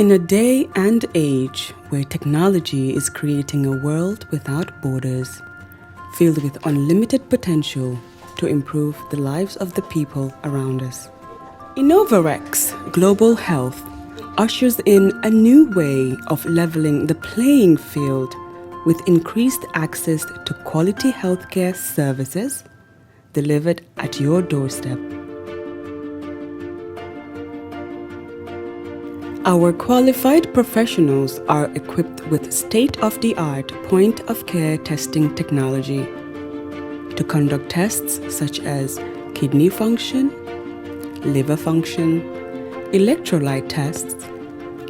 In a day and age where technology is creating a world without borders, filled with unlimited potential to improve the lives of the people around us, Innovorex Global Health ushers in a new way of leveling the playing field with increased access to quality healthcare services delivered at your doorstep. Our qualified professionals are equipped with state-of-the-art point-of-care testing technology to conduct tests such as kidney function, liver function, electrolyte tests,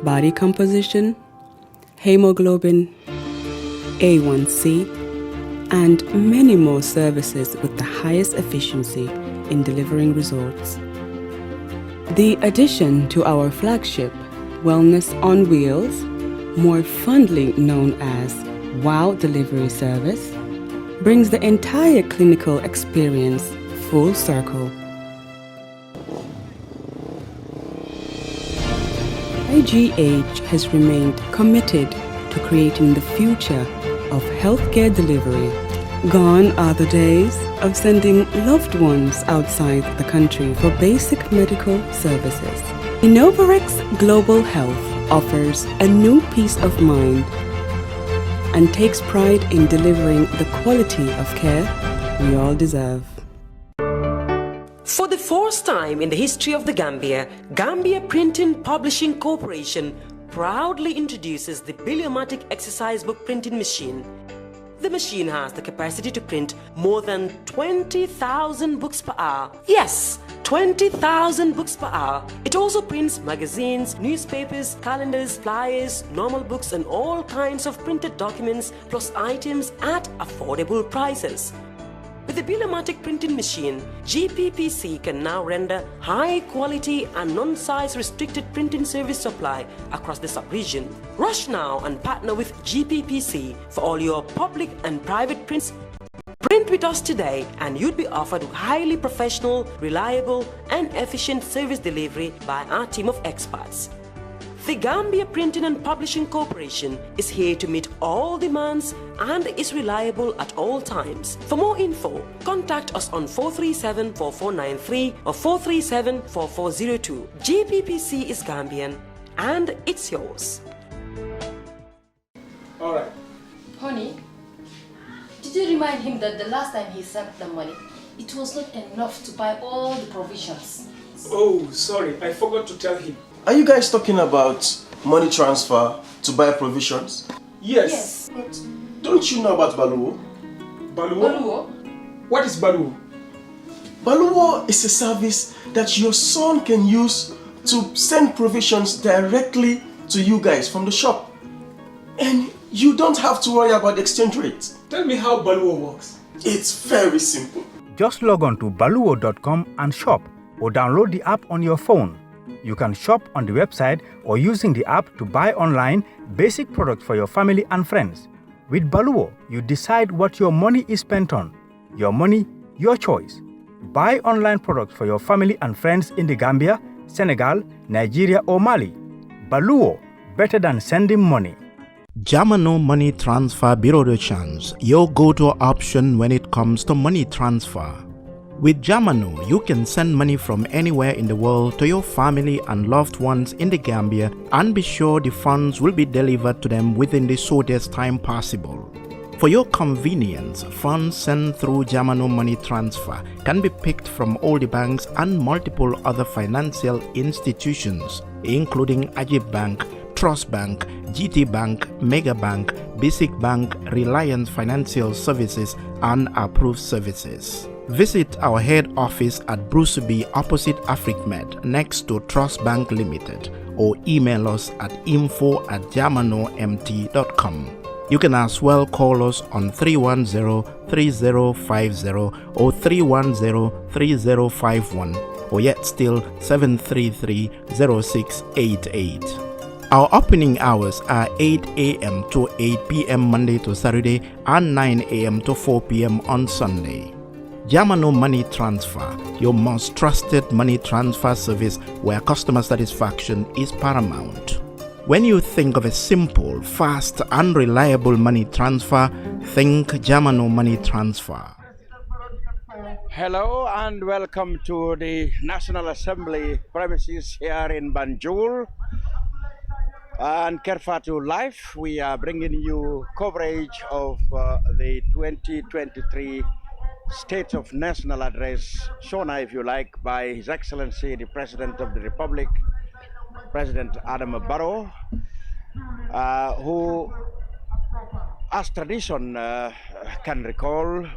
body composition, hemoglobin, A1C, and many more services with the highest efficiency in delivering results. The addition to our flagship Wellness on Wheels, more fondly known as WOW Delivery Service, brings the entire clinical experience full circle. IGH has remained committed to creating the future of healthcare delivery. Gone are the days of sending loved ones outside the country for basic medical services. Innovorex Global Health offers a new peace of mind and takes pride in delivering the quality of care we all deserve. For the first time in the history of the Gambia Printing Publishing Corporation proudly introduces the Baluo exercise book printing machine. The machine has the capacity to print more than 20,000 books per hour. Yes, 20,000 books per hour. It also prints magazines, newspapers, calendars, flyers, normal books and all kinds of printed documents plus items at affordable prices. With the Baluo printing machine, GPPC can now render high quality and non-size restricted printing service supply across the sub-region. Rush now and partner with GPPC for all your public and private prints. Print with us today and you'd be offered highly professional, reliable and efficient service delivery by our team of experts. The Gambia Printing and Publishing Corporation is here to meet all demands and is reliable at all times. For more info, contact us on 437-4493 or 437-4402. GPPC is Gambian and it's yours. Alright. Honey, did you remind him that the last time he sent the money, it was not enough to buy all the provisions? Oh, sorry, I forgot to tell him. Are you guys talking about money transfer to buy provisions? Yes. But don't you know about Baluo? Baluo? What is Baluo? Baluo is a service that your son can use to send provisions directly to you guys from the shop. And you don't have to worry about the exchange rate. Tell me how Baluo works. It's very simple. Just log on to baluo.com and shop or download the app on your phone. You can shop on the website or using the app to buy online basic products for your family and friends. With Baluo, you decide what your money is spent on. Your money, your choice. Buy online products for your family and friends in the Gambia, Senegal, Nigeria or Mali. Baluo, better than sending money. Jamano Money Transfer Bureau de Change, your go-to option when it comes to money transfer. With Jamano, you can send money from anywhere in the world to your family and loved ones in the Gambia and be sure the funds will be delivered to them within the shortest time possible. For your convenience, funds sent through Jamano Money Transfer can be picked from all the banks and multiple other financial institutions, including Ajib Bank, Trust Bank, GT Bank, Mega Bank, Basic Bank, Reliance Financial Services, and Approved Services. Visit our head office at Bruceby opposite AfricMed next to Trust Bank Limited or email us at info@jamanomt.com. You can as well call us on 310-3050 or 310-3051 or yet still 733-0688. Our opening hours are 8 a.m. to 8 p.m. Monday to Saturday and 9 a.m. to 4 p.m. on Sunday. Jamano Money Transfer, your most trusted money transfer service where customer satisfaction is paramount. When you think of a simple, fast, and reliable money transfer, think Jamano Money Transfer. Hello and welcome to the National Assembly premises here in Banjul. And Kerr Fatou Live, we are bringing you coverage of the 2023 State of National Address, shown, if you like, by His Excellency the President of the Republic, President Adama Barrow, who, as tradition can recall,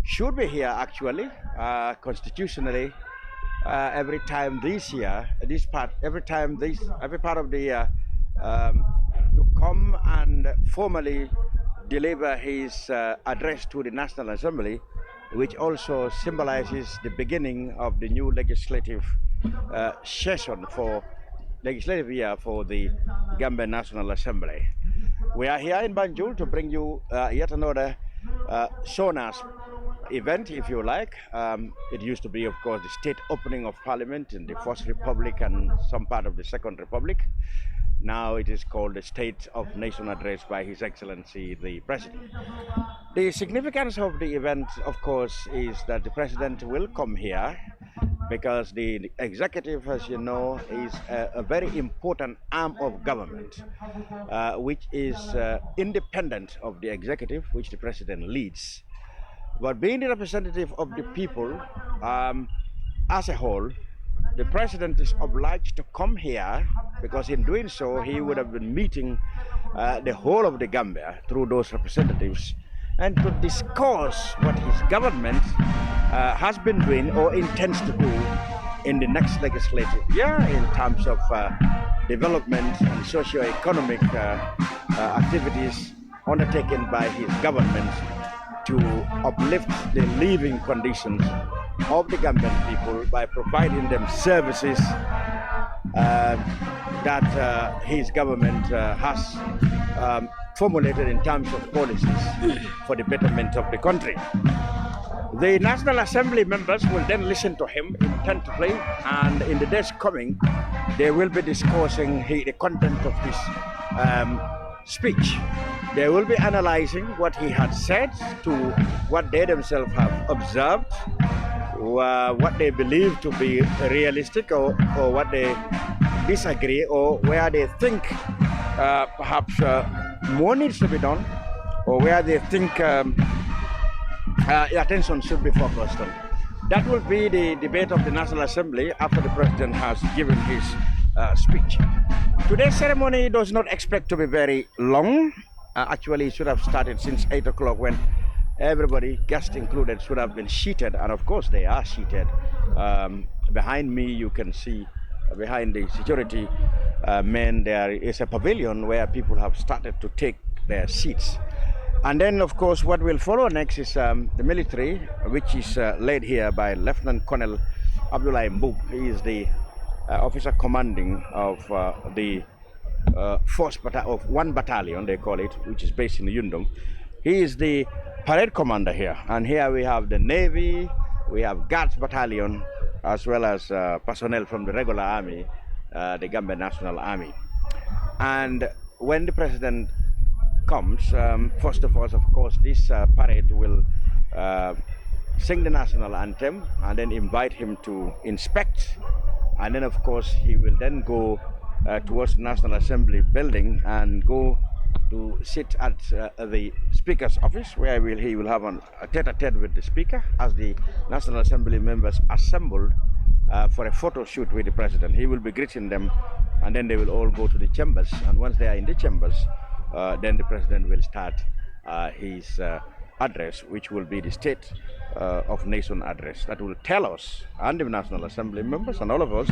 should be here actually, constitutionally, every time this year, every part of the year, to come and formally deliver his address to the National Assembly, which also symbolizes the beginning of the new legislative session for legislative year for the Gambia National Assembly. We are here in Banjul to bring you yet another SONAS event, if you like. It used to be, of course, the state opening of Parliament in the First Republic and some part of the Second Republic. Now it is called the State of Nation Address by His Excellency the President. The significance of the event, of course, is that the President will come here because the executive, as you know, is a very important arm of government, which is independent of the executive, which the President leads. But being the representative of the people as a whole, the President is obliged to come here because in doing so, he would have been meeting the whole of the Gambia through those representatives and to discuss what his government has been doing or intends to do in the next legislative year in terms of development and socio-economic activities undertaken by his government to uplift the living conditions of the Gambian people by providing them services that his government has formulated in terms of policies for the betterment of the country. The National Assembly members will then listen to him intently, and in the days coming, they will be discussing the content of his speech. They will be analyzing what he had said to what they themselves have observed, what they believe to be realistic or what they disagree, or where they think perhaps more needs to be done, or where they think attention should be focused on. That will be the debate of the National Assembly after the President has given his speech. Today's ceremony does not expect to be very long. Actually, it should have started since 8 o'clock when everybody, guests included, should have been seated. And of course, they are seated. Behind me, you can see, behind the security men, there is a pavilion where people have started to take their seats. And then, of course, what will follow next is the military, which is led here by Lieutenant Colonel Abdullah Mbub. He is the officer commanding of the of 1 battalion, they call it, which is based in Yundum. He is the parade commander here. And here we have the Navy, we have Guards Battalion, as well as personnel from the regular army, the Gambia National Army. And when the President comes, first of all, of course, this parade will sing the national anthem and then invite him to inspect. And then, of course, he will then go towards the National Assembly building and go to sit at the Speaker's office, where he will have a tete-a-tete with the Speaker as the National Assembly members assembled for a photo shoot with the President. He will be greeting them, and then they will all go to the chambers. And once they are in the chambers, then the President will start his address, which will be the State of Nation Address. That will tell us, and the National Assembly members and all of us,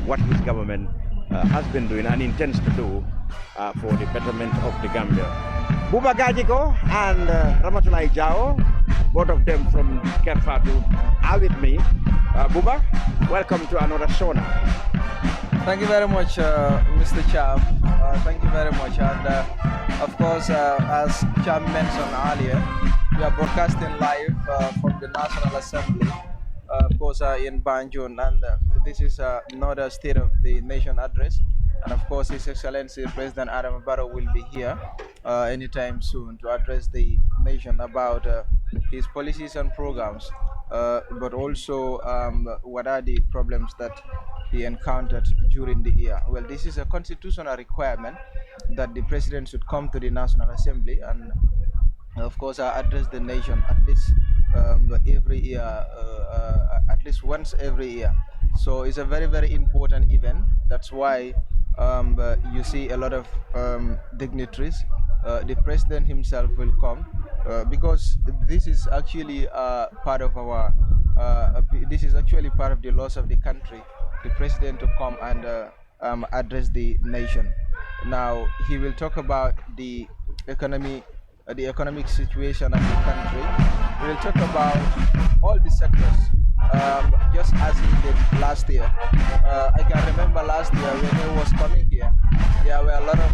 what his government has been doing and intends to do for the betterment of the Gambia. Buba Gajiko and Ramatulai Jao, both of them from Kerr Fatou, are with me. Buba, welcome to another Sona. Thank you very much, Mr. Cham. Thank you very much. And of course, as Cham mentioned earlier, we are broadcasting live from the National Assembly, of course, in Banjul. And this is another State of the Nation Address. And of course, His Excellency President Adama Barrow will be here anytime soon to address the nation about his policies and programs, but also what are the problems that he encountered during the year. Well, this is a constitutional requirement that the president should come to the National Assembly and, of course, address the nation at least every year, at least once every year. So it's a very, very important event. That's why you see a lot of dignitaries. The president himself will come because this is actually part of our. This is actually part of the laws of the country. The president to come and address the nation. Now he will talk about the economy, the economic situation of the country. We will talk about all the sectors, just as he did last year. I can remember last year when he was coming here, there were a lot of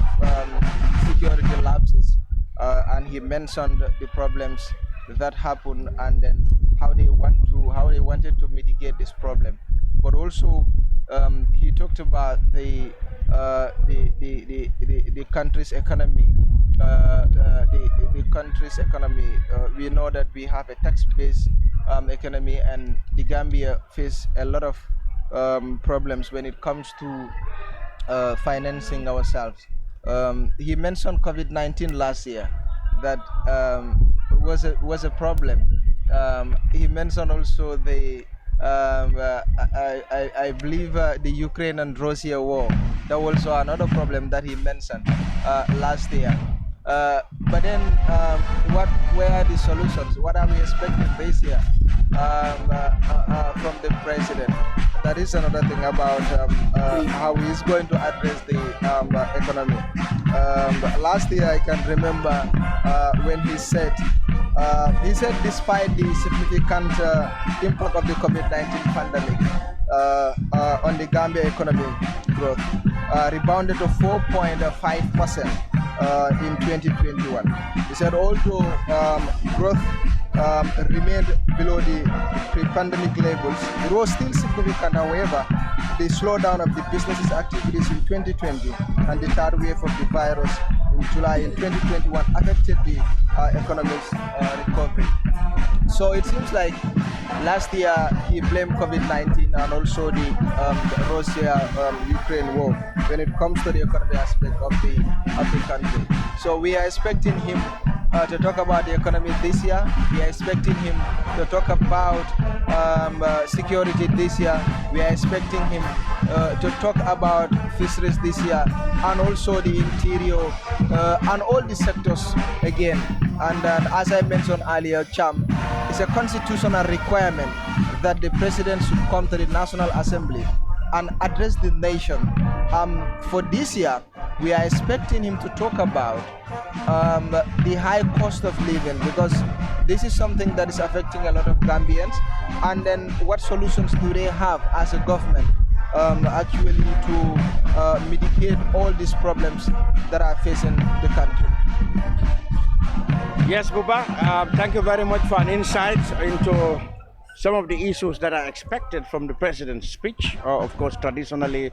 security lapses, and he mentioned the problems that happened and then how they wanted to mitigate this problem. But also, he talked about the country's economy. The country's economy. We know that we have a tax-based economy, and the Gambia face a lot of problems when it comes to financing ourselves. He mentioned COVID-19 last year that was a problem. He mentioned also the I believe the Ukraine and Russia war. That was also another problem that he mentioned last year. But then, what were the solutions? What are we expecting this year from the president? That is another thing about how he is going to address the economy. Last year, I can remember when he said despite the significant impact of the COVID-19 pandemic on the Gambia economy growth, rebounded to 4.5% in 2021. He said although growth remained below the pre-pandemic levels, it was still significant. However, the slowdown of the business's activities in 2020 and the third wave of the virus in July in 2021 affected the economic's recovery. So it seems like last year he blamed COVID-19 and also the Russia-Ukraine war when it comes to the economic aspect of the country. So we are expecting him to talk about the economy this year. We are expecting him to talk about security this year. We are expecting him to talk about fisheries this year, and also the interior and all the sectors again. And as I mentioned earlier, Cham, it's a constitutional requirement that the president should come to the National Assembly and address the nation. For this year, we are expecting him to talk about the high cost of living, because this is something that is affecting a lot of Gambians. And then what solutions do they have as a government actually to mitigate all these problems that are facing the country? Yes, Buba, thank you very much for an insight into some of the issues that are expected from the president's speech. Of course, traditionally,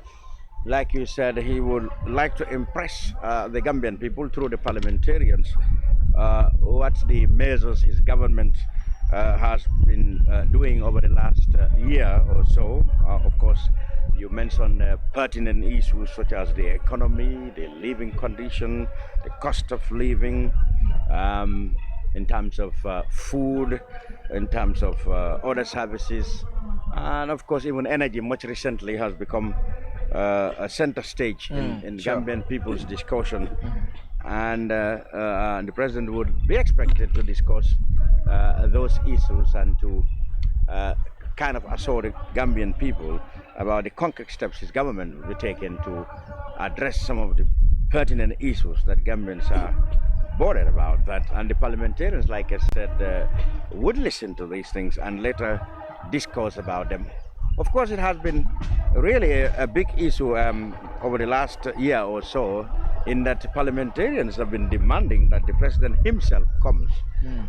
like you said, he would like to impress the Gambian people through the parliamentarians what the measures his government has been doing over the last year or so. Of course, you mentioned pertinent issues such as the economy, the living condition, the cost of living, in terms of food, in terms of other services, and of course even energy much recently has become a center stage in Gambian people's discussion. And the president would be expected to discuss those issues and to kind of assure the Gambian people about the concrete steps his government will be taking to address some of the pertinent issues that Gambians are bothered about. That, and the parliamentarians, like I said, would listen to these things and later discourse about them. Of course, it has been really a big issue over the last year or so, in that parliamentarians have been demanding that the president himself comes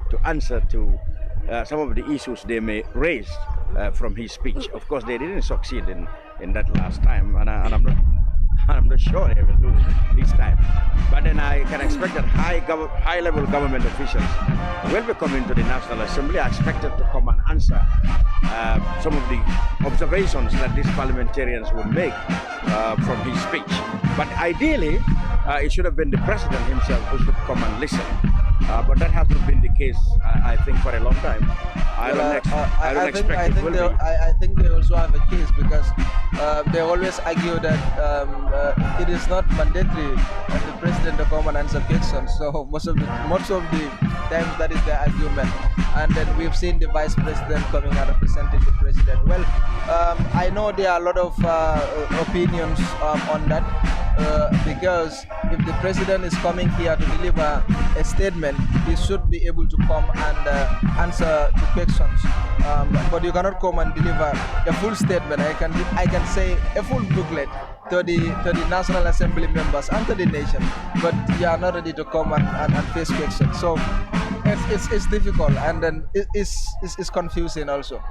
to answer to some of the issues they may raise from his speech. Of course, they didn't succeed in that last time, and I'm not I'm not sure they will do this time. But then I can expect that high-level government officials will be coming to the National Assembly. I expect them to come and answer some of the observations that these parliamentarians will make from his speech. But ideally, it should have been the president himself who should come and listen. But that hasn't been the case, I think, for a long time. I don't expect it will be. I think they also have a case because they always argue that it is not mandatory that the president to come and answer questions. So most of the times that is the argument. And then we've seen the vice president coming and representing the president. Well, I know there are a lot of opinions on that. Because if the president is coming here to deliver a statement, he should be able to come and answer to questions. But you cannot come and deliver a full statement. I can say a full booklet to the National Assembly members and to the nation, but you are not ready to come and face questions. So it's difficult, and then it's confusing also.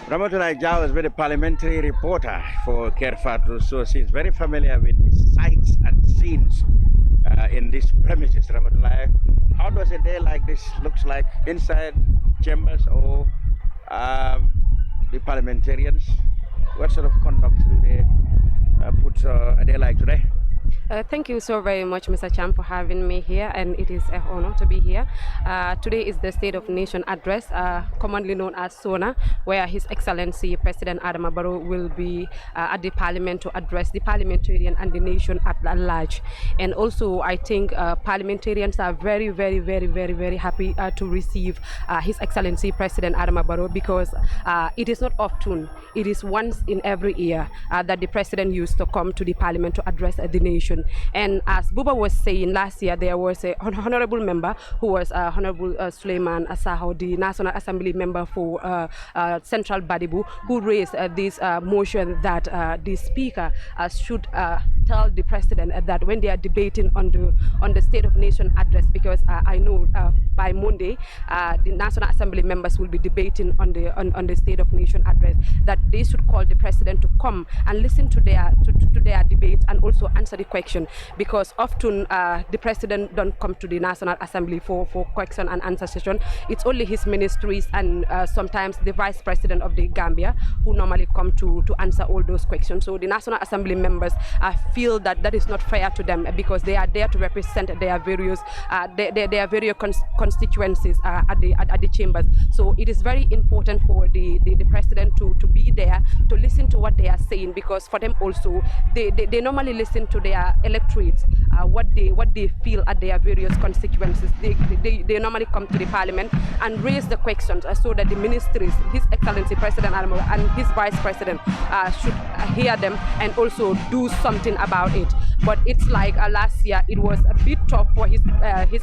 Ramatullah Jao has been a parliamentary reporter for Kerr Fatou, so she's very familiar with the sights and scenes in these premises. Ramatullah, how does a day like this looks like inside chambers or the parliamentarians? What sort of conduct do they put a day like today? Thank you so very much, Mr. Cham, for having me here, and it is an honor to be here. Today is the State of Nation Address, commonly known as SONA, where His Excellency President Adama Barrow will be at the Parliament to address the parliamentarian and the nation at large. And also, I think parliamentarians are very, very, very, very, very happy to receive His Excellency President Adama Barrow, because it is not often, it is once in every year that the President used to come to the Parliament to address the nation. And as Buba was saying, last year there was a honorable member who was Honorable Suleiman Asaho, the National Assembly member for Central Badibu, who raised this motion that the Speaker should tell the President that when they are debating on the State of Nation Address, because I know by Monday the National Assembly members will be debating on the State of Nation Address, that they should call the President to come and listen to their debate and also answer the question, because often the President don't come to the National Assembly for question and answer session. It's only his ministries and sometimes the Vice President of the Gambia who normally come to answer all those questions. So the National Assembly members feel that is not fair to them, because they are there to represent their various constituencies at the chambers. So it is very important for the President to be there to listen to what they are saying, because for them also they normally listen to their electorates, what they feel at their various constituencies. They normally come to the Parliament and raise the questions so that the ministries, His Excellency President Adama and his Vice President should hear them and also do something about it. But it's like last year, it was a bit tough for His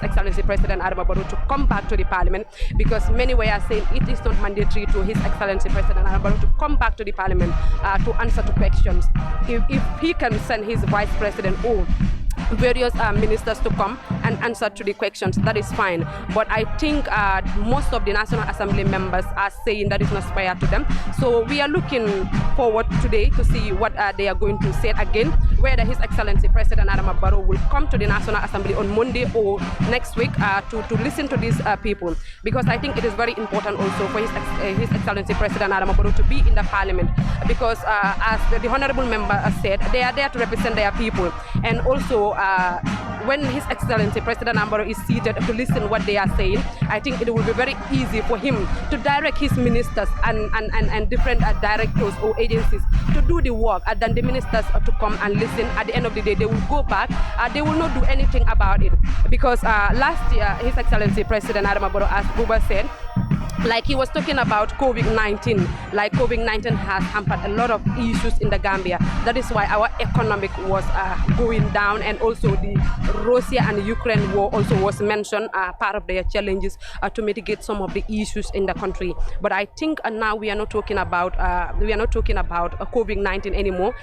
Excellency President Adama Barrow to come back to the Parliament, because many were saying it is not mandatory to His Excellency President Adama Barrow to come back to the Parliament to answer to questions. If he can send his Vice President or various ministers to come and answer to the questions, that is fine. But I think most of the National Assembly members are saying that is not fair to them. So we are looking forward today to see what they are going to say again, whether His Excellency President Adama Barrow will come to the National Assembly on Monday or next week to listen to these people, because I think it is very important also for His Excellency President Adama Barrow to be in the Parliament, because as the Honorable member said, they are there to represent their people. And also when His Excellency President Adama Barrow is seated to listen what they are saying, I think it will be very easy for him to direct his ministers and different directors or agencies to do the work, and then the ministers to come and listen. At the end of the day, they will go back. They will not do anything about it, because last year His Excellency President Adama Barrow, as Buba said, like he was talking about COVID-19, like COVID-19 has hampered a lot of issues in the Gambia. That is why our economic was going down, and also the Russia and Ukraine war also was mentioned part of their challenges to mitigate some of the issues in the country. But I think now we are not talking about COVID-19 anymore.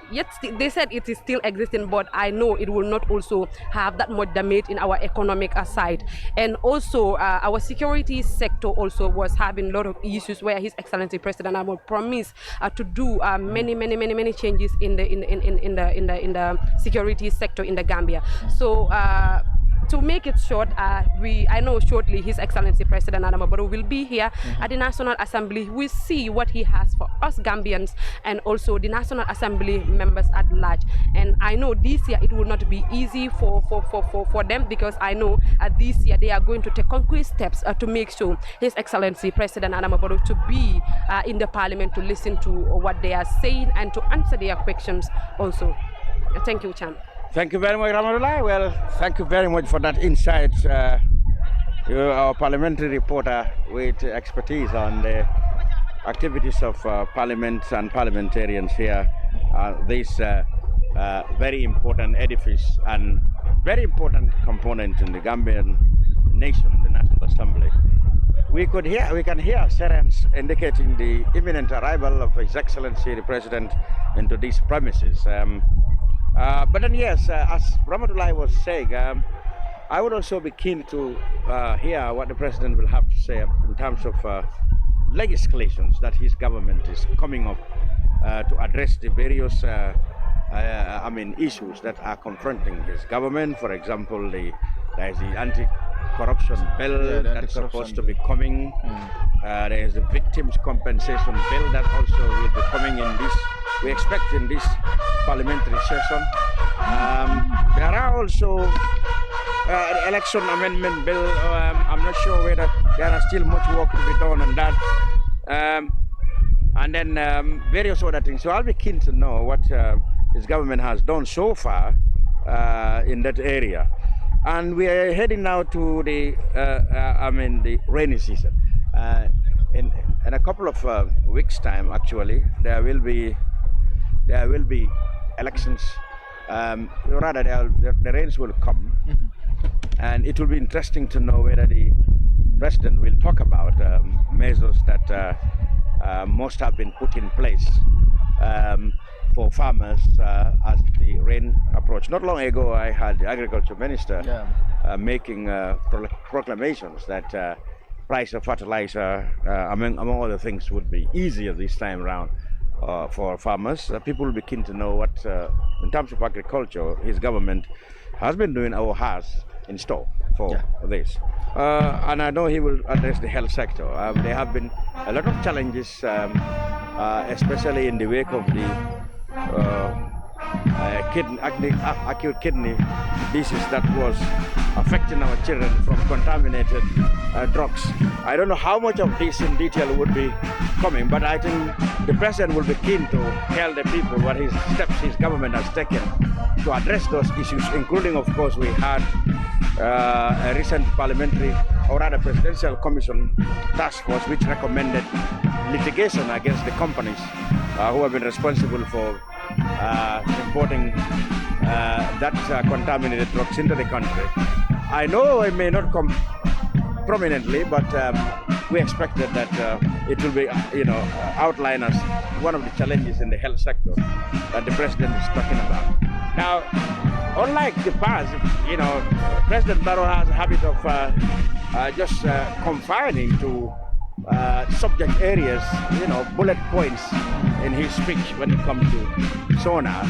Yet they said it is still existing, but I know it will not also have that much damage in our economic side. And also our security sector also also was having a lot of issues where His Excellency President Adama promised to do many changes in the security sector in the Gambia. So to make it short, I know shortly His Excellency President Adama Barrow will be here at the National Assembly. We see what he has for us Gambians and also the National Assembly members at large. And I know this year it will not be easy for them, because I know this year they are going to take concrete steps to make sure His Excellency President Adama Barrow to be in the Parliament to listen to what they are saying and to answer their questions also. Thank you, Chan. Thank you very much, Ramadullah. Well, thank you very much for that insight. You're our parliamentary reporter with expertise on the activities of parliament and parliamentarians here. This very important edifice and very important component in the Gambian nation, the National Assembly. We can hear sirens indicating the imminent arrival of His Excellency the President into these premises. But then yes, as Ramadullah was saying, I would also be keen to hear what the President will have to say in terms of legislations that his government is coming up to address the various issues that are confronting his government. For example, there is the anti-corruption bill that's supposed to be coming. There is the victims compensation bill that also will be coming in this. We expect in this parliamentary session. There are also the election amendment bill. I'm not sure whether there are still much work to be done on that. And then various other things. So I'll be keen to know what his government has done so far in that area. And we are heading now to the rainy season. In a couple of weeks' time, actually, there will be elections. Rather, the rains will come, and it will be interesting to know whether the president will talk about measures that must have been put in place for farmers as the rain approach. Not long ago, I had the agriculture minister making proclamations that price of fertilizer, among other things, would be easier this time around for farmers. People will be keen to know what, in terms of agriculture, his government has been doing or has in store for this. And I know he will address the health sector. There have been a lot of challenges, especially in the wake of the acute kidney disease that was affecting our children from contaminated drugs. I don't know how much of this in detail would be coming, but I think the president will be keen to tell the people what his steps his government has taken to address those issues, including, of course, we had a recent parliamentary or rather presidential commission task force which recommended litigation against the companies who have been responsible for importing that contaminated drugs into the country. I know it may not come prominently, but we expected that it will be, outlined as one of the challenges in the health sector that the president is talking about. Now, unlike the past, President Barrow has a habit of just confining to subject areas, bullet points in his speech when it comes to sonar.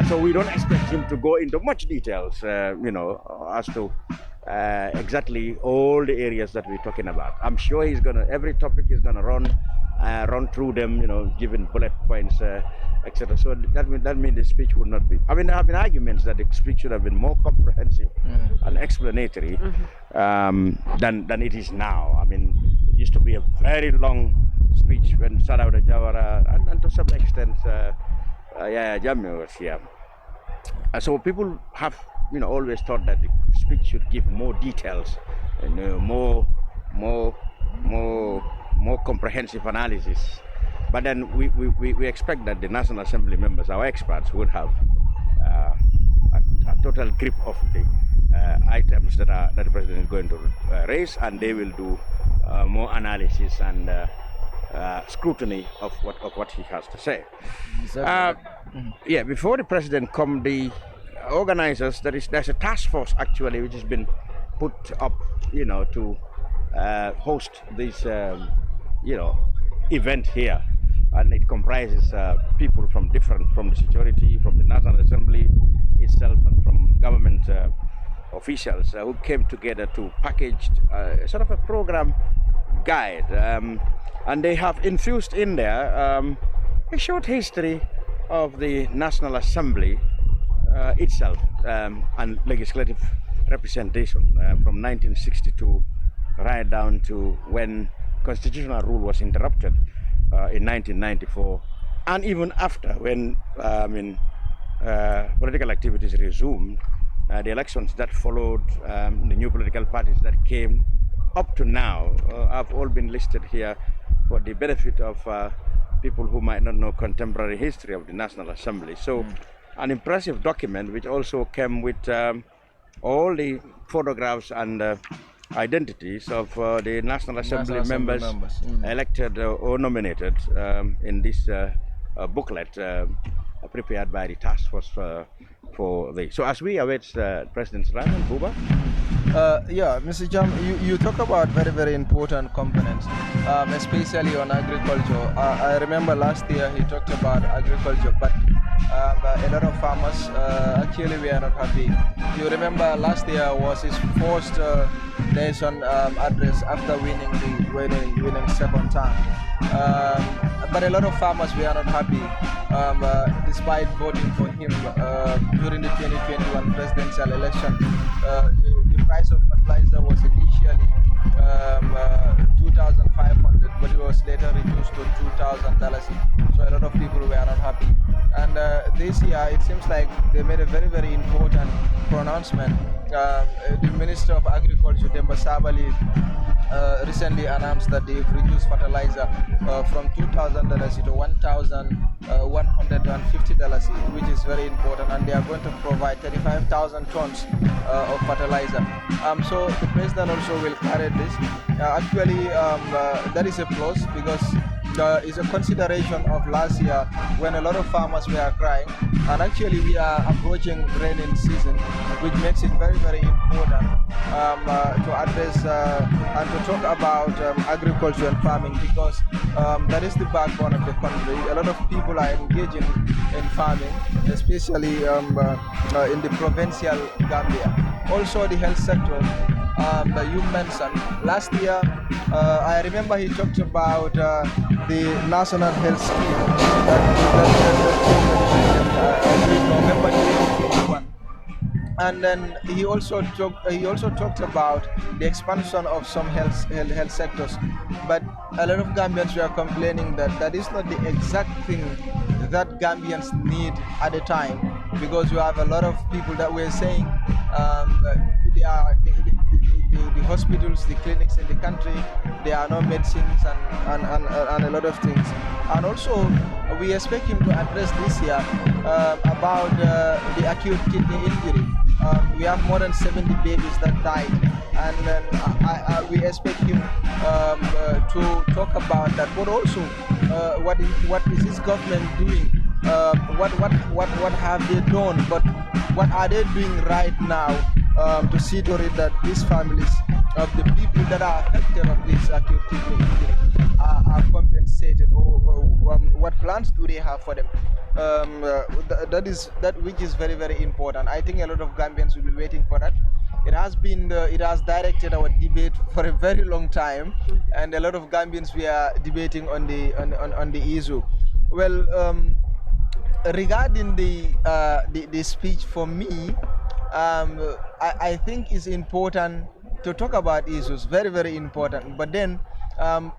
So we don't expect him to go into much details, as to exactly all the areas that we're talking about. I'm sure every topic is gonna run through them, giving bullet points, etc. So that means the speech would not be. There have been arguments that the speech should have been more comprehensive and explanatory than it is now. It used to be a very long speech when Sadauda Jawara and to some extent Jammeh was here. So people have always thought that the speech should give more details and more comprehensive analysis. But then we expect that the National Assembly members, our experts, would have a total grip of the items that the president is going to raise, and they will do more analysis and scrutiny of what he has to say. Before the president come, the organizers, there's a task force actually which has been put up, to host this, event here. And it comprises people from the security, from the National Assembly itself, and from government officials who came together to package sort of a program guide. And they have infused in there a short history of the National Assembly itself and legislative representation from 1962 right down to when constitutional rule was interrupted in 1994, and even after, when political activities resumed, the elections that followed, the new political parties that came up to now have all been listed here for the benefit of people who might not know contemporary history of the National Assembly. So an impressive document which also came with all the photographs and identities of the National Assembly members elected or nominated in this booklet prepared by the task force for this. So as we await President Ryan Buba. Yeah, Mr. Jam, you talk about very, very important components, especially on agriculture. I remember last year he talked about agriculture, but a lot of farmers actually we are not happy. You remember last year was his first nation address after winning second term. But a lot of farmers were not happy despite voting for him during the 2021 presidential election. The price of fertilizer was initially $2,500, but it was later reduced to $2,000. So a lot of people were not happy. And this year, it seems like they made a very, very important pronouncement. The Minister of Agriculture, Demba Sabali, recently announced that they've reduced fertilizer from $2,000 to $1,150, which is very important, and they are going to provide 35,000 tons of fertilizer. So the president also will carry this. Actually, that is a plus because it's a consideration of last year when a lot of farmers were crying, and actually we are approaching rainy season, which makes it very, very important to address and to talk about agriculture and farming, because that is the backbone of the country. A lot of people are engaging in farming, especially in the provincial Gambia. Also the health sector that you mentioned. Last year, I remember he talked about the National Health Scheme that November 2021. And then he also talked about the expansion of some health sectors. But a lot of Gambians were complaining that that is not the exact thing that Gambians need at the time, because you have a lot of people that were saying the hospitals, the clinics in the country, there are no medicines and a lot of things. And also, we expect him to address this year about the acute kidney injury. We have more than 70 babies that died, and then we expect him to talk about that. But also, what is his government doing? What have they done? But what are they doing right now to see to it that these families of the people that are affected of this acute kidney injury are compensated, or what plans do they have for them? That which is very, very important. I think a lot of Gambians will be waiting for that. It has directed our debate for a very long time, and a lot of Gambians were debating on the issue. Well, regarding the speech, for me, I think it's important to talk about issues, very, very important. But then,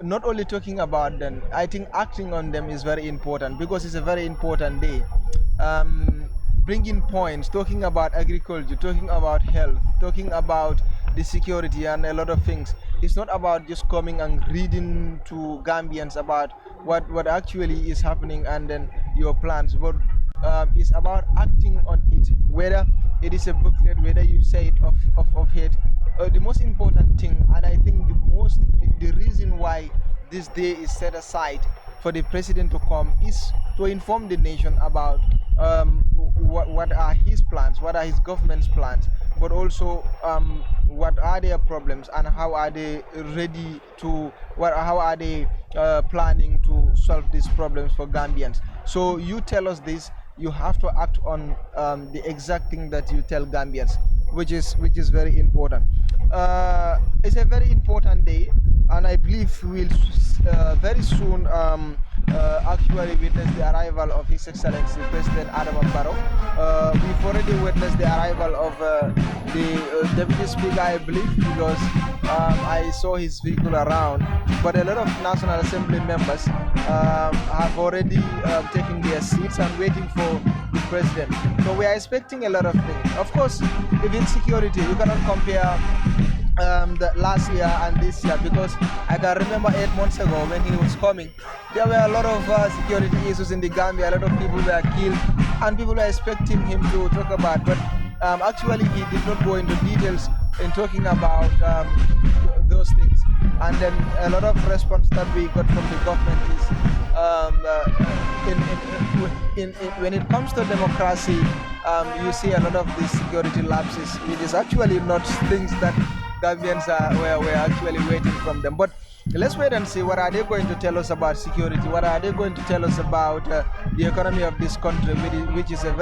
not only talking about them, I think acting on them is very important, because it's a very important day. Bringing points, talking about agriculture, talking about health, talking about the security and a lot of things. It's not about just coming and reading to Gambians about what actually is happening and then your plans, but it's about acting on it, whether it is a booklet, whether you say it of head. The most important thing, and I think the reason why this day is set aside for the president to come, is to inform the nation about what are his plans, what are his government's plans, but also what are their problems and how are they ready to, how are they planning to solve these problems for Gambians. So you tell us this, you have to act on the exact thing that you tell Gambians, which is very important. It's a very important day, and I believe we'll very soon actually witness the arrival of His Excellency President Adama Barrow. We've already witnessed the arrival of the Deputy Speaker, I believe, because I saw his vehicle around. But a lot of National Assembly members have already taken their seats and waiting for the President. So we are expecting a lot of things. Of course, even security, you cannot compare the last year and this year, because I can remember 8 months ago when he was coming, there were a lot of security issues in the Gambia. A lot of people were killed, and people were expecting him to talk about, but actually he did not go into details in talking about those things. And then a lot of response that we got from the government is when it comes to democracy, you see a lot of these security lapses. It is actually not things that Gambians were actually waiting from them. But let's wait and see what are they going to tell us about security. What are they going to tell us about the economy of this country, which is a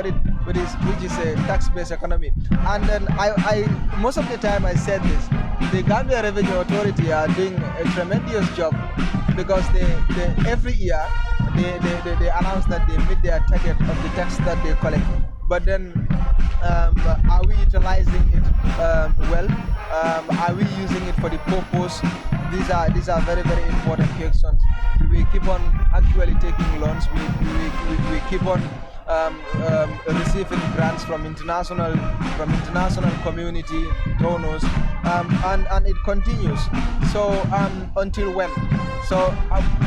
tax-based economy. And then I most of the time I said this: the Gambia Revenue Authority are doing a tremendous job, because they every year they announce that they meet their target of the tax that they collect. But then are we utilizing it well? Are we using it for the purpose? These are very, very important questions. We keep on actually taking loans. We keep on receiving grants from international community donors, and it continues. So until when? So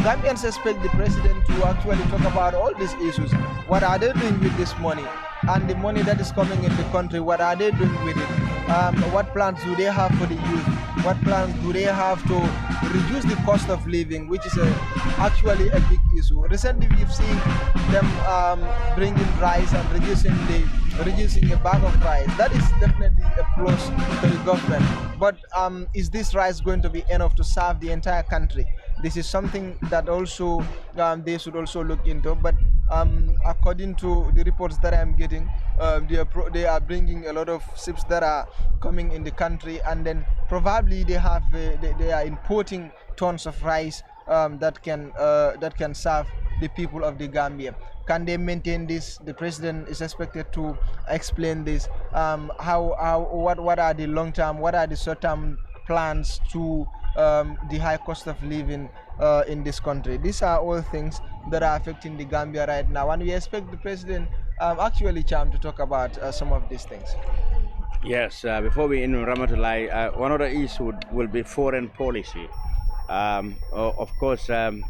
Gambians expect the president to actually talk about all these issues. What are they doing with this money? And the money that is coming in the country, what are they doing with it? What plans do they have for the youth? What plans do they have to reduce the cost of living, which is actually a big issue? Recently, we've seen them bringing rice and reducing a bag of rice. That is definitely a plus to the government. But is this rice going to be enough to serve the entire country? This is something that also they should also look into. But according to the reports that I'm getting, they are bringing a lot of ships that are coming in the country, and then probably they are importing tons of rice that can serve the people of the Gambia. Can they maintain this? The president is expected to explain this. What are the long-term, what are the short-term plans to the high cost of living in this country? These are all things that are affecting the Gambia right now, and we expect the president actually to talk about some of these things. Yes, before we end, Ramatulai, one of the issues will be foreign policy. Of course, I'm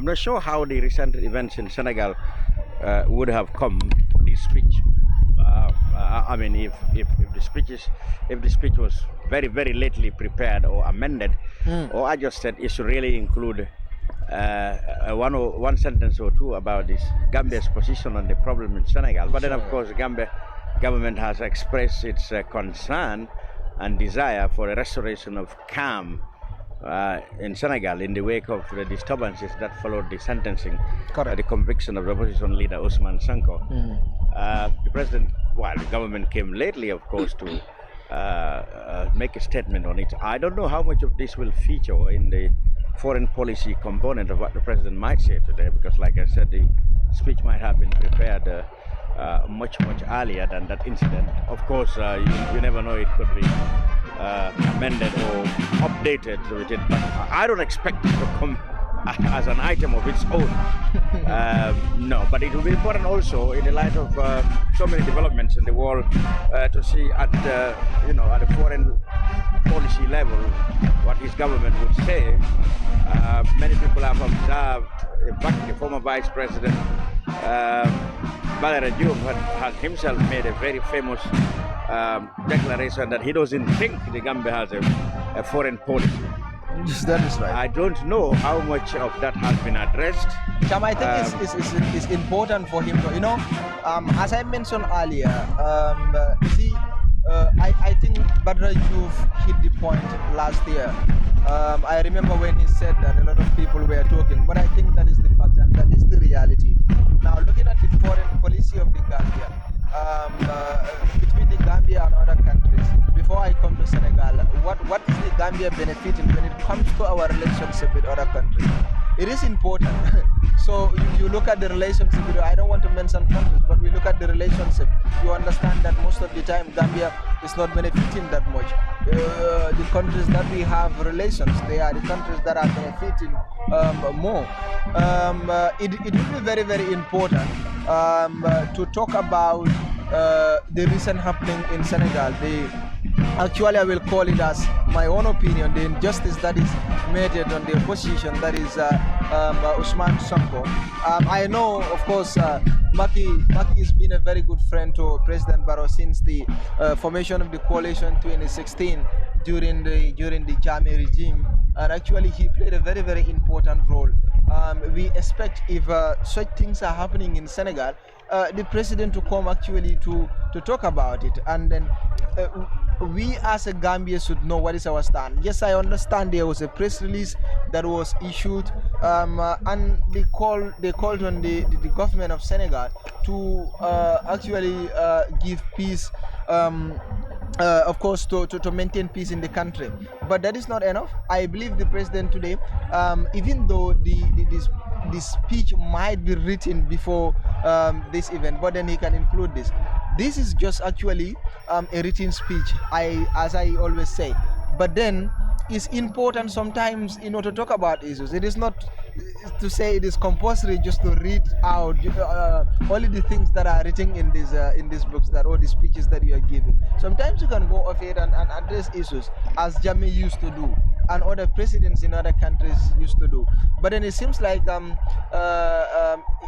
not sure how the recent events in Senegal would have come for this speech. I mean, if the speech was very, very lately prepared or amended, or adjusted, it should really include one sentence or two about this Gambia's position on the problem in Senegal. But then, of course, the Gambia government has expressed its concern and desire for a restoration of calm in Senegal in the wake of the disturbances that followed the sentencing, the conviction of the opposition leader Ousmane Sonko. The president, the government came lately, of course, to make a statement on it. I don't know how much of this will feature in the foreign policy component of what the president might say today, because, like I said, the speech might have been prepared much earlier than that incident. Of course, you never know, it could be amended or updated with it, but I don't expect it to come as an item of its own. No, but it will be important also in the light of so many developments in the world to see at the foreign policy level what his government would say. Many people have observed, in fact, the former Vice President Baluo had himself made a very famous declaration that he doesn't think the Gambia has a foreign policy. That is right. I don't know how much of that has been addressed. Cham, I think it's important for him to, as I mentioned earlier, I think Badra, you've hit the point last year. I remember when he said that a lot of people were talking, but I think that is the pattern, that is the reality. Now, looking at the foreign policy of the Gambia, between the Gambia and other countries, before I come to Senegal, what is the Gambia benefiting when it comes to our relationship with other countries? It is important. So you look at the relationship, I don't want to mention countries, but we look at the relationship, you understand that most of the time Gambia is not benefiting that much. The countries that we have relations, they are the countries that are benefiting more. It will be very, very important to talk about the recent happening in Senegal. Actually, I will call it, as my own opinion, the injustice that is meted on the opposition, that is Ousmane Sonko. I know, of course, Maki has been a very good friend to President Barrow since the formation of the coalition 2016 during the Jammeh regime, and actually he played a very, very important role. We expect, if such things are happening in Senegal, the president to come actually to talk about it, and then we as a Gambia should know what is our stand. Yes, I understand there was a press release that was issued, and they called on the government of Senegal to actually give peace, of course, to maintain peace in the country. But that is not enough. I believe the president today, even though this speech might be written before this event, but then he can include this. This is just actually a written speech, as I always say. But then it's important sometimes, to talk about issues. It is not to say it is compulsory just to read out only the things that are written in these books, that all the speeches that you are giving. Sometimes you can go off it and address issues, as Jammeh used to do, and other presidents in other countries used to do. But then it seems like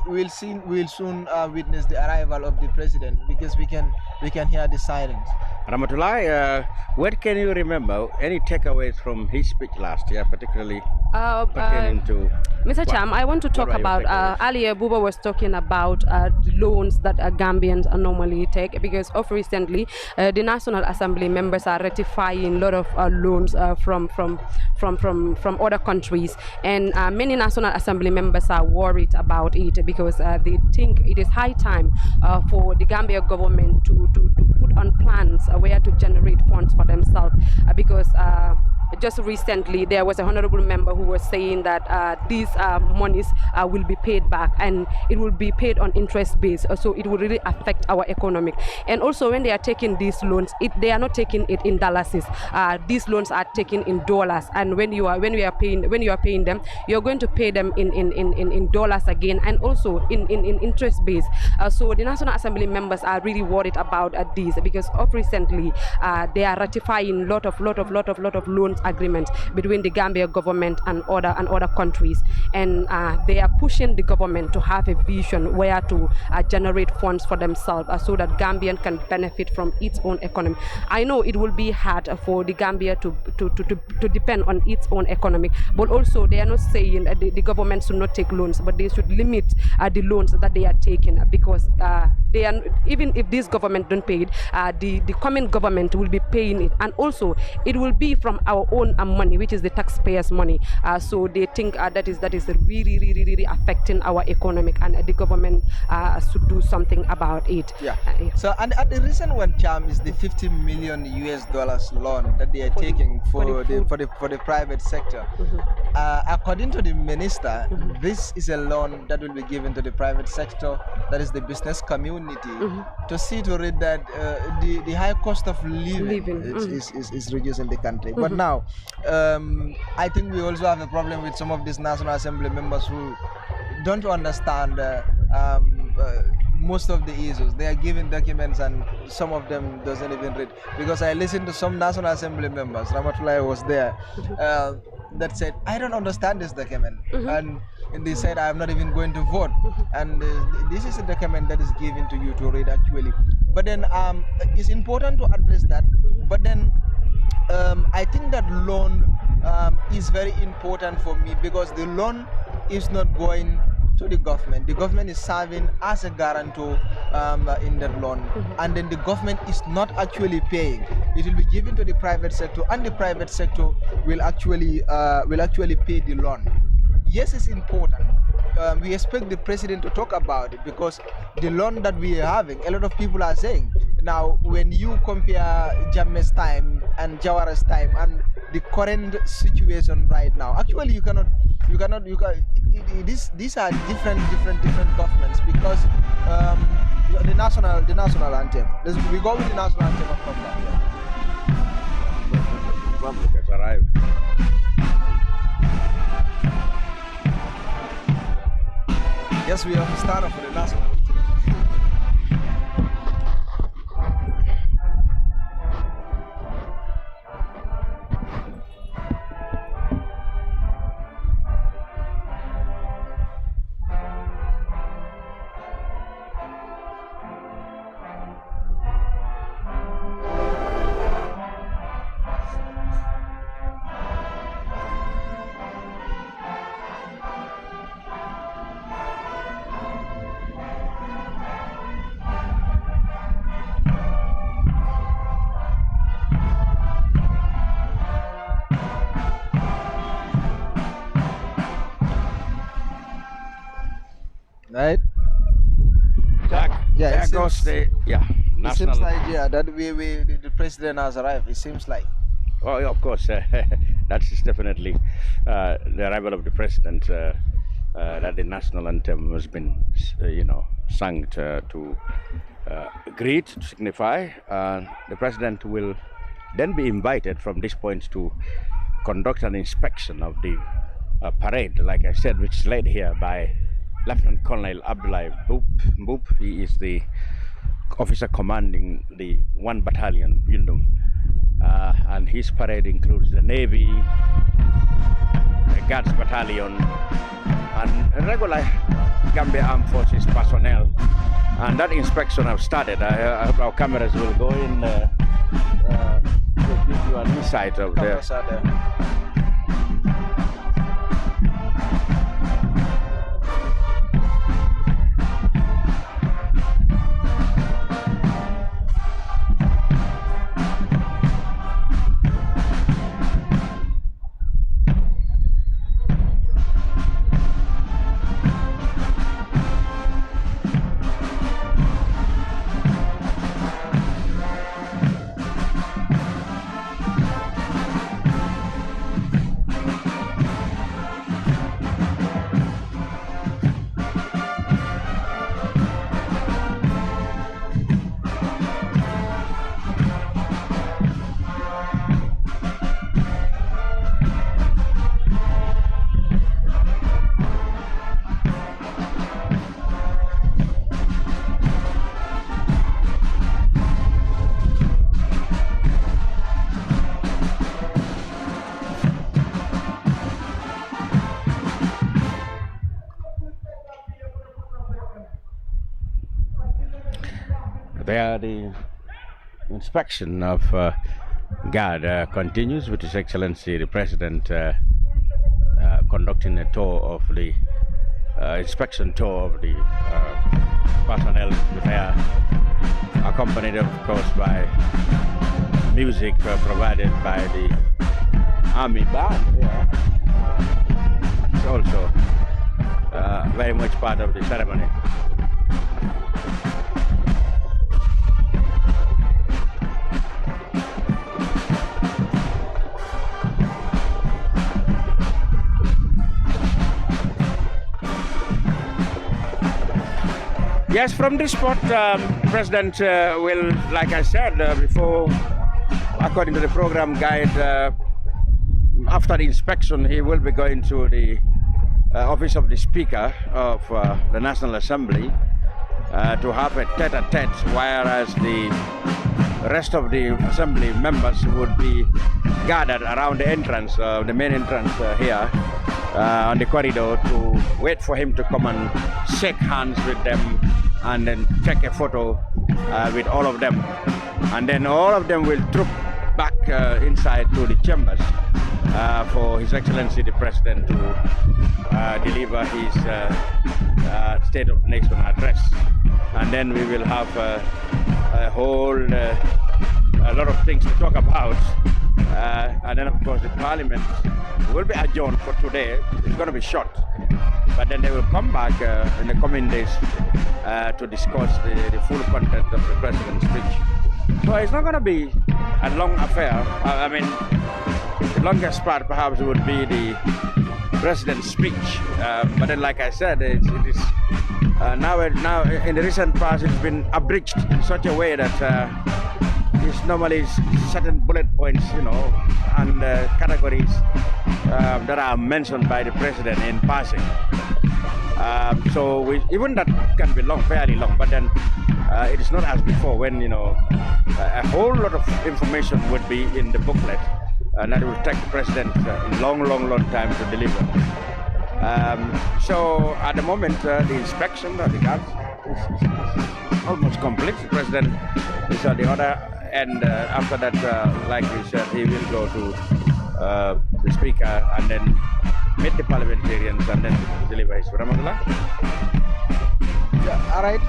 we'll soon witness the arrival of the president, because we can hear the sirens. Ramatullah, what can you remember? Any takeaways from his speech last year, particularly pertaining to... Mr. Cham, I want to talk about, earlier Buba was talking about the loans that Gambians normally take, because of recently the National Assembly members are ratifying a lot of loans from other countries, and many National Assembly members are worried about it, because they think it is high time for the Gambia government to put on plans where to generate funds for themselves, because just recently there was a honorable member who was saying that these monies will be paid back, and it will be paid on interest base, so it will really affect our economic. And also, when they are taking these loans, they are not taking it in dollars. These loans are taken in dollars, and when you are paying them, you're going to pay them in dollars again, and also in interest base. So the National Assembly members are really worried about this, because of recently they are ratifying lot of loans agreements between the Gambia government and other countries, and they are pushing the government to have a vision where to generate funds for themselves, so that Gambian can benefit from its own economy. I know it will be hard for the Gambia to depend on its own economy, but also they are not saying that the government should not take loans, but they should limit the loans that they are taking, because they are, even if this government don't pay it, the coming government will be paying it, and also it will be from our own money, which is the taxpayers' money. So they think that is really affecting our economic, and the government should do something about it. Yeah. So and the recent one, Cham, is the $50 million loan that they are taking for the private sector. According to the minister, this is a loan that will be given to the private sector, that is the business community, to see to it that the high cost of living is reduced in the country. But now, I think we also have a problem with some of these National Assembly members who don't understand most of the issues. They are given documents and some of them doesn't even read. Because I listened to some National Assembly members, Ramatullah was there, that said, I don't understand this document. And they said, I'm not even going to vote. And this is a document that is given to you to read actually. But then it's important to address that. But then I think that loan is very important for me, because the loan is not going to the government. The government is serving as a guarantor in that loan, and then the government is not actually paying. It will be given to the private sector, and the private sector will actually pay the loan. Yes, it's important. We expect the president to talk about it, because the loan that we are having, a lot of people are saying now, when you compare Jammeh's time and Jawara's time and the current situation right now, actually these are different governments, because the national anthem. We go with the national anthem and come back. The Republic has arrived. Yes, we have started for the national anthem. Right? There goes the It seems national. like that the president has arrived. It seems like. Oh, yeah, of course, that is definitely the arrival of the president. That the national anthem has been, sung to greet, to signify. The president will then be invited from this point to conduct an inspection of the parade, like I said, which is led here by Lieutenant Colonel Abdullah Boop. He is the officer commanding the 1 Battalion, Yundum. And his parade includes the Navy, the Guards Battalion, and regular Gambia Armed Forces personnel. And that inspection has started. I hope our cameras will go in to give you an insight of the. There, the inspection of guard continues with His Excellency the President conducting a tour of the inspection tour of the personnel there, accompanied of course by music provided by the Army Band. It's also very much part of the ceremony. Yes, from this spot, President will, like I said before, according to the program guide, after the inspection, he will be going to the office of the Speaker of the National Assembly to have a tete-a-tete, whereas the rest of the Assembly members would be gathered around the entrance, the main entrance here on the corridor, to wait for him to come and shake hands with them and then take a photo with all of them. And then all of them will troop back inside to the chambers for His Excellency the President to deliver his State of the Nation address. And then we will have a lot of things to talk about. And then, of course, the Parliament will be adjourned for today. It's going to be short. But then they will come back in the coming days to discuss the full content of the President's speech. So it's not going to be a long affair. I mean, the longest part perhaps would be the President's speech. But then, like I said, it is now in the recent past, it's been abridged in such a way that it's normally certain bullet points, and categories that are mentioned by the President in passing. So even that can be long, fairly long, but then it is not as before when, a whole lot of information would be in the booklet and that will take the President a long time to deliver. So at the moment, the inspection of the guards is almost complete. The President is on the other end. After that, like we said, he will go to the Speaker and then meet the parliamentarians and then deliver his Ramadan. Yeah, all right.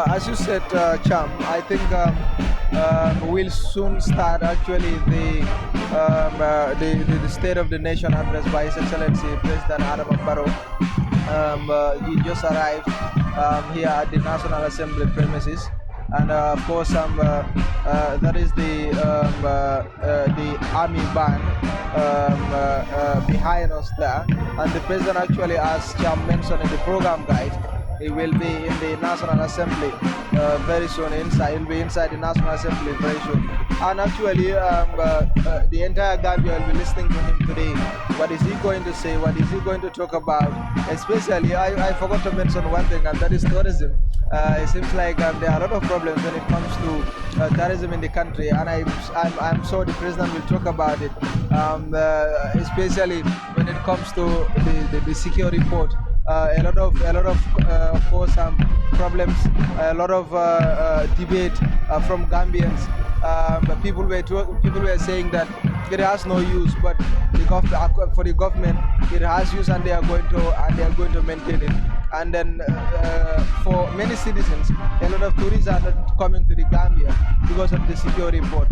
As you said, Cham, I think we'll soon start actually the State of the Nation address by His Excellency President Adama barrow. He just arrived here at the National Assembly premises. And of course, that is the army band behind us there. And the president actually, as Cham mentioned in the program guide, he will be in the National Assembly very soon. He'll be inside the National Assembly very soon. And actually, the entire Gambia will be listening to him today. What is he going to say? What is he going to talk about? Especially, I forgot to mention one thing, and that is tourism. It seems like there are a lot of problems when it comes to tourism in the country, and I'm sure the president will talk about it, especially when it comes to the security port. A lot of course, problems, a lot of debate from Gambians. People were saying that it has no use, but for the government, it has use, and they are going to maintain it. And then for many citizens, a lot of tourists are not coming to the Gambia because of the security port.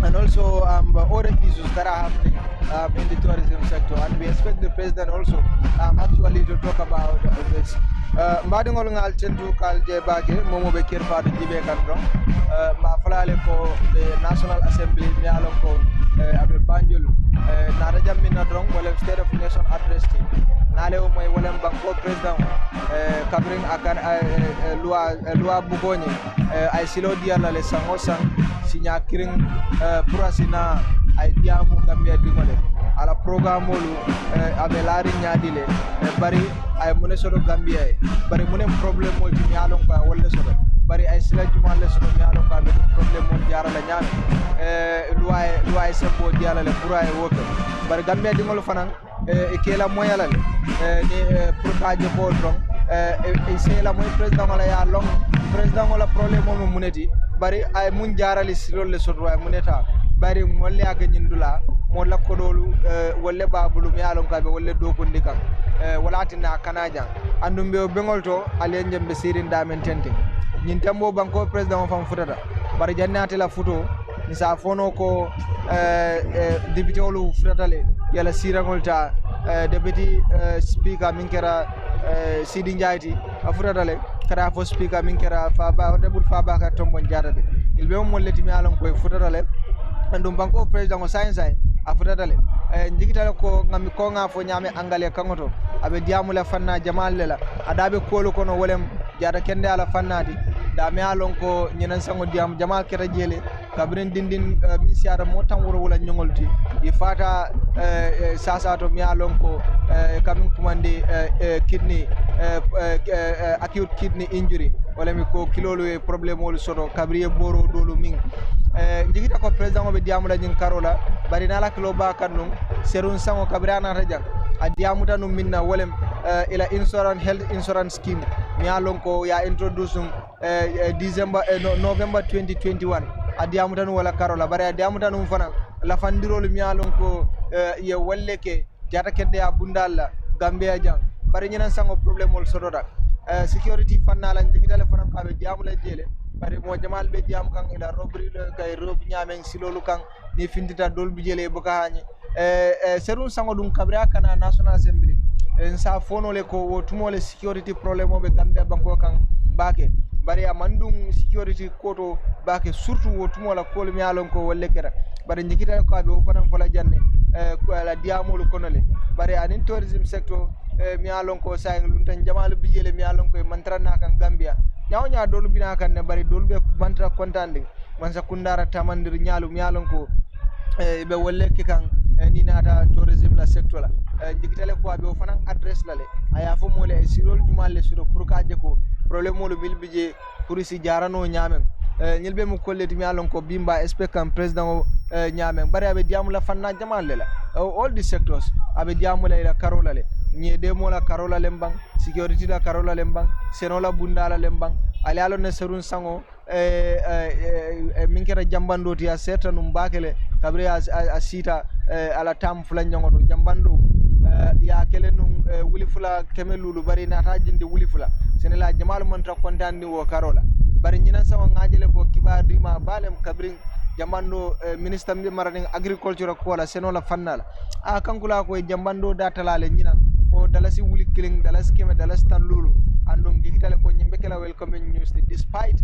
And also other issues that are happening in the tourism sector, and we expect the president also actually to talk about this. Mbadingol ngal tentu kalje bake momo be Kerr Fatou jibe kandron ma falale ko the National Assembly mi alon ko abe Banjul na rajam min dron wala State of the Nation address nale o moy wala banko president kabrin akan loi bugoni ay silo diala le sangosan sinya kiring purasina ay diamu Gambia dingole ala programme olu abe lari nyaadile bari ay mune sodo Gambia bari mune problème mo ci ñaalon ko wala sodo bari ay sila juma le sodo ñaalon ko be problème mo jaara la ñaan loi sembo diala le pour ay woto bari Gambia dingol fanan e kela moyalal ni pour kaaje bol don e c'est la moy président wala ya long président wala problème mo muneti bari ay mun jaarali silol le sodo ay muneta bari molle ak ñindula mo lakkodolu wolle babulu mi alon kabe wolle do ko ndikam walatina kanaja andum be bengol to ale njembe sirin damen tente ñin tambo banko president fam futata bari jannati la futo ni sa fono ko député olu futatale yala sirangol ta deputy speaker minkera Sidi Njayti afutatale kada fo speaker minkera Faba debul Faba ka tombo jarade ilbe mo leti mi alon ko futatale andum banko president o science afutatale njigitale ko ngami ko nga fo nyame angale kangoto abe diamula fanna jamal lela adabe kolo kono wolem jada kende ala fannati da me alon ko nyinan sango diam jamal kera jele kabrin dindin misiara mo tan wuro wala nyongolti di fata sasa to mi alon ko kamin kumande kidney acute kidney injury wala mi ko kilolu e problème wol soto kabriye boro dolu min njigita ko president obe diamula nyin karola bari nala kilo ba kanum serun sango kabrana rajang a diamuta num minna wolem ila insurance health insurance scheme mi alon ko ya introduce November 2021 adiamu tan wala karola bare adiamu tan fana la fandirol mi alon ko ye walleke jata kedde ya bundalla Gambia jang bare ñinan sango problème ol sododa security fannala jigitale fana kabe diamu la jele bare mo jamal be diam kan ila robri le kay rob ñamen silolu kan ni findita dol bi jele bu ka hañi serun sango dum kabra kana national assembly en sa fonole ko wotumole security problème o be Gambia banko kan bake bare amandum security koto bake surtout wotumola kol mi alon ko wolle kera bare jikita ko be fanam fola janne ko ala diamolu konole bare anin tourism sector mi alon ko sayng luntan jamalu bijele mi alon ko mantrana kan Gambia nyawnya dolu bina kan ne bare dolu be mantra kontande man sakundara tamandir nyaalu mi alon ko be wolle ki kan ni nata tourism la sector la jikitale ko be fanan adresse la le aya fo mole sirol jumal le suro pour ka je ko problème mo bil bije pour si jarano nyaamen ñilbe mu kolleti mi alon ko bimba expectant president nyaamen bare abe diamu la fanna jamal le la all the sectors abe diamu la karola le ñe demo la karola lembang security la karola lembang senola bundala lembang ali alon ne serun sango min kera jambando ti a seta num bakele kabre a sita ala tam fulanyango do jambando ya kele num wuli fula kemelulu bari nata jinde wuli fula senela jamal man tra kontandi wo karola bari ñinan sama ngajele ko kibadi ma balem kabrin jambando ministre mbi marani agriculture ko la senola fannala a kankula ko jambando datalale ñinan o dalasi wuli killing dalasi keme dalasi tan lulu andum jigitale ko ñimbe kala welcoming news despite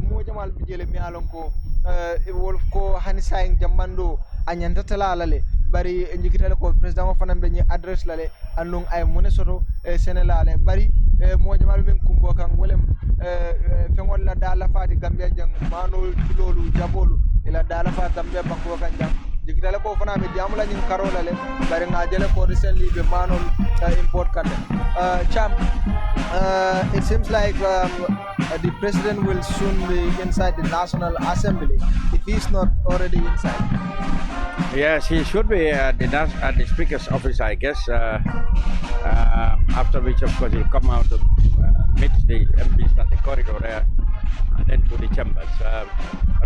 mo jamal bijele mi alon ko wolf ko hani saying jambando anyanta talalale bari jigitale ko president of fanambe ñi adresse lale andum ay mone soto senelale bari mo jamal men kumbo kan wolem fengol la dala fati Gambia jang manol lolu jabolu ila dala fa Gambia banko kan jang jigitale ko fana be diamula ñin karola le bari ngajele ko recently be manol import kan cham it seems like the president will soon be inside the National Assembly if he's not already inside. Yes, he should be at the Speaker's office, I guess, after which of course he'll come out to meet the MPs at the corridor there and then to the chambers.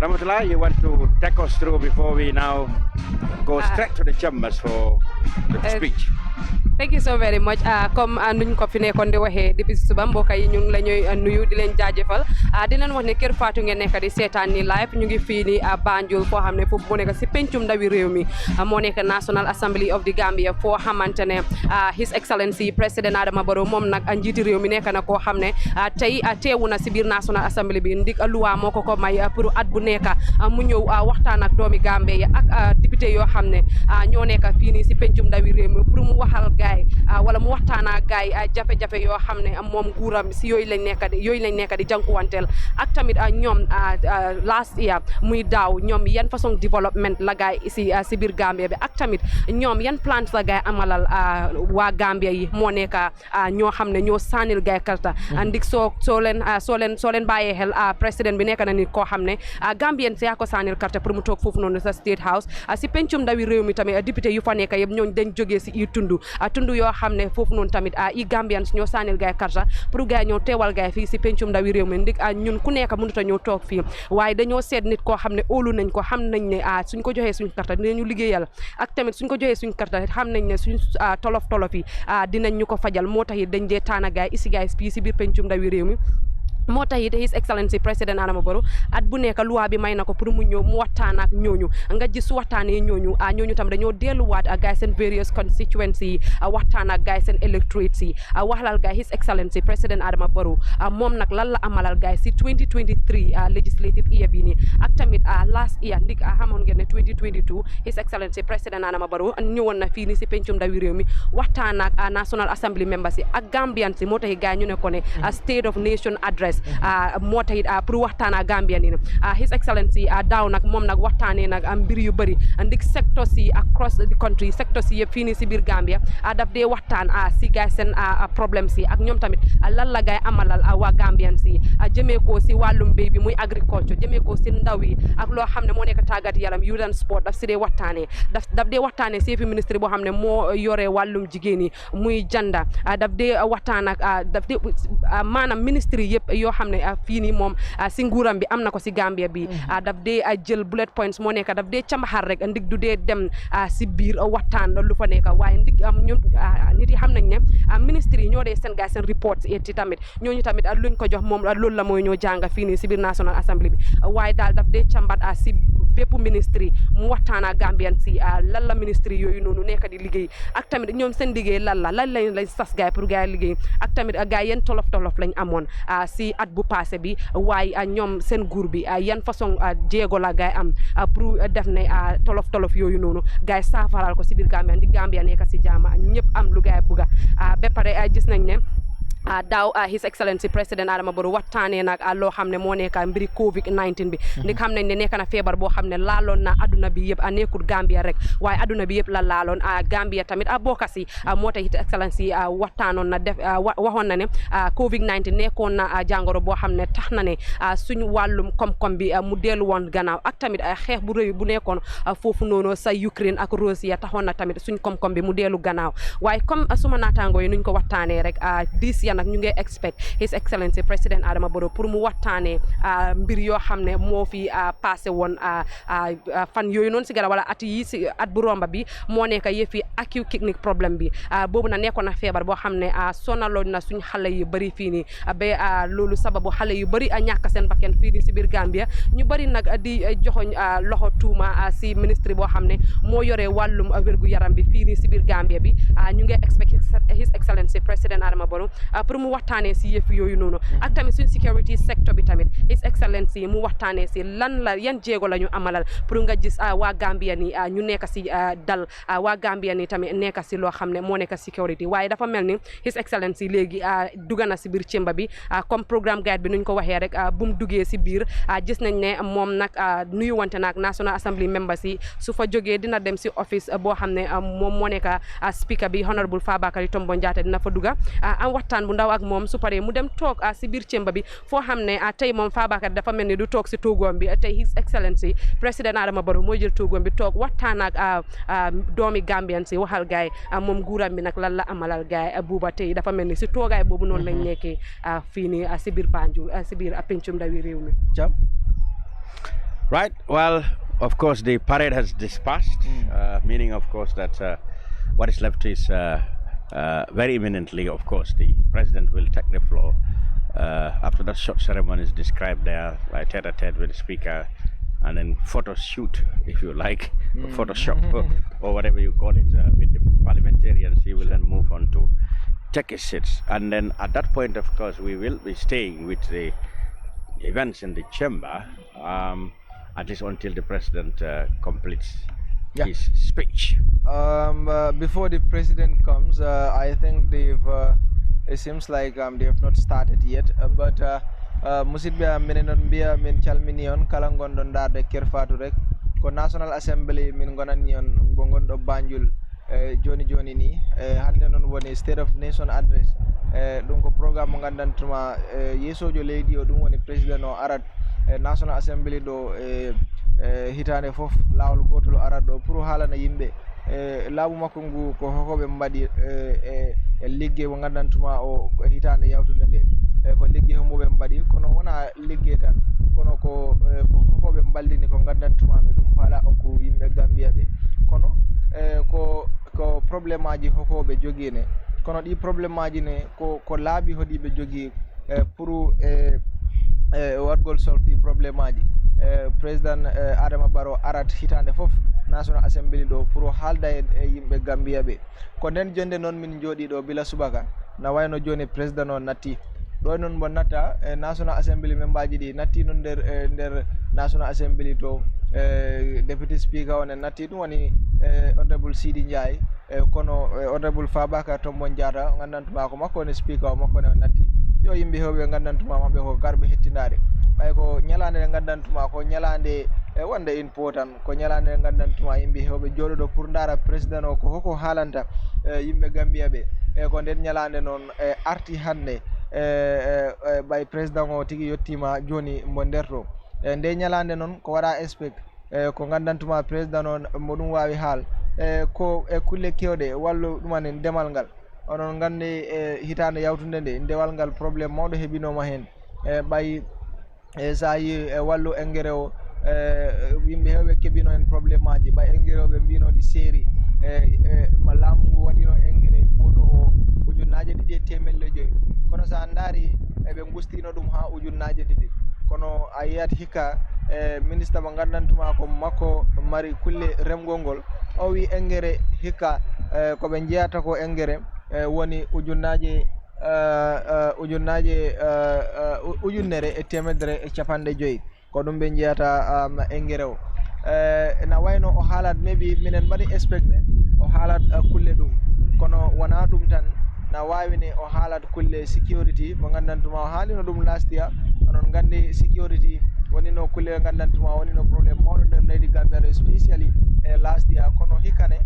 Ramatullah, you want to take us through before we now go straight to the chambers for the speech? Thank you so very much. Comme nuñ ko fi nekkoon di waxee depuis suba mbokk yi ñu ngi la ñuy nuyu di leen jaajëfal di leen wax ne Kerr Fatou ngeen nekk di seetaan ni live ñu ngi fii ni Banjul foo xam ne foofu moo nekk si pencum ndawi réew mi moo nekk National Assembly of the Gambia foo xamante ne His Excellency President Adama Barrow moom nag njiiti réew mi nekk na koo xam ne tey teewu na si biir National Assembly bi ndik luwa moo ko may pour at bu nekk mu ñëw waxtaan ak doomi Gambia yi ak député yoo xam ne ñoo nekk fii nii si pencum ndawi réew mi pour mu waxal gaay wala mu waxtaana gaay jafe-jafe yoo xam ne moom nguuram si yooyu lañ nekk di jànkuwanteel ak tamit ñoom last year muy daaw ñoom yan façon développement la gaay si biir Gambia bi ak tamit ñoom yan plans la gaay amalal waa Gambia yi moo nekk ñoo xam ne ñoo saanil gaay karta ndik soo leen bàyyee xel président bi nekk na nit koo xam ne Gambien si yaa ko saanil karta pour mu toog foofu noonu sa State House si pencum ndawi réew mi tamit député yu fa nekk yëpp ñooñu dañ jógee si i tundu yoo xam ne foofu noonu tamit i Gambians ñoo saanil gaay karta pour gaay ñoo teewal gaay fii si pencum ndawi réew mi ndik ñun ku nekk mënut a ñoo toog fii waaye dañoo seet nit koo xam ne óolu nañ ko xam nañ ne suñ ko joxee suñ karta dinañu liggéeyal ak tamit suñ ko joxee suñ karta xam nañ ne suñ tolof yi dinañ ñu ko fajal moo tax it dañ dee taana gaay isi gaay fii si biir pencum ndawi réew mi moo tax it His Excellency President Adama Barrow at bu nekk loi bi may na ko pour mu ñëw mu waxtaan ak ñooñu nga gis su waxtaanee ñooñu tam dañoo delluwaat ak gaay seen various constituency yi waxtaan ak gaay seen electorates yi waxlal gaay His Excellency President Adama Barrow moom nag lan la amalal gaay si 2023 legislative year bi nii ak tamit last year ndik xamoon ngeen ne 2022 His Excellency President Adama Barrow ñëwoon na fii nii si pencum ndawi réew mi waxtaan ak National Assembly members yi ak Gambians yi moo tax gaay ñu ne ko ne State of Nation Address moo tax it pour waxtaan ak Gambien yi His Excellency daaw nag moom nag waxtaanee nag mbir yu bëri ndik sectors yi across the country sectors yi yëpp fii nii si biir Gambia daf dee waxtaan si gaay seen problèmes yi ak ñoom tamit lan la gaay amalal waa Gambians yi jëmee ko si wàllum mbéy bi muy agriculture jëmee ko si ndaw yi ak loo xam ne moo nekk tàggat yaram youth and sport daf si dee waxtaanee daf dee waxtaanee si fi ministre boo xam ne moo yore wàllum jigéen yi muy janda daf dee waxtaan ak daf dee maanaam ministre yëpp yoo xam ne fii nii moom si nguuram bi am na ko si Gambia bi daf dee jël bullet points moo nekk daf dee cambaxar rek ndig du dee dem si biir waxtaan lu fa nekk waaye ndig ñun nit yi xam nañ ne ministre yi ñoo dee seen seen reports ci tamit ñooñu tamit luñ ko jox moom loolu la mooy ñoo jàng fii nii si biir National Assembly bi waaye daal daf dee cambat si bépp ministre yi mu waxtaan ak Gambian si lan la ministre yooyu noonu nekk di liggéey ak tamit ñoom seen liggéey lan lañ sas gaay pour gaay liggéey ak tamit gaay yeen tolof lañ amoon si at bu passé bi waaye ñoom seen nguur bi yan façon jéego la gaay am pour def ne tolof yooyu noonu gaay saafaral ko si biir Gambia di Gambia nekk si jaama ñëpp am lu gaay bugga ba pare gis nañ ne daaw His Excellency President Adama Barrow waxtaanee nag loo xam ne moo nekk mbiri COVID-19 bi ndi xam nañ ne nekk na feebar boo xam ne laaloon na aduna bi yëpp nekkul Gambia rek waaye aduna bi yëpp la laaloon Gambia tamit bokka si moo tax His Excellency waxtaanoon na def waxoon na ne COVID-19 nekkoon na jàngoro boo xam ne tax na ne suñu wàllum koom-koom bi mu dellu woon gannaaw ak tamit xeex bu rëy bu nekkoon foofu noonu sa Ukraine ak Russia taxoon na tamit suñ koom-koom bi mu dellu gannaaw waaye comme suma naataangoo yi nuñ ko waxtaanee rek nag ñu ngi expect His Excellency President Adama Barrow pour mu waxtaanee mbir yoo xam ne moo fi passé woon fan yooyu noonu si gara wala at yi si at bu romba bi moo nekk yëfi acute kidney problème bi boobu na nekkoon na feebar boo xam ne sonaloon na suñ xale yu bëri fii nii ba loolu sababu xale yu bëri ñàkk seen bakken fii nii si biir Gambia ñu bëri nag di joxoñ loxo tuuma si ministre boo xam ne moo yore wàllum wérgu yaram bi fii nii si biir Gambia bi ñu ngi expect His Excellency President Adama Barrow pour mu waxtaanee si yëf yooyu noonu ak tamit suñ security sector bi tamit His Excellency mu waxtaanee si lan la yan jéego la ñu amalal pour nga gis waa Gambia ni ñu nekk si dal waa Gambia ni tamit nekk si loo xam ne moo nekk security waaye dafa mel ni His Excellency léegi dugg na si biir chamber bi comme programme guide bi nuñ ko waxee rek bu mu duggee si biir gis nañ ne moom nag nuyu wante nag National Assembly members yi su fa jógee dina dem si office boo xam ne moom moo nekk speaker bi Honorable Fabakary Tombong Jatta dina fa dugga am waxtaan bu ndaw ak moom su paree mu dem toog si biir chamber bi foo xam ne tey moom Fabakary dafa mel ni du toog si toogoom bi tey His Excellency President Adama Barrow mooy jël toogoom bi toog waxtaan ak doomi Gambian si waxal gaay moom nguuram bi nag lan la amalal gaay buuba tey dafa mel ni si toogaay boobu noonu lañ nekkee fii nii si biir Banjul si biir pencum ndawi réew mi. Right, well, of course the parade has dispersed, meaning of course that what is left is very imminently, of course, the president will take the floor. After that short ceremony is described there, by tete-a-tete with the speaker, and then photo shoot, if you like, Photoshop or whatever you call it, with the parliamentarians. He will then move on to take his seats. And then at that point, of course, we will be staying with the events in the chamber, at least until the president completes his speech. Before the president comes, I think it seems like they have not started yet, but musidɓe minen on mbiya min calmini on kala gonɗon darde Kerr Fatou rek ko National Assembly min gonanni on mo gonɗo Banjul joni ni hande noon woni State of Nation Adress ɗum ko programme mo gandantuma yeesojo leydi o ɗum woni président o arat National Assembly ɗo hitande foof lawol gotol arat ɗo pour haalana yimɓe laamu makko ngu ko hokoɓe mbaɗi e ligge mo gandantuma o hitande yawtude nde ko ligge homoɓe mbaɗi kono wona ligge tan kono ko hokoɓe mballini ko gandantumaɓe ɗum faala ko yimɓe Gambia ɓe kono ko probléme aji hokoɓe joguine kono ɗi probléme aji ne ko laaɓi hoɗiɓe jogui pour waɗgol solve ɗi probléme aji président Adama Barrow arat hitande foof National Assembly ɗo pour haalda e yimɓe Gambia ɓe ko nden jonde noon min jooɗi ɗo bila subaka na wayno joni président o natti ɗo noon mo natta National Assembly membaji ɗi natti noon nder National Assembly to deputy speaker on en natti ɗum woni honorable Sidi Ndiaye kono honorable Fabakary Tombong Jatta gandantuma ko makko woni speaker o makko ne natti yo yimɓe hewɓe gandantuma maɓɓe ko garɓe hettindade ɓay ko ñalande nde gandantuma ko ñalande wonde important ko ñalande nde gandantuma yimɓe hewɓe jooɗoɗo pour dara président o ko hoko haalanta yimɓe Gambia ɓe ko nden ñalande noon arti hande ɓay président o tigui yettima joni mo nder to nde ñalande noon ko waɗa expect ko gandantuma président o mo ɗum wawi haal ko kulle kewɗe wallu ɗumani ndemal ngal onon gandi hitande yawtude nde ndewal ngal probléme mawɗo heeɓinoma hen ɓay sa yi wallu engrais o yimɓe hewɓe keɓino en probléme aji ɓay engrais o ɓe mbino ɗi séeri ma laamu ngu waɗino engrais goto o ujunnaje 2,500 kono sa daari eɓe gustino ɗum ha ujunnaje 2 kono a yiyat hikka ministre mo gandantuma ko makko mari kulle remgol ngol o wi engrais hikka koɓe jeyata ko engrais woni ujunnere e temedere e capanɗe joyyi ko ɗum ɓe jeyata engrais o na wayno o haalat maybe minen mbaɗi expecté o haalat kulle ɗum kono wona ɗum tan na wawini o haalat kulle sécurity mo gandantuma o haalino ɗum last year onon gandi sécurity wonino kulle ɗe gandantuma wonino probléme mawɗo nder leydi Gambia ɗo spécially e last year kono hikkane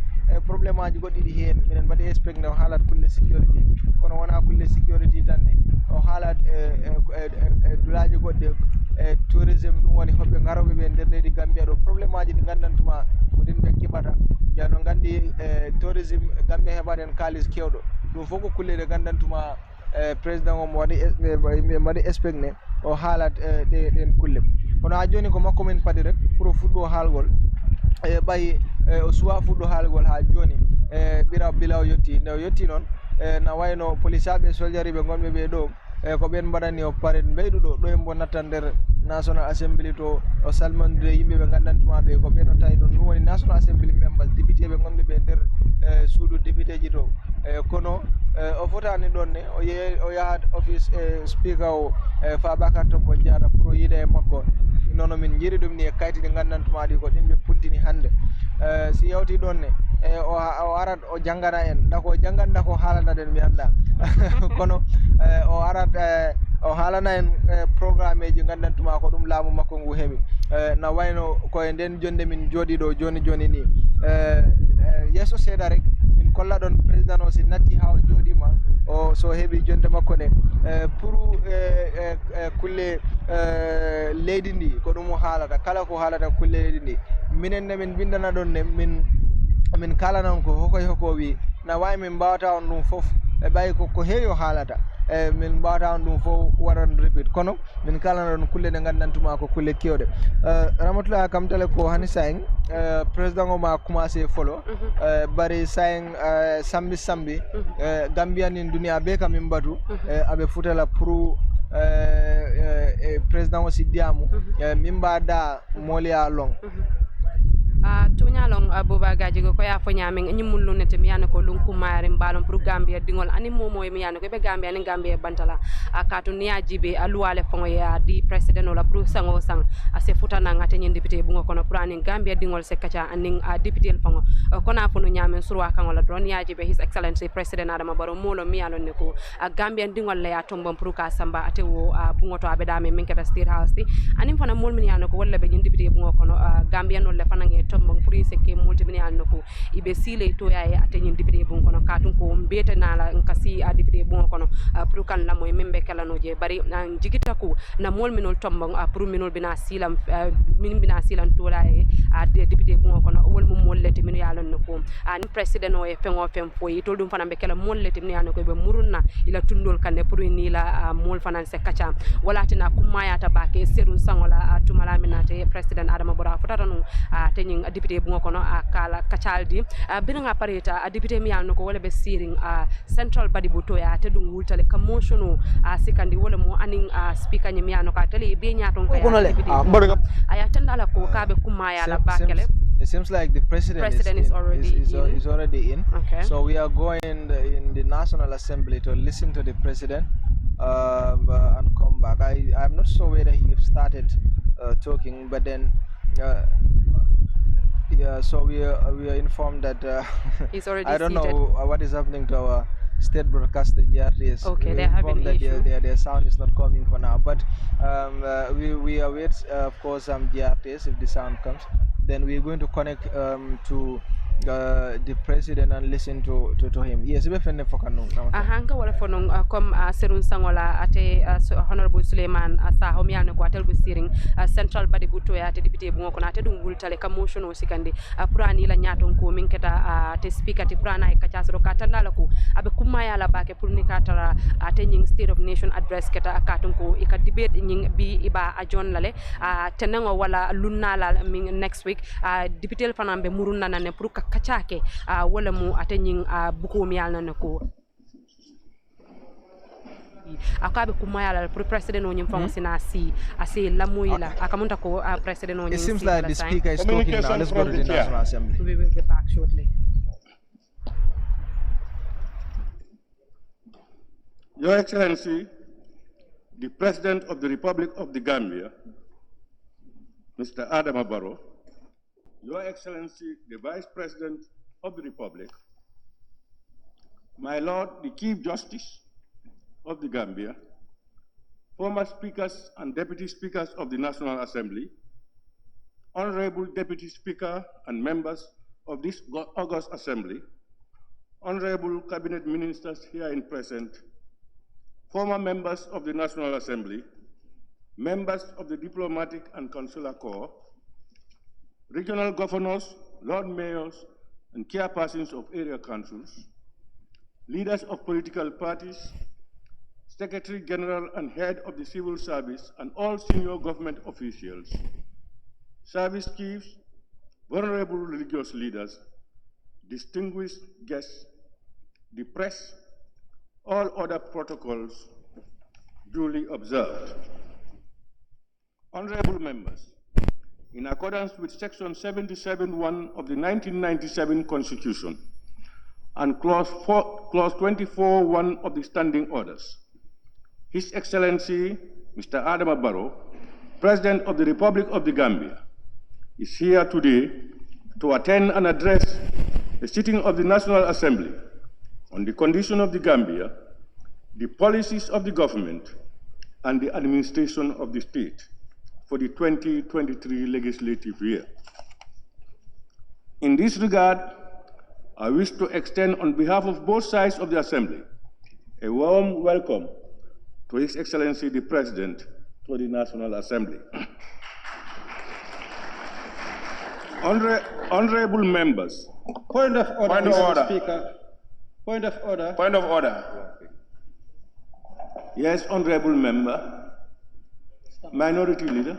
probléme aji goɗɗi ɗi heen minen mbaɗi expecté o haalat kulle sécurity kono wona kulle sécurity tan ne o haalat dulaji goɗɗe tourisme ɗum woni hoɓɓe garoɓe ɓe nder leydi Gambia ɗo probléme aji ɗi gandantuma ko ɗin ɓe keɓata no gandi tourisme Gambia heɓaten kalis kewɗo ɗum fof ko kulle ɗe gandantuma président o mo waɗi ɓe mbaɗi expecté o haalat ɗen kulle kono ha joni ko makko min paadi rek pour o fuɗɗo haalgol ɓayi o suwa fuɗɗo haalgol ha joni ɓira bila o yetti nde o yetti noon na wayno police aɓe soldier ɓe gonɓe ɓe ɗo ko ɓen mbaɗani o parade mbeyɗuɗo ɗo e mbo natta nder national assembly to o salmondire yimɓe ɓe gandantuma ɓe ko ɓen o tawi ɗon ɗum woni national assembly members député ɓe gonɓe ɓe nder suudu député ji to kono o fotani ɗon ne o yahat office speaker o Fabakary Tombong Jatta pour o yiida e makko nono min jiiri ɗum ni e kayti ɗi gandantuma ɗi ko ɗin ɓe puntini hannde si yawti ɗon ne o arat o janggana en dako jangganda ko haalana ɗen mi anda kono o arat o haalana en programme ji gandantuma ko ɗum laamu makko ngu heeɓi na wayno koye nden jonde min jooɗi ɗo joni joni ni yesso seeɗa rek min kolla ɗon président o si natti ha o jooɗima o so heeɓi jonde makko nde pour kulle leydi ndi ko ɗum o haalata kala ko haalata kulle leydi ndi minen ne min bindana ɗon ne min kalanan ko hokoye hoko wi na wawi min mbawata on ɗum foof e ɓayi ko heewi o haalata min mbawata on ɗum fof waran repeat kono min kalana ɗon kulle ɗe gandantuma ko kulle kewɗe Ramatulahi kam tele ko hani sayin président o ma commencé folo bari sayin sambi Gambia nin duniya be kam min batu aɓe futala pour président o siddiyamu min mbada moliya long toñalong boba gaji ko ya fo nyamen nyimul lunete mi yana ko lun kumare mbalon pour Gambia dingol ani momo mi yana ko be Gambia ni Gambia bantala akatu niya jibe aluwale fongo ya di president ola pour sango sang ase futana ngate nyen député bungo kono pour ani Gambia dingol se kacha aning député fongo kona fo no nyamen surwa kangola don ya jibe his excellency president Adama barrow molo mi yana ne ko Gambia dingol le ya tombon pour ka samba ate wo bungo to abedame min kata state house ani fana mol mi yana ko walla be nyen député bungo kono Gambia no le fana nge tombon pour que multimini alnoko ibe sile to yaye atenyin député bon kono katun ko mbeta nala nkasi a député bon kono pour kan la moy membe kala no je bari jigita ko na mol minol tombon pour minol bina silam min bina silan to laye a député bon kono wol mum mollete min yalon noko an president o e fengo fem foyi to dum fana be kala mollete min yalon ko be murunna ila tundol kanne pour ni la mol fana se kacha wala tina kumaya tabake serun sangola tumala minate president Adama barrow fotata no atenyin député bon kono kala kacaldi binanga pareta député mi yalno ko wala be siring central body buto ya te dum wultale ka motiono sikandi wala mo aning speaker mi yalno ka tele be nyaton ka aya tandala ko kabe kumaya la bakele. It seems like the president is already in. Okay. So we are going in the National Assembly to listen to the president and come back. I'm not sure whether he started talking, but then yeah, so we are informed that he's already I don't seated. know what is happening to our state broadcaster GRTS. Okay, they're having an issue. Their sound is not coming for now, but we await of course GRTS. If the sound comes, then we're going to connect to the president and listen to him. Yes, we fenne fokano. Hanga wala fonon comme Serun Sangola ate honorable Suleiman Saho mi alne ko atel busiring central body buto ya ate député bu ngoko na ate dum wultale ka motion o sikandi purani la nyaton ko min keta ate speaker ti purana e kacha so ka tanala ko abe kuma ya la bake pour ni katara ate nying state of nation address keta akaton ko e ka debate nying bi iba a jon lale tenengo wala lunna la next week député fanambe murunna na ne pour ka kachake wala mu ate nying buko mi alna ne ko akabe kumaya pour president onyim fango sina si ase lamoyila akamunta ko president onyim. It seems like the speaker is talking now. Let's go to the National Assembly. We will be back shortly. Your Excellency, the President of the Republic of the Gambia, Mr. Adama Barrow, Your Excellency, the Vice President of the Republic, my Lord, the Chief Justice of the Gambia, former speakers and deputy speakers of the National Assembly, Honorable Deputy Speaker and members of this August Assembly, Honorable Cabinet Ministers here in present, former members of the National Assembly, members of the Diplomatic and Consular Corps, regional governors, Lord Mayors, and chairpersons of area councils, leaders of political parties, Secretary General and Head of the Civil Service, and all senior government officials, service chiefs, vulnerable religious leaders, distinguished guests, the press, all other protocols duly observed. Honorable members, in accordance with Section 77(1) of the 1997 Constitution and Clause 24(1) of the Standing Orders, His Excellency, Mr. Adama Barrow, President of the Republic of the Gambia, is here today to attend and address the sitting of the National Assembly on the condition of the Gambia, the policies of the government, and the administration of the state for the 2023 legislative year. In this regard, I wish to extend on behalf of both sides of the Assembly a warm welcome to His Excellency the President to the National Assembly. Honorable members. Point of order, Point of Mr. order. Speaker. Point of order. Point of order. Yes, honorable member. Minority Leader.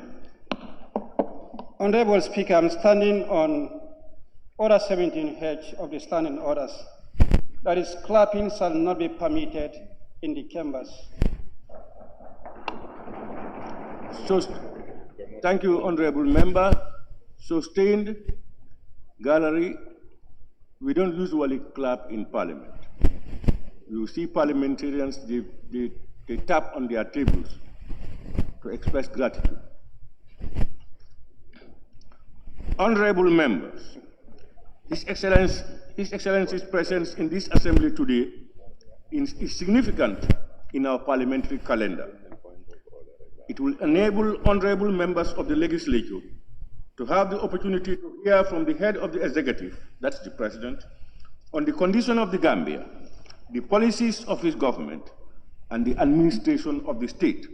Honorable Speaker, I'm standing on Order 17H of the Standing Orders. That is, clapping shall not be permitted in the chambers. So, thank you, honorable member. Sustained gallery. We don't usually clap in Parliament. You see parliamentarians, they tap on their tables to express gratitude. Honorable members, His Excellency's presence in this assembly today is significant in our parliamentary calendar. It will enable honorable members of the legislature to have the opportunity to hear from the head of the executive, that's the president, on the condition of the Gambia, the policies of his government, and the administration of the state.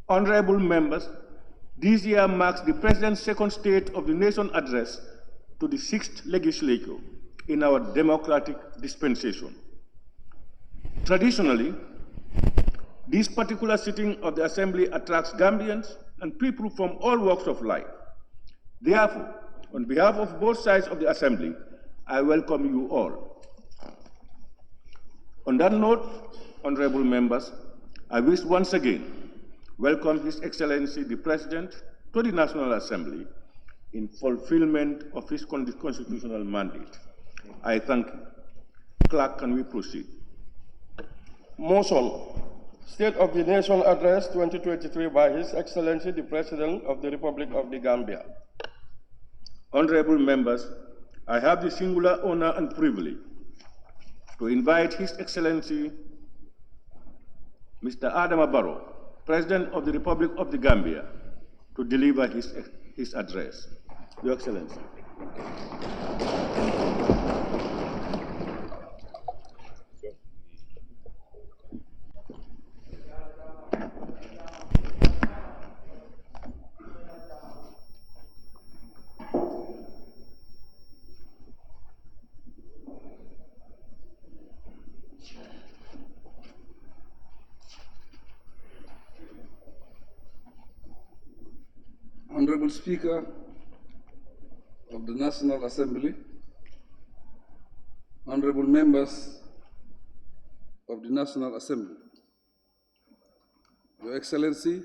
Honorable members, this year marks the President's second State of the Nation address to the 6th legislature in our democratic dispensation. Traditionally, this particular sitting of the Assembly attracts Gambians and people from all walks of life. Therefore, on behalf of both sides of the Assembly, I welcome you all. On that note, honorable members, I wish once again welcome His Excellency the President to the National Assembly in fulfillment of his constitutional mandate. I thank you. Clerk, can we proceed? Motion. State of the Nation Address 2023 by His Excellency the President of the Republic of the Gambia. Honorable members, I have the singular honor and privilege to invite His Excellency Mr. Adama Barrow, President of the Republic of the Gambia, to deliver his address. Your Excellency. Honorable Speaker of the National Assembly, honorable members of the National Assembly, Your Excellency,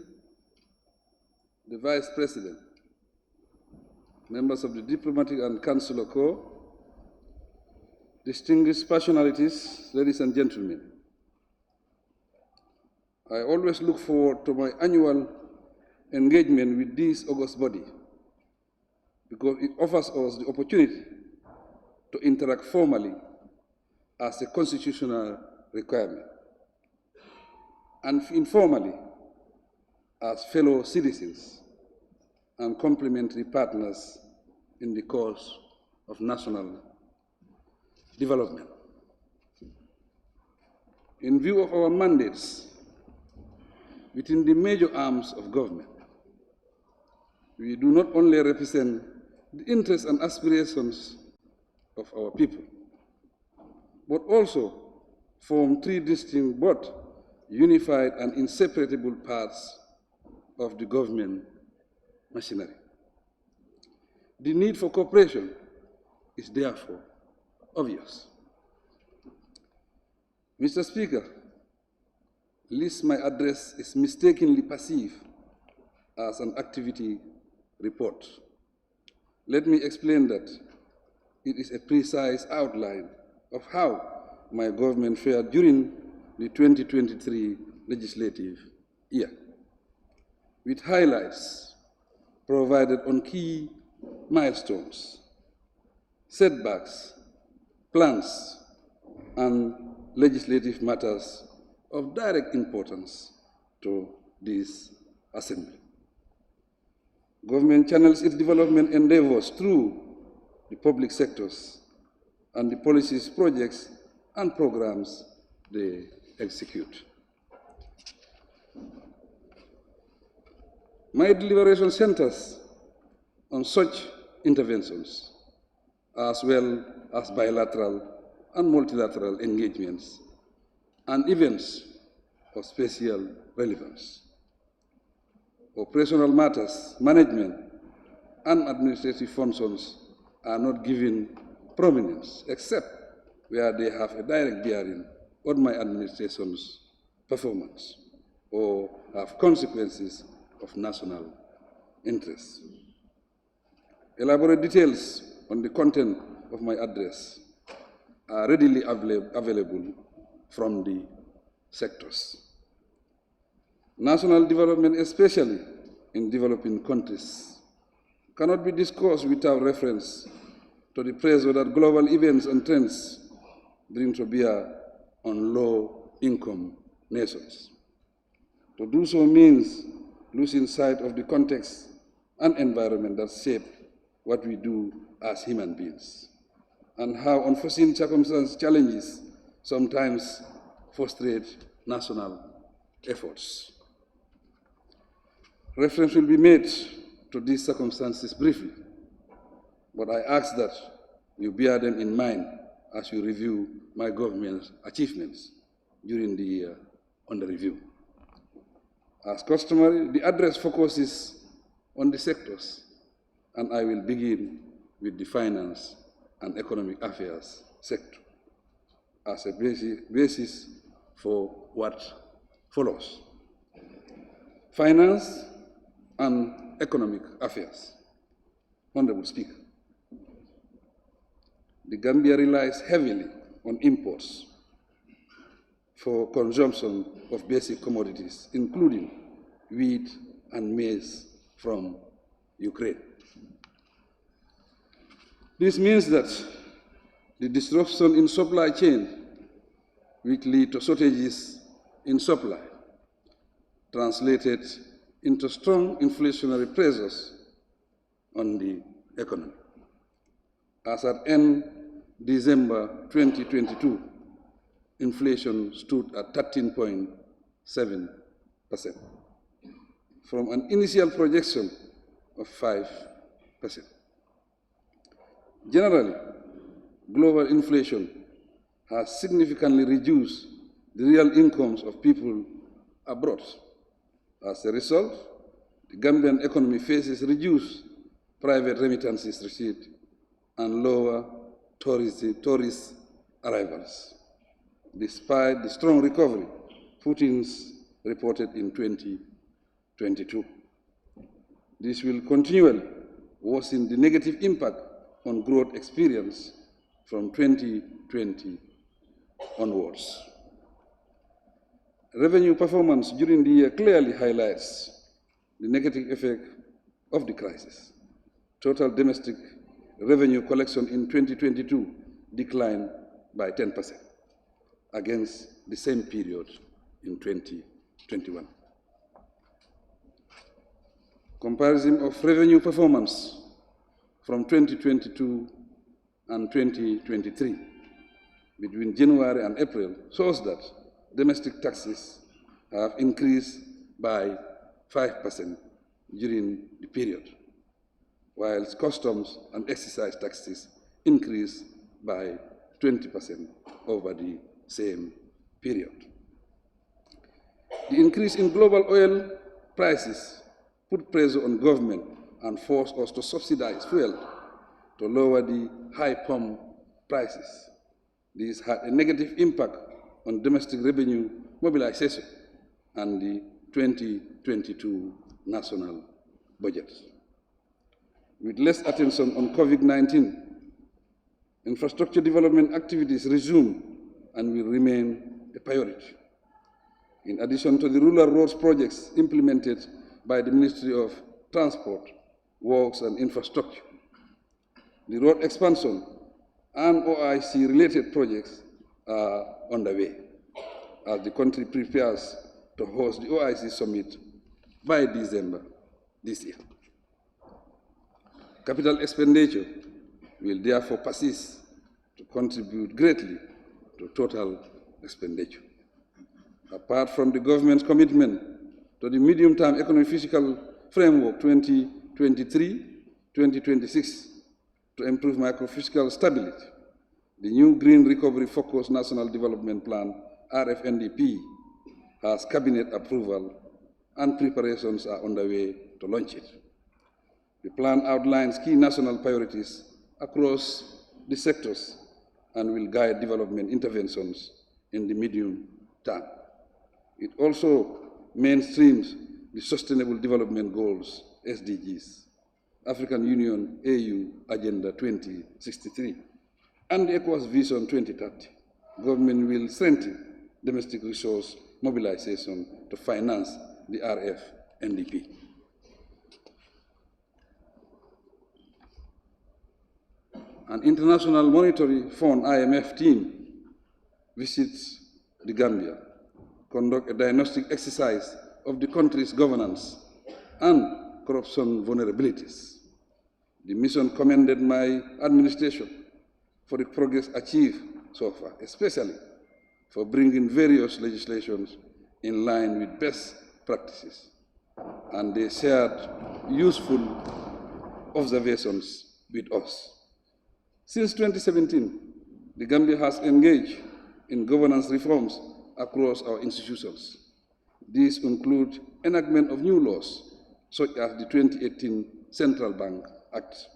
the Vice President, members of the Diplomatic and Consular Corps, distinguished personalities, ladies and gentlemen, I always look forward to my annual engagement with this august body because it offers us the opportunity to interact formally as a constitutional requirement and informally as fellow citizens and complementary partners in the cause of national development. In view of our mandates within the major arms of government, we do not only represent the interests and aspirations of our people, but also form three distinct but unified and inseparable parts of the government machinery. The need for cooperation is therefore obvious. Mr. Speaker, lest my address is mistakenly perceived as an activity report, let me explain that it is a precise outline of how my government fared during the 2023 legislative year, with highlights provided on key milestones, setbacks, plans, and legislative matters of direct importance to this Assembly. Government channels its development endeavors through the public sectors and the policies, projects, and programs they execute. My deliberation centers on such interventions, as well as bilateral and multilateral engagements and events of special relevance. Operational matters, management, and administrative functions are not given prominence except where they have a direct bearing on my administration's performance or have consequences of national interest. Elaborate details on the content of my address are readily available from the sectors. National development, especially in developing countries, cannot be discussed without reference to the pressure that global events and trends bring to bear on low-income nations. To do so means losing sight of the context and environment that shape what we do as human beings, and how unforeseen challenges sometimes frustrate national efforts. Reference will be made to these circumstances briefly, but I ask that you bear them in mind as you review my government's achievements during the year under review. As customary, the address focuses on the sectors, and I will begin with the finance and economic affairs sector as a basis for what follows. Finance and economic affairs. Honorable Speaker, the Gambia relies heavily on imports for consumption of basic commodities, including wheat and maize from Ukraine. This means that the disruption in supply chain which lead to shortages in supply translated into strong inflationary pressures on the economy. As at end December 2022, inflation stood at 13.7%, from an initial projection of 5%. Generally, global inflation has significantly reduced the real incomes of people abroad. As a result, the Gambian economy faces reduced private remittances received and lower tourist arrivals, despite the strong recovery footings reported in 2022. This will continually worsen the negative impact on growth experience from 2020 onwards. Revenue performance during the year clearly highlights the negative effect of the crisis. Total domestic revenue collection in 2022 declined by 10% against the same period in 2021. Comparison of revenue performance from 2022 and 2023 between January and April shows that domestic taxes have increased by 5% during the period, while customs and excise taxes increased by 20% over the same period. The increase in global oil prices put pressure on government and forced us to subsidize fuel to lower the high pump prices. This had a negative impact on domestic revenue mobilization and the 2022 national budget. With less attention on COVID-19, infrastructure development activities resume and will remain a priority. In addition to the rural roads projects implemented by the Ministry of Transport, Works and Infrastructure, the road expansion and OIC-related projects are underway as the country prepares to host the OIC summit by December this year. Capital expenditure will therefore persist to contribute greatly to total expenditure. Apart from the government's commitment to the medium-term economic fiscal framework 2023-2026 to improve microfiscal stability, the new Green Recovery Focused National Development Plan, RFNDP, has cabinet approval and preparations are underway to launch it. The plan outlines key national priorities across the sectors and will guide development interventions in the medium term. It also mainstreams the Sustainable Development Goals, SDGs, African Union AU Agenda 2063, and the ECOWAS Vision 2030. Government will strengthen domestic resource mobilization to finance the RFNDP. An International Monetary Fund IMF team visits the Gambia, conduct a diagnostic exercise of the country's governance and corruption vulnerabilities. The mission commended my administration for the progress achieved so far, especially for bringing various legislations in line with best practices, and they shared useful observations with us. Since 2017, the Gambia has engaged in governance reforms across our institutions. These include enactment of new laws, such as the 2018 Central Bank Act,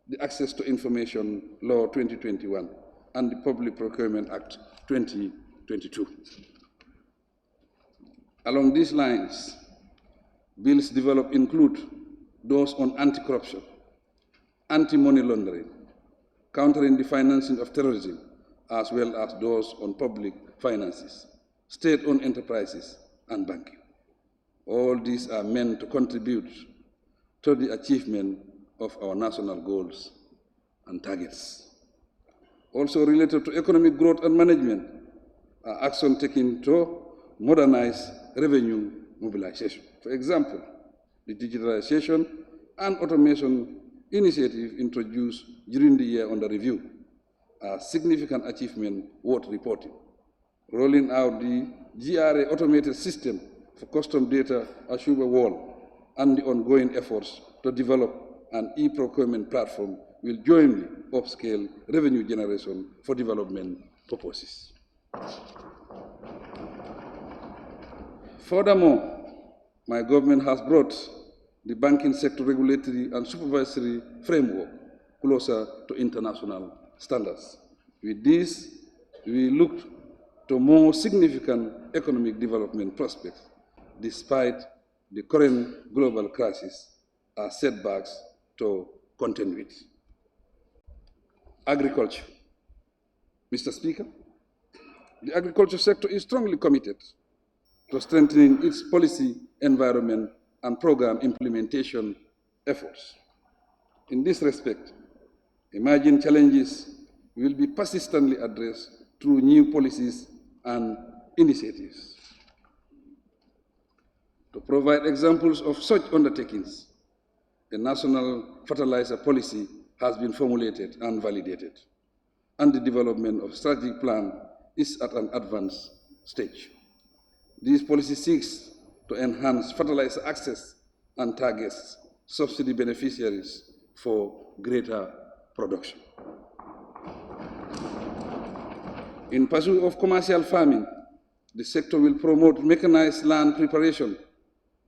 the Access to Information Law 2021, and the Public Procurement Act 2022. Along these lines, bills developed include those on anti-corruption, anti-money laundering, countering the financing of terrorism, as well as those on public finances, state-owned enterprises, and banking. All these are meant to contribute to the achievement of our national goals and targets. Also related to economic growth and management are action taken to modernize revenue mobilization. For example, the digitalization and automation initiative introduced during the year under review are significant achievement worth reporting. Rolling out the GRA automated system for custom data Ashuba wall and the ongoing efforts to develop an e-procurement platform will jointly upscale revenue generation for development purposes. Furthermore, my government has brought the banking sector regulatory and supervisory framework closer to international standards. With this, we look to more significant economic development prospects, despite the current global crisis as setbacks to contend with. Agriculture. Mr. Speaker, the agriculture sector is strongly committed to strengthening its policy, environment, and program implementation efforts. In this respect, emerging challenges will be persistently addressed through new policies and initiatives. To provide examples of such undertakings, a national fertilizer policy has been formulated and validated, and the development of a strategic plan is at an advanced stage. This policy seeks to enhance fertilizer access and targets subsidy beneficiaries for greater production. In pursuit of commercial farming, the sector will promote mechanized land preparation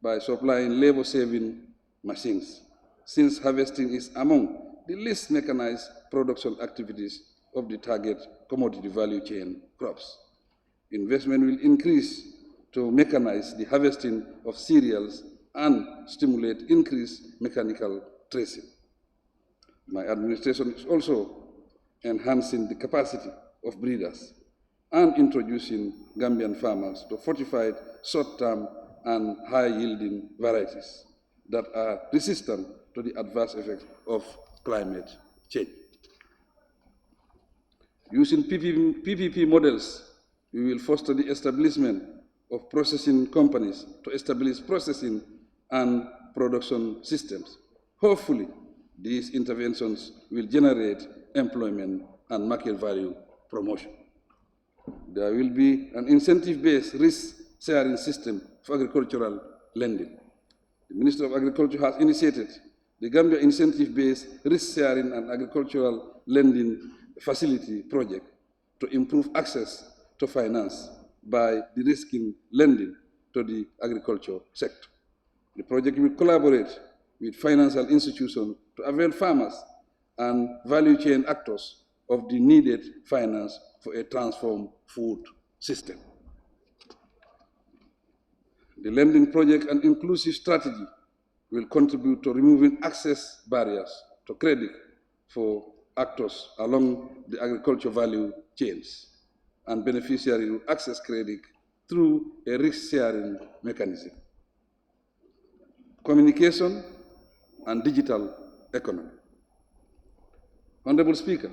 by supplying labor-saving machines, since harvesting is among the least mechanized production activities of the target commodity value chain crops. Investment will increase to mechanize the harvesting of cereals and stimulate increased mechanical tracing. My administration is also enhancing the capacity of breeders and introducing Gambian farmers to fortified short-term and high-yielding varieties that are resistant to the adverse effects of climate change. Using PPP models, we will foster the establishment of processing companies to establish processing and production systems. Hopefully, these interventions will generate employment and market value promotion. There will be an incentive-based risk-sharing system for agricultural lending. The Minister of Agriculture has initiated the Gambia Incentive-Based Risk-Sharing and Agricultural Lending Facility project to improve access to finance by de-risking lending to the agriculture sector. The project will collaborate with financial institutions to avail farmers and value chain actors of the needed finance for a transformed food system. The lending project and inclusive strategy will contribute to removing access barriers to credit for actors along the agriculture value chains, and beneficiaries will access credit through a risk-sharing mechanism. Communication and digital economy. Honorable Speaker,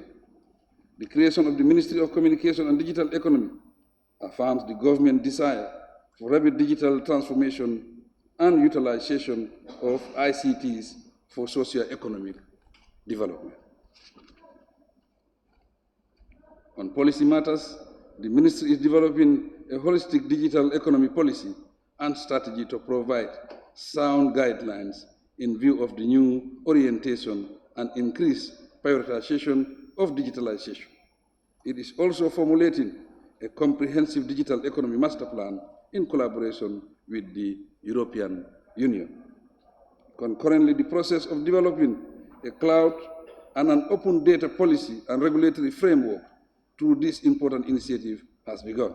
the creation of the Ministry of Communication and Digital Economy affirms the government's desire for rapid digital transformation and utilization of ICTs for socio-economic development. On policy matters, the Ministry is developing a holistic digital economy policy and strategy to provide sound guidelines in view of the new orientation and increased prioritization of digitalization. It is also formulating a comprehensive digital economy master plan in collaboration with the European Union. Concurrently, the process of developing a cloud and an open data policy and regulatory framework through this important initiative has begun.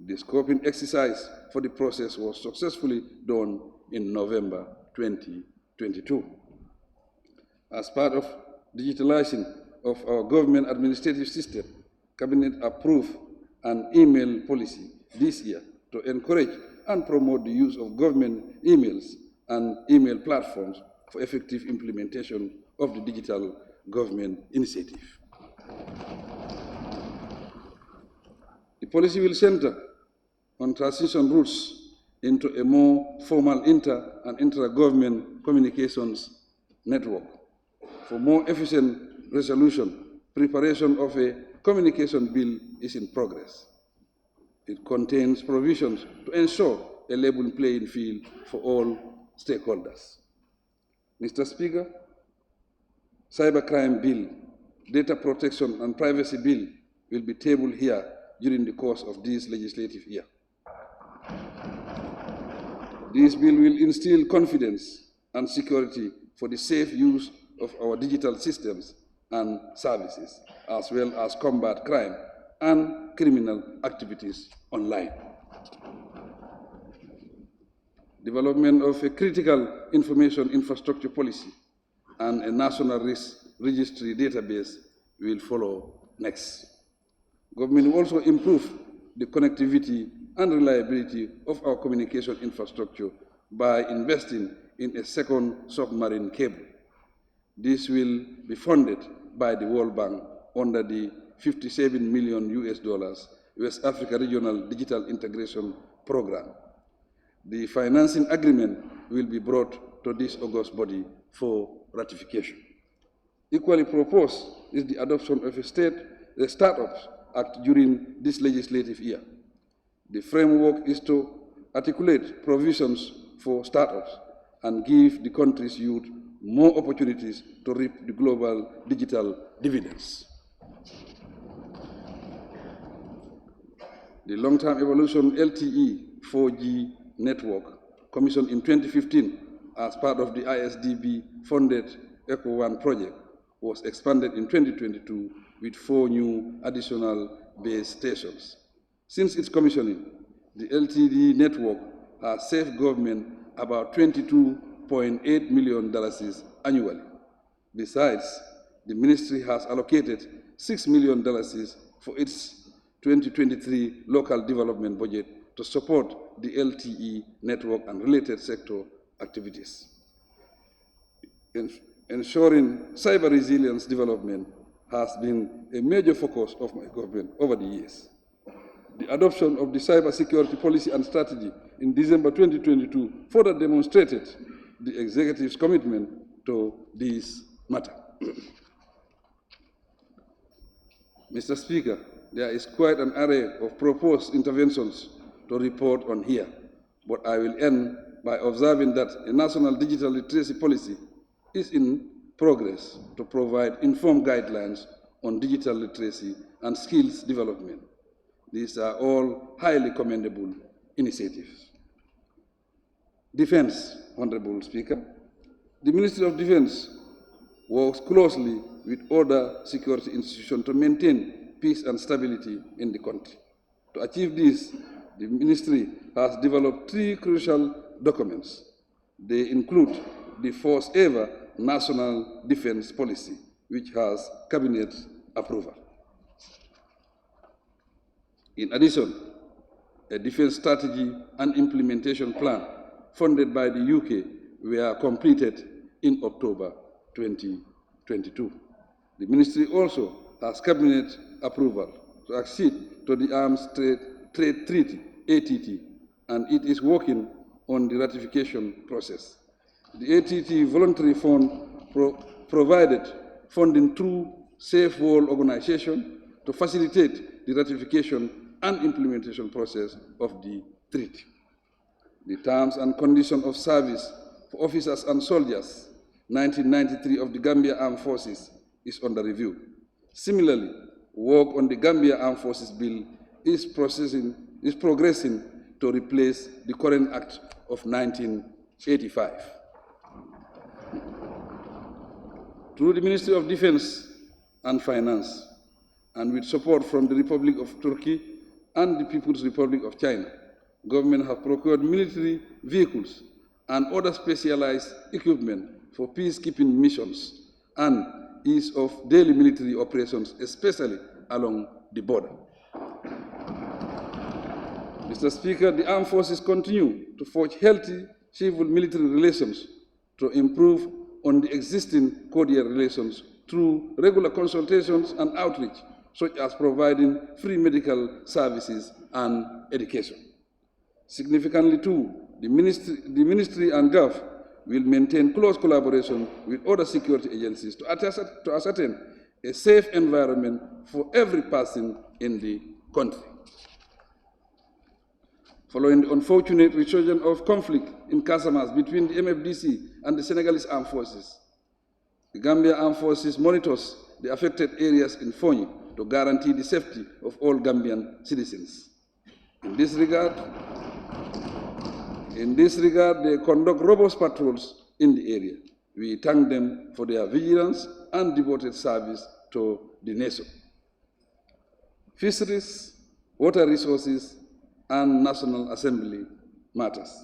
The scoping exercise for the process was successfully done in November 2022. As part of digitalizing of our government administrative system, Cabinet approved an email policy this year to encourage and promote the use of government emails and email platforms for effective implementation of the digital government initiative. The policy will center on transition routes into a more formal inter- and intra-government communications network. For more efficient resolution, preparation of a communication bill is in progress. It contains provisions to ensure a level playing field for all stakeholders. Mr. Speaker, cybercrime bill, data protection and privacy bill will be tabled here during the course of this legislative year. This bill will instill confidence and security for the safe use of our digital systems and services, as well as combat crime and criminal activities online. Development of a critical information infrastructure policy and a national risk registry database will follow next. Government will also improve the connectivity and reliability of our communication infrastructure by investing in a second submarine cable. This will be funded by the World Bank under the $57 million West Africa Regional Digital Integration Program. The financing agreement will be brought to this august body for ratification. Equally proposed is the adoption of a Startups Act during this legislative year. The framework is to articulate provisions for startups and give the country's youth more opportunities to reap the global digital dividends. The long-term evolution LTE 4G network, commissioned in 2015 as part of the ISDB-funded ECO1 project, was expanded in 2022 with 4 new additional base stations. Since its commissioning, the LTE network has saved government about $22.8 million annually. Besides, the ministry has allocated $6 million for its 2023 local development budget to support the LTE network and related sector activities. Ensuring cyber resilience development has been a major focus of my government over the years. The adoption of the cybersecurity policy and strategy in December 2022 further demonstrated the executive's commitment to this matter. Mr. Speaker, there is quite an array of proposed interventions to report on here, but I will end by observing that a national digital literacy policy is in progress to provide informed guidelines on digital literacy and skills development. These are all highly commendable initiatives. Defense, Honorable Speaker. The Ministry of Defense works closely with other security institutions to maintain peace and stability in the country. To achieve this, the Ministry has developed 3 crucial documents. They include the first ever National Defense Policy, which has Cabinet approval. In addition, a defense strategy and implementation plan funded by the UK were completed in October 2022. The Ministry also has Cabinet approval to accede to the Arms Trade Treaty, ATT, and it is working on the ratification process. The ATT Voluntary Fund provided funding through Safe World Organization to facilitate the ratification and implementation process of the treaty. The terms and conditions of service for officers and soldiers, 1993 of the Gambia Armed Forces, is under review. Similarly, work on the Gambia Armed Forces Bill is progressing to replace the current Act of 1985. Through the Ministry of Defense and Finance, and with support from the Republic of Turkey and the People's Republic of China, government have procured military vehicles and other specialized equipment for peacekeeping missions and ease of daily military operations, especially along the border. Mr. Speaker, the armed forces continue to forge healthy civil-military relations to improve on the existing cordial relations through regular consultations and outreach, such as providing free medical services and education. Significantly too, the Ministry and GAF will maintain close collaboration with other security agencies to ascertain a safe environment for every person in the country. Following the unfortunate resurgence of conflict in Casamance between the MFDC and the Senegalese armed forces, the Gambia Armed Forces monitors the affected areas in Fonyi to guarantee the safety of all Gambian citizens. In this regard, they conduct robust patrols in the area. We thank them for their vigilance and devoted service to the nation. Fisheries, water resources, and National Assembly matters.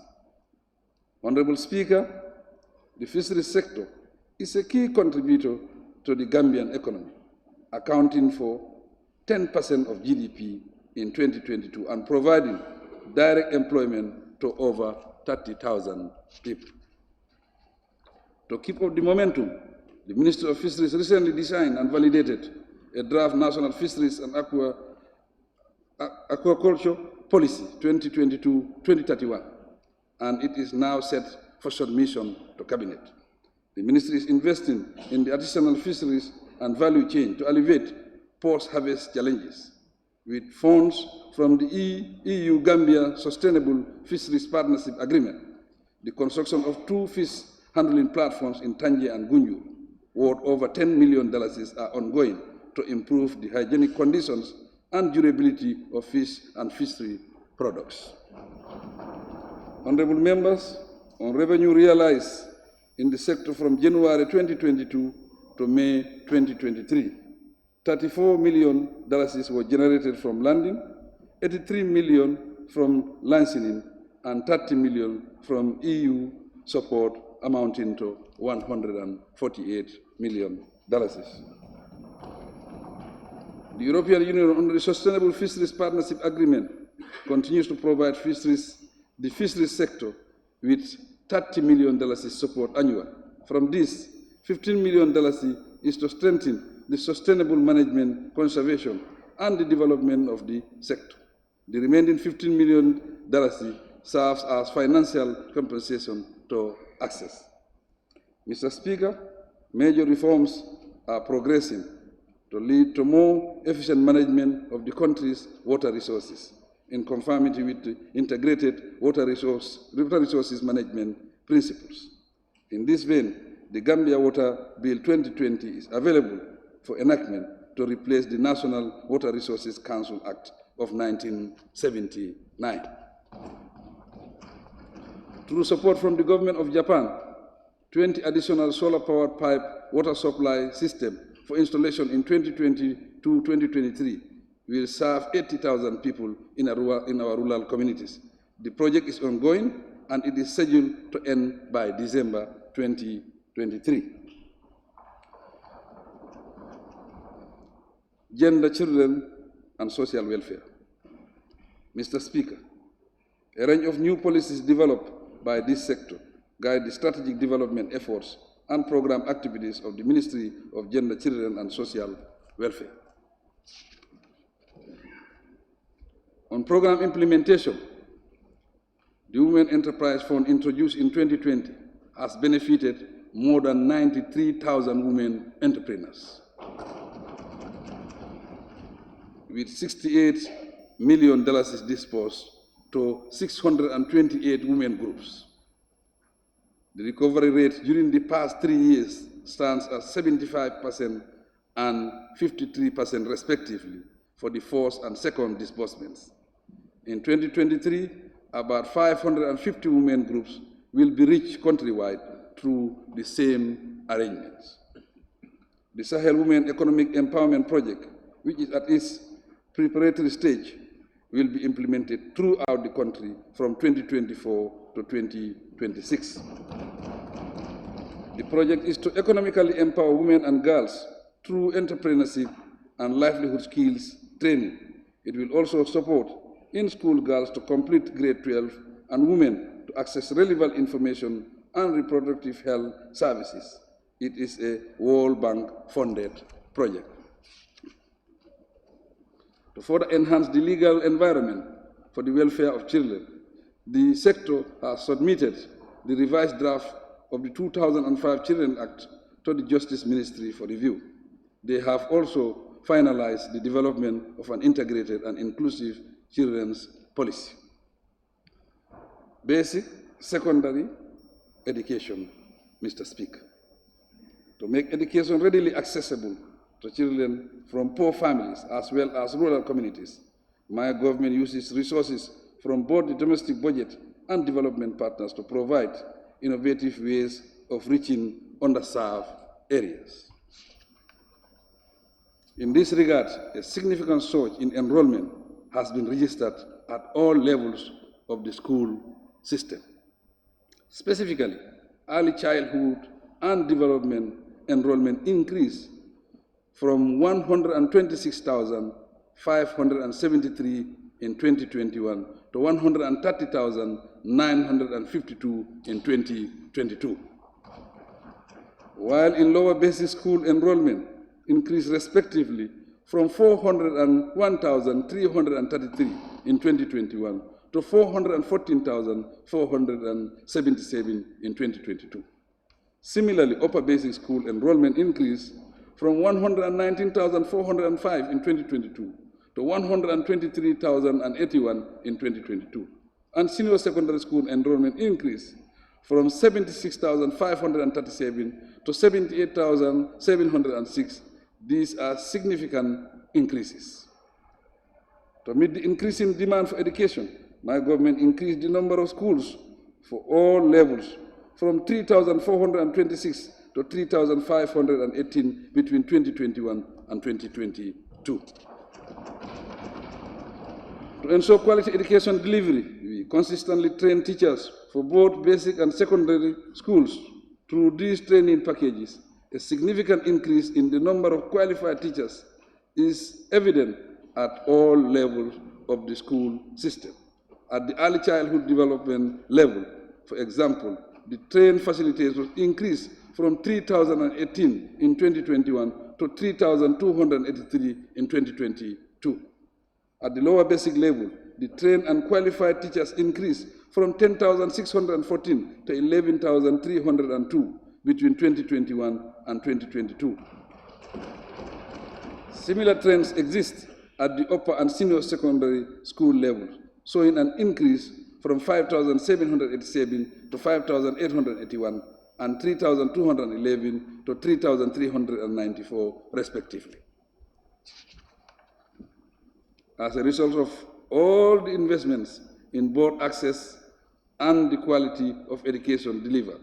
Honorable Speaker, the fisheries sector is a key contributor to the Gambian economy, accounting for 10% of GDP in 2022 and providing direct employment to over 30,000 people. To keep up the momentum, the Ministry of Fisheries recently designed and validated a draft National Fisheries and Aquaculture Policy 2022-2031, and it is now set for submission to Cabinet. The Ministry is investing in the additional fisheries and value chain to alleviate post-harvest challenges. With funds from the EU-Gambia Sustainable Fisheries Partnership Agreement, the construction of 2 fish handling platforms in Tanje and Gunjur, worth over $10 million, are ongoing to improve the hygienic conditions and durability of fish and fishery products. Honorable members, on revenue realized in the sector from January 2022 to May 2023, $34 million were generated from landing, $83 million from licensing, and $30 million from EU support, amounting to $148 million. The European Union, under the Sustainable Fisheries Partnership Agreement, continues to provide the fisheries sector with $30 million support annually. From this, $15 million is to strengthen the sustainable management, conservation, and the development of the sector. The remaining $15 million serves as financial compensation to access. Mr. Speaker, major reforms are progressing to lead to more efficient management of the country's water resources in conformity with the integrated water resources management principles. In this vein, the Gambia Water Bill 2020 is available for enactment to replace the National Water Resources Council Act of 1979. Through support from the government of Japan, 20 additional solar-powered pipe water supply system for installation in 2022-2023 will serve 80,000 people in our rural communities. The project is ongoing and it is scheduled to end by December 2023. Gender, children, and social welfare. Mr. Speaker, a range of new policies developed by this sector guide the strategic development efforts and program activities of the Ministry of Gender, Children, and Social Welfare. On program implementation, the Women Enterprise Fund introduced in 2020 has benefited more than 93,000 women entrepreneurs, with $68 million disbursed to 628 women groups. The recovery rate during the past 3 years stands at 75% and 53% respectively for the first and second disbursements. In 2023, about 550 women groups will be reached countrywide through the same arrangements. The Sahel Women Economic Empowerment Project, which is at its preparatory stage, will be implemented throughout the country from 2024 to 2026. The project is to economically empower women and girls through entrepreneurship and livelihood skills training. It will also support in-school girls to complete grade 12 and women to access relevant information and reproductive health services. It is a World Bank-funded project. To further enhance the legal environment for the welfare of children, the sector has submitted the revised draft of the 2005 Children Act to the Justice Ministry for review. They have also finalized the development of an integrated and inclusive children's policy. Basic, secondary education, Mr. Speaker. To make education readily accessible to children from poor families as well as rural communities, my government uses resources from both the domestic budget and development partners to provide innovative ways of reaching underserved areas. In this regard, a significant surge in enrollment has been registered at all levels of the school system. Specifically, early childhood and development enrollment increased from 126,573 in 2021 to 130,952 in 2022. While in lower basic school enrollment increased respectively from 401,333 in 2021 to 414,477 in 2022. Similarly, upper basic school enrollment increased from 119,405 in 2022 to 123,081 in 2022. And senior secondary school enrollment increased from 76,537 to 78,706. These are significant increases. To meet the increasing demand for education, my government increased the number of schools for all levels from 3,426 to 3,518 between 2021 and 2022. To ensure quality education delivery, we consistently train teachers for both basic and secondary schools. Through these training packages, a significant increase in the number of qualified teachers is evident at all levels of the school system. At the early childhood development level, for example, the trained facilitators increased from 3,018 in 2021 to 3,283 in 2022. At the lower basic level, the trained and qualified teachers increased from 10,614 to 11,302 between 2021 and 2022. Similar trends exist at the upper and senior secondary school levels, showing an increase from 5,787 to 5,881 and 3,211 to 3,394 respectively. As a result of all the investments in both access and the quality of education delivered,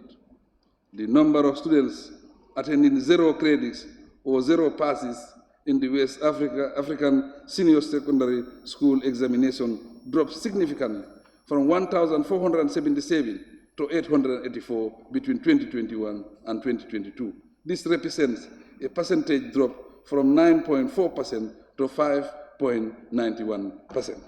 the number of students attending 0 credits or 0 passes in the West African Senior Secondary School examination dropped significantly from 1,477 to 884 between 2021 and 2022. This represents a percentage drop from 9.4% to 5.91%.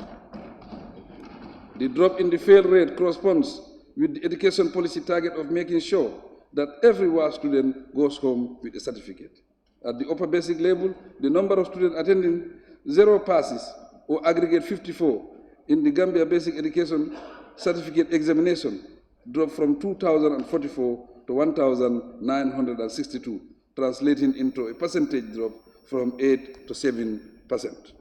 The drop in the fail rate corresponds with the education policy target of making sure that every WA student goes home with a certificate. At the upper basic level, the number of students attending 0 passes or aggregate 54 in the Gambia Basic Education Certificate Examination dropped from 2,044 to 1,962, translating into a percentage drop from 8 to 7%.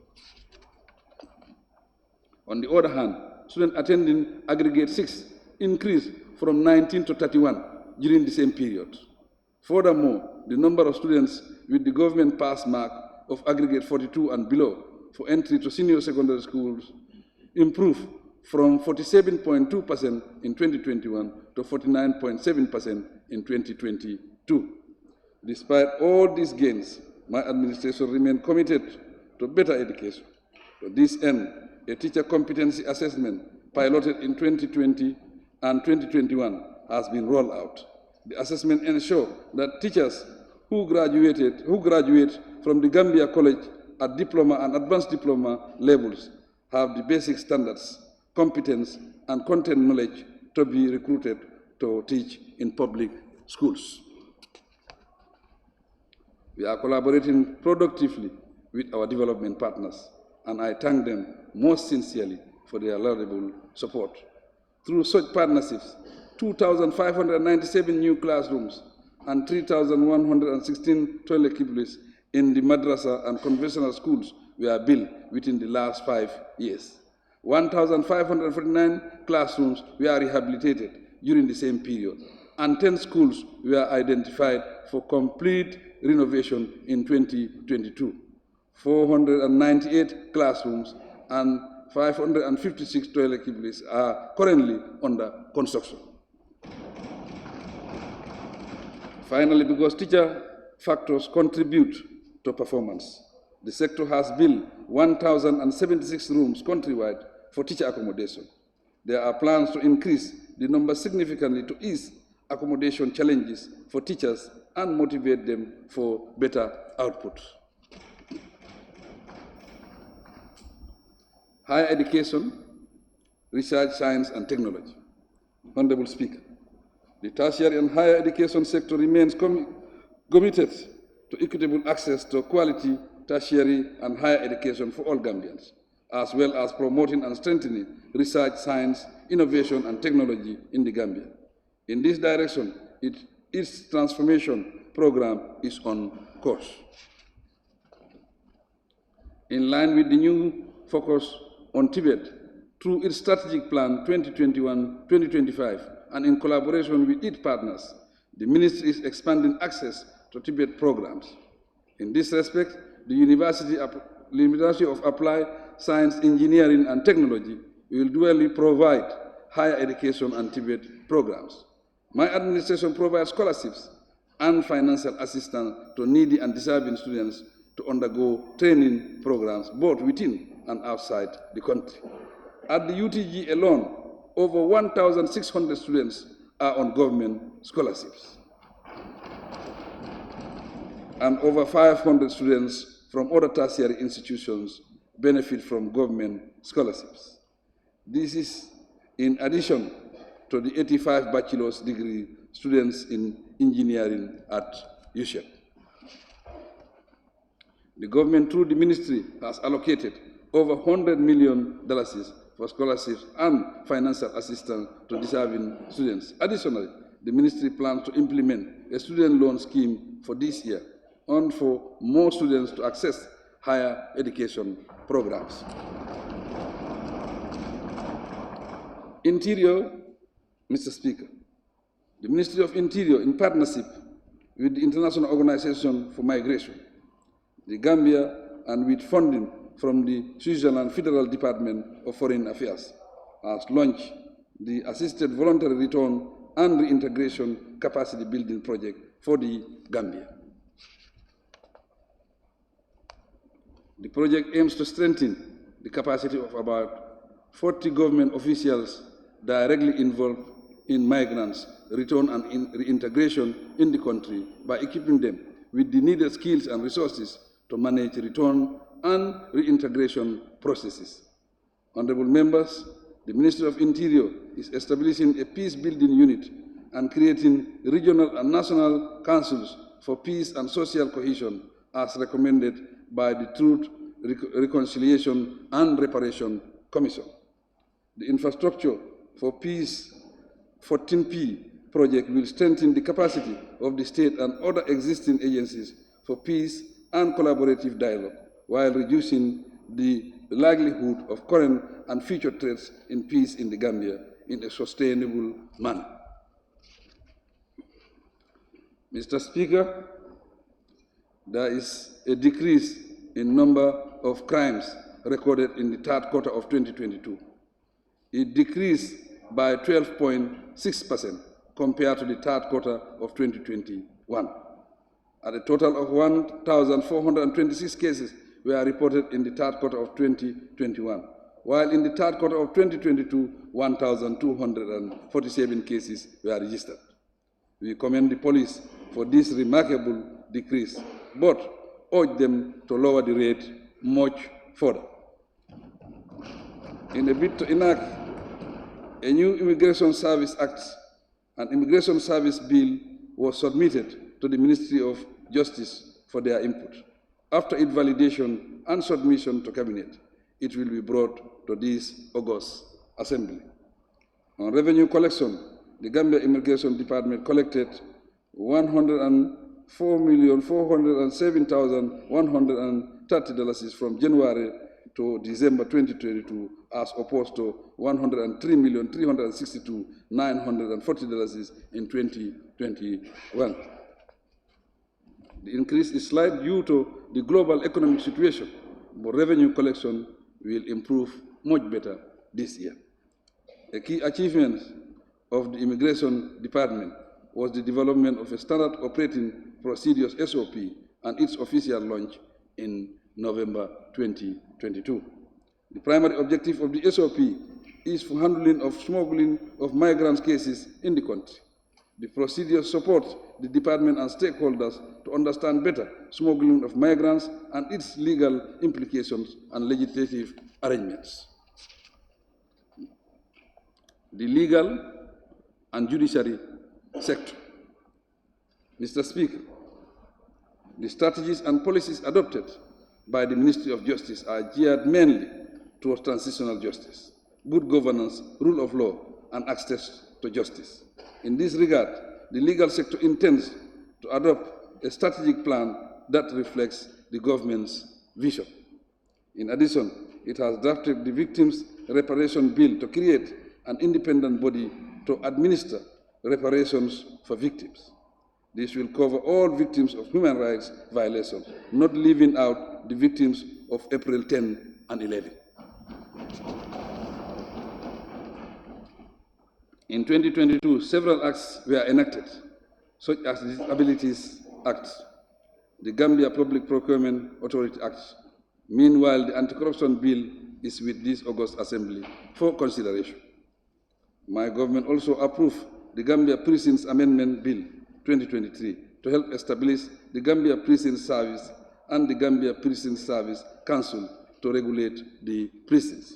On the other hand, students attending aggregate 6 increased from 19 to 31 during the same period. Furthermore, the number of students with the government pass mark of aggregate 42 and below for entry to senior secondary schools improved from 47.2% in 2021 to 49.7% in 2022. Despite all these gains, my administration remains committed to better education. To this end, a teacher competency assessment piloted in 2020 and 2021 has been rolled out. The assessment ensures that teachers who graduate from the Gambia College at diploma and advanced diploma levels have the basic standards, competence, and content knowledge to be recruited to teach in public schools. We are collaborating productively with our development partners, and I thank them most sincerely for their laudable support. Through such partnerships, 2,597 new classrooms and 3,116 toilet kibbles in the madrasa and conventional schools were built within the last 5 years. 1,549 classrooms were rehabilitated during the same period, and 10 schools were identified for complete renovation in 2022. 498 classrooms and 556 toilet kibbles are currently under construction. Finally, because teacher factors contribute to performance, the sector has built 1,076 rooms countrywide for teacher accommodation. There are plans to increase the number significantly to ease accommodation challenges for teachers and motivate them for better output. Higher education, research, science, and technology. Honorable Speaker, the tertiary and higher education sector remains committed to equitable access to quality tertiary and higher education for all Gambians, as well as promoting and strengthening research, science, innovation, and technology in the Gambia. In this direction, its transformation program is on course. In line with the new focus on Tibet, through its strategic plan 2021-2025, and in collaboration with its partners, the Ministry is expanding access to Tibet programs. In this respect, the University of Applied Science, Engineering, and Technology will dually provide higher education and Tibet programs. My administration provides scholarships and financial assistance to needy and deserving students to undergo training programs both within and outside the country. At the UTG alone, over 1,600 students are on government scholarships, and over 500 students from other tertiary institutions benefit from government scholarships. This is in addition to the 85 bachelor's degree students in engineering at USHEP. The government, through the ministry, has allocated over $100 million for scholarships and financial assistance to deserving students. Additionally, the ministry plans to implement a student loan scheme for this year and for more students to access higher education programs. Interior, Mr. Speaker, the Ministry of Interior, in partnership with the International Organization for Migration, the Gambia, and with funding from the Switzerland Federal Department of Foreign Affairs, has launched the Assisted Voluntary Return and Reintegration Capacity Building Project for the Gambia. The project aims to strengthen the capacity of about 40 government officials directly involved in migrants' return and reintegration in the country by equipping them with the needed skills and resources to manage return and reintegration processes. Honorable members, the Ministry of Interior is establishing a peace-building unit and creating regional and national councils for peace and social cohesion as recommended by the Truth, Reconciliation and Reparation Commission. The Infrastructure for Peace 14P project will strengthen the capacity of the state and other existing agencies for peace and collaborative dialogue, while reducing the likelihood of current and future threats in peace in the Gambia in a sustainable manner. Mr. Speaker, there is a decrease in number of crimes recorded in the third quarter of 2022. It decreased by 12.6% compared to the third quarter of 2021. At a total of 1,426 cases were reported in the third quarter of 2021, while in the third quarter of 2022, 1,247 cases were registered. We commend the police for this remarkable decrease, but urge them to lower the rate much further. In a bid to enact a new Immigration Service Act, an Immigration Service Bill was submitted to the Ministry of Justice for their input. After its validation and submission to Cabinet, it will be brought to this August Assembly. On revenue collection, the Gambia Immigration Department collected $104,407,130 from January to December 2022, as opposed to $103,362,940 in 2021. The increase is slight due to the global economic situation, but revenue collection will improve much better this year. A key achievement of the Immigration Department was the development of a standard operating procedures SOP and its official launch in November 2022. The primary objective of the SOP is for handling of smuggling of migrants cases in the country. The procedures support the department and stakeholders to understand better smuggling of migrants and its legal implications and legislative arrangements. The legal and judiciary sector. Mr. Speaker, the strategies and policies adopted by the Ministry of Justice are geared mainly towards transitional justice, good governance, rule of law, and access to justice. In this regard, the legal sector intends to adopt a strategic plan that reflects the government's vision. In addition, it has drafted the Victims' Reparation Bill to create an independent body to administer reparations for victims. This will cover all victims of human rights violations, not leaving out the victims of April 10 and 11. In 2022, several acts were enacted, such as the Disabilities Act, the Gambia Public Procurement Authority Act. Meanwhile, the Anti-Corruption Bill is with this August Assembly for consideration. My government also approved the Gambia Prisons Amendment Bill 2023 to help establish the Gambia Prison Service and the Gambia Prison Service Council to regulate the prisons.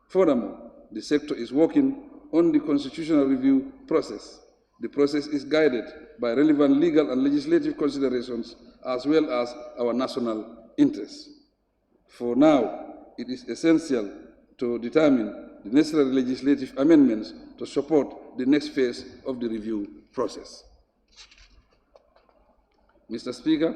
Furthermore, the sector is working on the constitutional review process. The process is guided by relevant legal and legislative considerations as well as our national interests. For now, it is essential to determine the necessary legislative amendments to support the next phase of the review process. Mr. Speaker,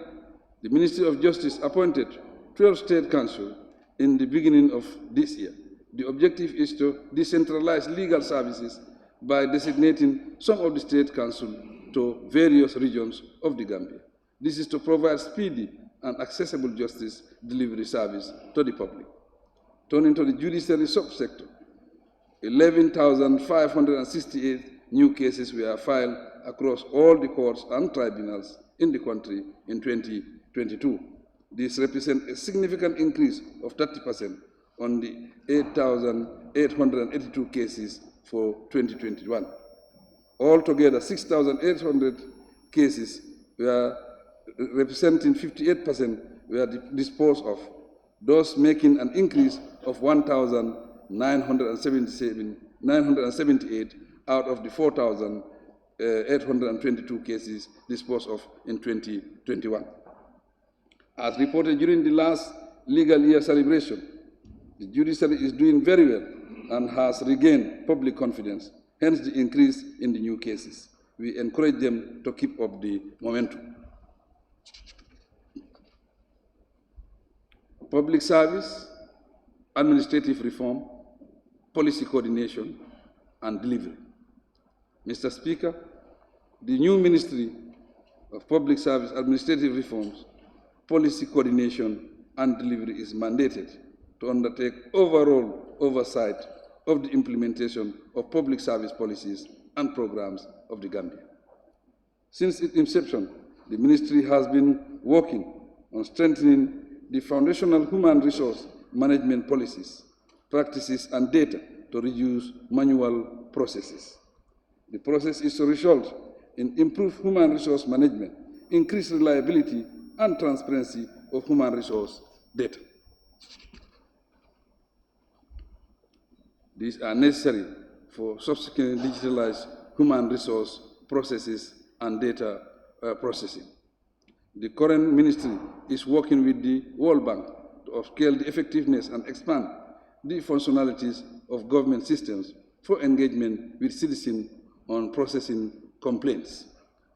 the Ministry of Justice appointed 12 state councils in the beginning of this year. The objective is to decentralize legal services by designating some of the state councils to various regions of the Gambia. This is to provide speedy and accessible justice delivery service to the public. Turning to the judiciary subsector, 11,568 new cases were filed across all the courts and tribunals in the country in 2022. This represents a significant increase of 30% on the 8,882 cases for 2021. Altogether, 6,800 cases were representing 58% were disposed of, thus making an increase of 1,978 out of the 4,822 cases disposed of in 2021. As reported during the last legal year celebration, the judiciary is doing very well and has regained public confidence, hence the increase in the new cases. We encourage them to keep up the momentum. Public service, administrative reform, policy coordination, and delivery. Mr. Speaker, the new Ministry of Public Service, Administrative Reforms, Policy Coordination, and Delivery is mandated to undertake overall oversight of the implementation of public service policies and programs of the Gambia. Since its inception, the Ministry has been working on strengthening the foundational human resource management policies, practices, and data to reduce manual processes. The process is to result in improved human resource management, increased reliability, and transparency of human resource data. These are necessary for subsequently digitalized human resource processes and data processing. The current ministry is working with the World Bank to upscale the effectiveness and expand the functionalities of government systems for engagement with citizens on processing complaints.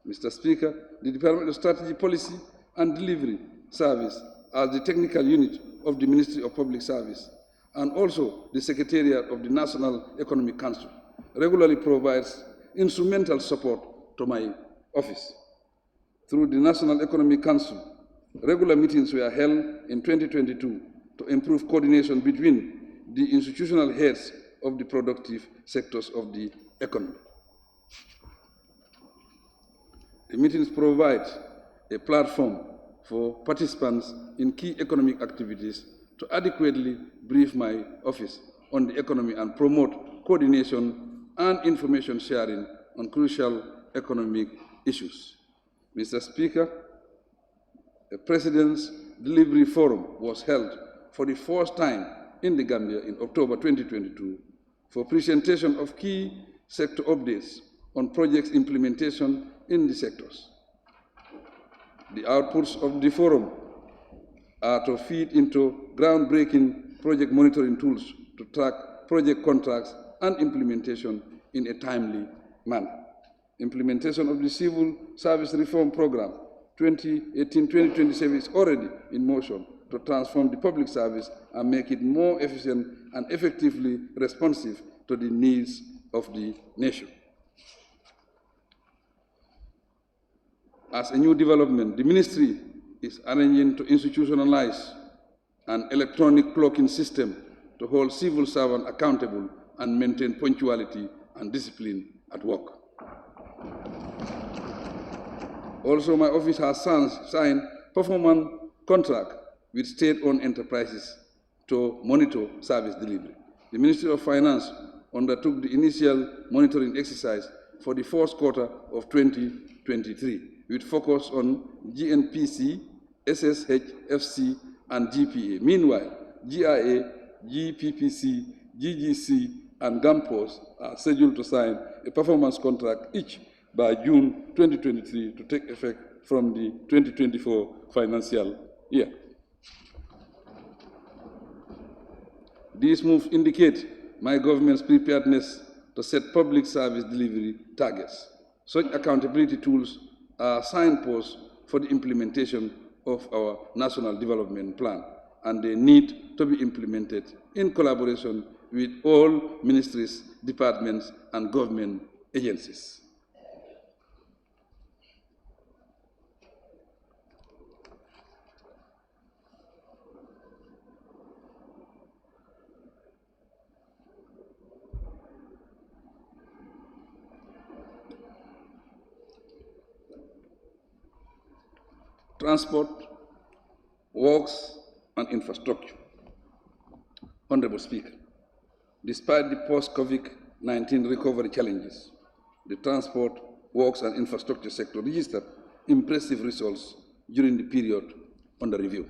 Mr. Speaker, the Department of Strategy, Policy and Delivery Service, as the technical unit of the Ministry of Public Service, and also the Secretariat of the National Economic Council, regularly provides instrumental support to my office. Through the National Economic Council, regular meetings were held in 2022 to improve coordination between the institutional heads of the productive sectors of the economy. The meetings provide a platform for participants in key economic activities to adequately brief my office on the economy and promote coordination and information sharing on crucial economic issues. Mr. Speaker, the President's Delivery Forum was held for the first time in the Gambia in October 2022 for presentation of key sector updates on projects implementation in the sectors. The outputs of the forum are to feed into groundbreaking project monitoring tools to track project contracts and implementation in a timely manner. Implementation of the Civil Service Reform Program 2018-2027 is already in motion to transform the public service and make it more efficient and effectively responsive to the needs of the nation. As a new development, the ministry is arranging to institutionalize an electronic clocking system to hold civil servants accountable and maintain punctuality and discipline at work. Also, my office has signed performance contract with state-owned enterprises to monitor service delivery. The Ministry of Finance undertook the initial monitoring exercise for the first quarter of 2023, with focus on GNPC, SSH, FC, and GPA. Meanwhile, GIA, GPPC, GGC, and GAMPOS are scheduled to sign a performance contract each by June 2023 to take effect from the 2024 financial year. These moves indicate my government's preparedness to set public service delivery targets. Such accountability tools are signposts for the implementation of our National Development Plan, and they need to be implemented in collaboration with all ministries, departments, and government agencies. Transport, works, and infrastructure. Honorable Speaker, despite the post-COVID-19 recovery challenges, the transport, works, and infrastructure sector registered impressive results during the period under review.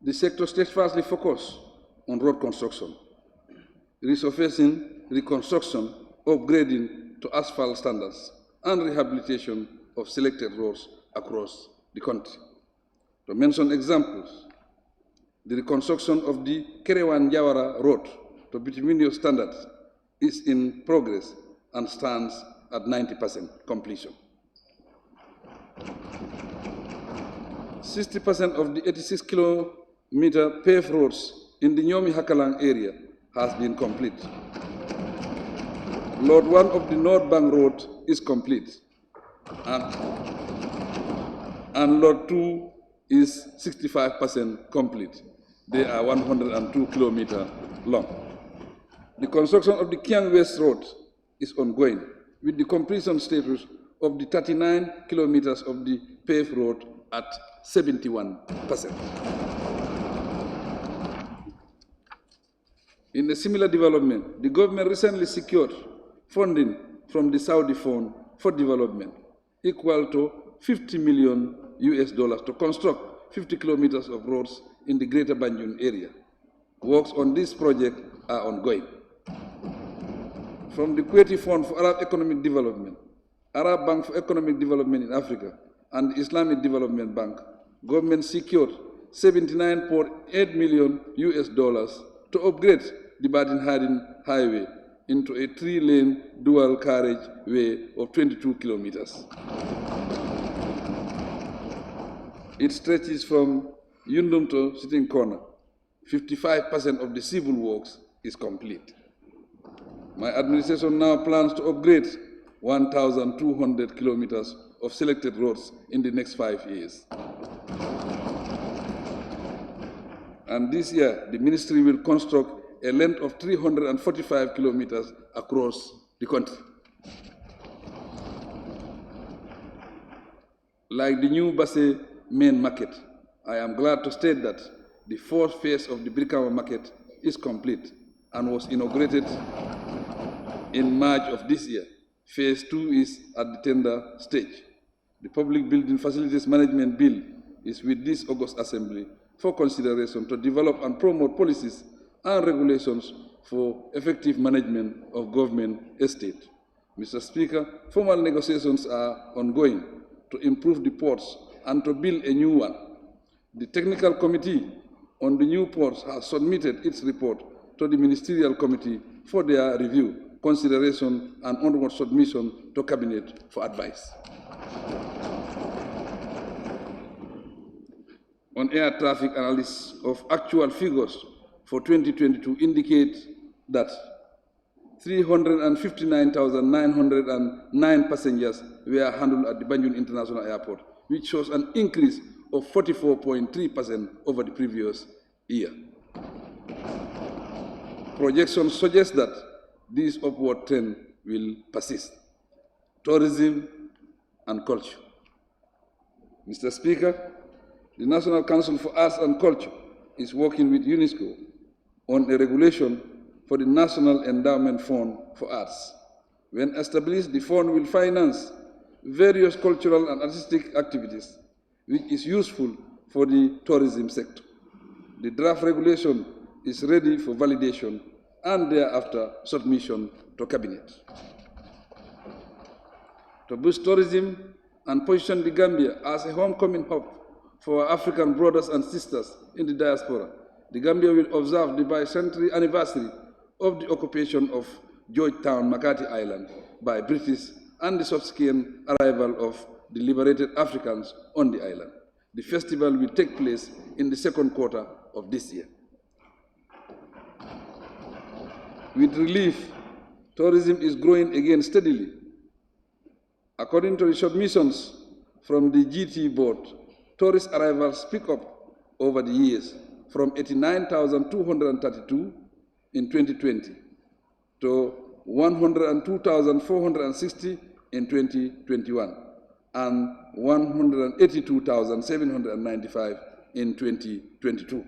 The sector steadfastly focused on road construction, resurfacing, reconstruction, upgrading to asphalt standards, and rehabilitation of selected roads across the country. To mention examples, the reconstruction of the Kerewan-Jawara Road to bituminous standards is in progress and stands at 90% completion. 60% of the 86-kilometer paved roads in the Nyomi-Hakalang area has been complete. Lot 1 of the North Bank Road is complete, and Lot 2 is 65% complete. They are 102 kilometers long. The construction of the Kiang West Road is ongoing, with the completion status of the 39 kilometers of the paved road at 71%. In a similar development, the government recently secured funding from the Saudi Fund for Development, equal to $50 million to construct 50 kilometers of roads in the Greater Banjul area. Works on this project are ongoing. From the Kuwaiti Fund for Arab Economic Development, Arab Bank for Economic Development in Africa, and the Islamic Development Bank, government secured $79.8 million to upgrade the Baden-Haden Highway into a 3-lane dual carriage way of 22 kilometers. It stretches from Yundum to Sitting Corner. 55% of the civil works is complete. My administration now plans to upgrade 1,200 kilometers of selected roads in the next 5 years. And this year, the ministry will construct a length of 345 kilometers across the country. Like the new Basse main market, I am glad to state that the fourth phase of the Brikama market is complete and was inaugurated in March of this year. Phase 2 is at the tender stage. The Public Building Facilities Management Bill is with this August Assembly for consideration to develop and promote policies and regulations for effective management of government estate. Mr. Speaker, formal negotiations are ongoing to improve the ports and to build a new one. The Technical Committee on the new ports has submitted its report to the Ministerial Committee for their review, consideration, and onward submission to Cabinet for advice. On air traffic analysis of actual figures for 2022 indicate that 359,909 passengers were handled at the Banjul International Airport, which shows an increase of 44.3% over the previous year. Projections suggest that this upward trend will persist. Tourism and culture. Mr. Speaker, the National Council for Arts and Culture is working with UNESCO on a regulation for the National Endowment Fund for Arts. When established, the fund will finance various cultural and artistic activities, which is useful for the tourism sector. The draft regulation is ready for validation and thereafter submission to Cabinet. To boost tourism and position the Gambia as a homecoming hub for our African brothers and sisters in the diaspora, the Gambia will observe the bicentenary anniversary of the occupation of Georgetown, Makati Island by British and the subsequent arrival of the liberated Africans on the island. The festival will take place in the second quarter of this year. With relief, tourism is growing again steadily. According to the submissions from the GT board, tourist arrivals pick up over the years from 89,232 in 2020 to 102,460 in 2021 and 182,795 in 2022.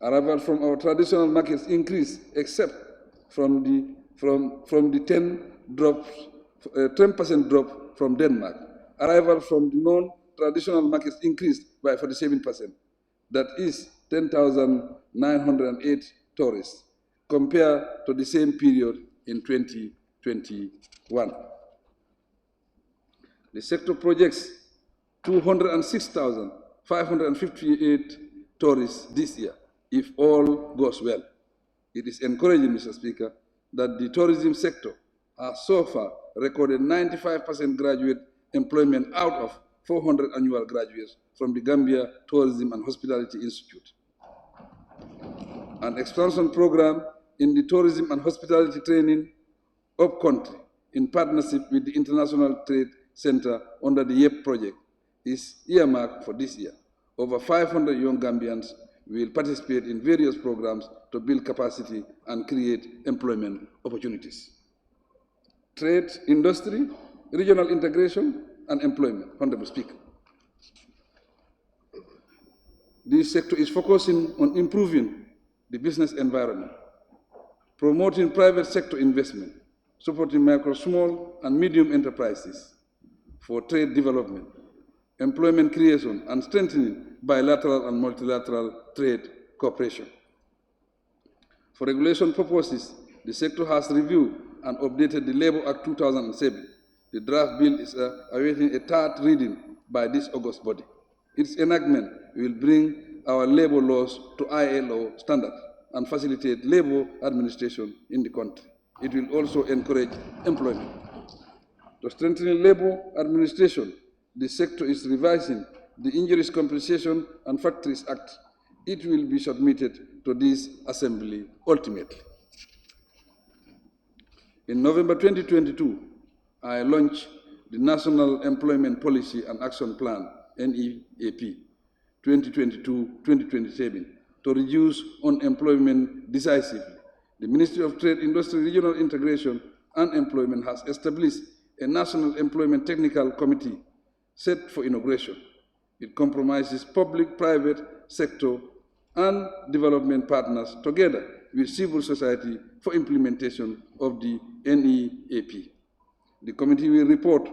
Arrival from our traditional markets increased, except from the 10% drop from Denmark. Arrival from the non-traditional markets increased by 47%. That is 10,908 tourists, compared to the same period in 2021. The sector projects 206,558 tourists this year, if all goes well. It is encouraging, Mr. Speaker, that the tourism sector has so far recorded 95% graduate employment out of 400 annual graduates from the Gambia Tourism and Hospitality Institute. An expansion program in the tourism and hospitality training upcountry in partnership with the International Trade Center under the YEP project is earmarked for this year. Over 500 young Gambians will participate in various programs to build capacity and create employment opportunities. Trade, industry, regional integration, and employment. Honorable Speaker. This sector is focusing on improving the business environment, promoting private sector investment, supporting micro, small, and medium enterprises for trade development, employment creation, and strengthening bilateral and multilateral trade cooperation. For regulation purposes, the sector has reviewed and updated the Labour Act 2007. The draft bill is awaiting a third reading by this August body. Its enactment will bring our labor laws to ILO standard and facilitate labor administration in the country. It will also encourage employment. To strengthen labor administration, the sector is revising the Injuries Compensation and Factories Act. It will be submitted to this Assembly ultimately. In November 2022, I launched the National Employment Policy and Action Plan, NEAP, 2022-2027, to reduce unemployment decisively. The Ministry of Trade, Industry, Regional Integration and Employment has established a National Employment Technical Committee set for inauguration. It compromises public, private sector, and development partners together with civil society for implementation of the NEAP. The committee will report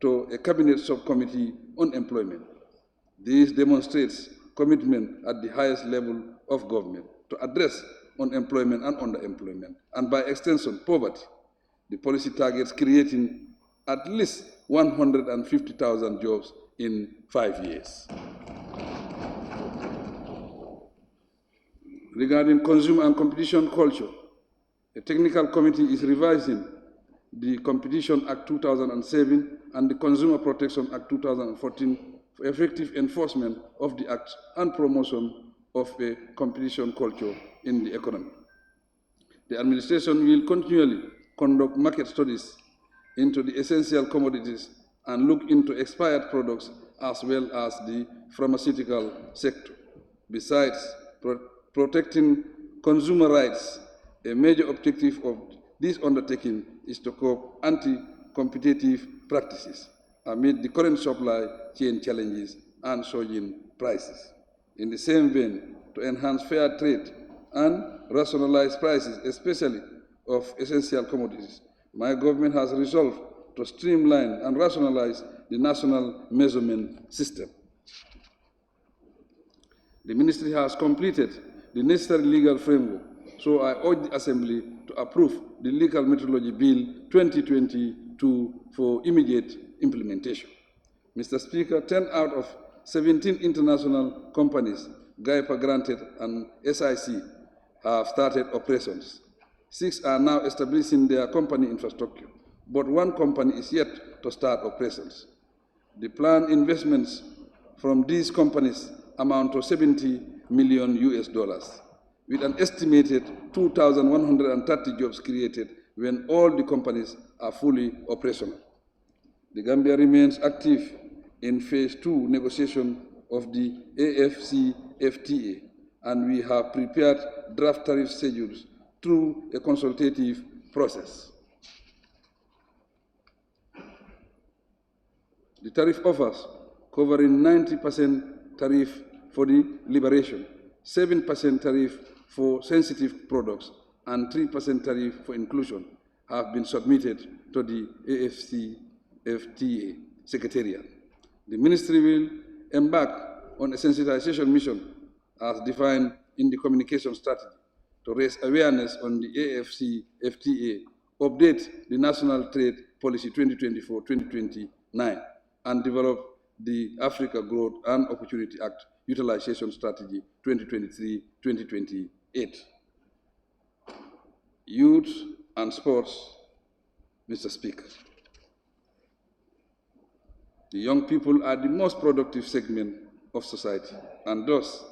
to a cabinet subcommittee on employment. This demonstrates commitment at the highest level of government to address unemployment and underemployment, and by extension, poverty. The policy targets creating at least 150,000 jobs in 5 years. Regarding consumer and competition culture, a technical committee is revising the Competition Act 2007 and the Consumer Protection Act 2014 for effective enforcement of the Act and promotion of a competition culture in the economy. The administration will continually conduct market studies into the essential commodities and look into expired products as well as the pharmaceutical sector. Besides protecting consumer rights, a major objective of this undertaking is to curb anti-competitive practices amid the current supply chain challenges and surging prices. In the same vein, to enhance fair trade and rationalize prices, especially of essential commodities, my government has resolved to streamline and rationalize the national measurement system. The ministry has completed the necessary legal framework, so I urge the Assembly to approve the Legal Methodology Bill 2022 for immediate implementation. Mr. Speaker, 10 out of 17 international companies, GAIPA granted and SIC, have started operations. 6 are now establishing their company infrastructure, but 1 company is yet to start operations. The planned investments from these companies amount to $70 million, with an estimated 2,130 jobs created when all the companies are fully operational. The Gambia remains active in Phase 2 negotiation of the AFCFTA, and we have prepared draft tariff schedules through a consultative process. The tariff offers covering 90% tariff for the liberation, 7% tariff for sensitive products, and 3% tariff for inclusion have been submitted to the AFCFTA Secretariat. The Ministry will embark on a sensitization mission as defined in the communication strategy to raise awareness on the AFCFTA, update the National Trade Policy 2024-2029, and develop the Africa Growth and Opportunity Act Utilization Strategy 2023-2028. Youth and sports, Mr. Speaker. The young people are the most productive segment of society and thus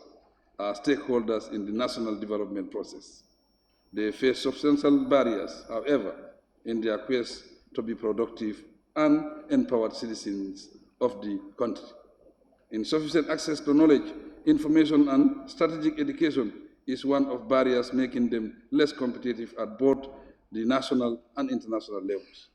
are stakeholders in the national development process. They face substantial barriers, however, in their quest to be productive and empowered citizens of the country. Insufficient access to knowledge, information, and strategic education is one of barriers making them less competitive at both the national and international levels.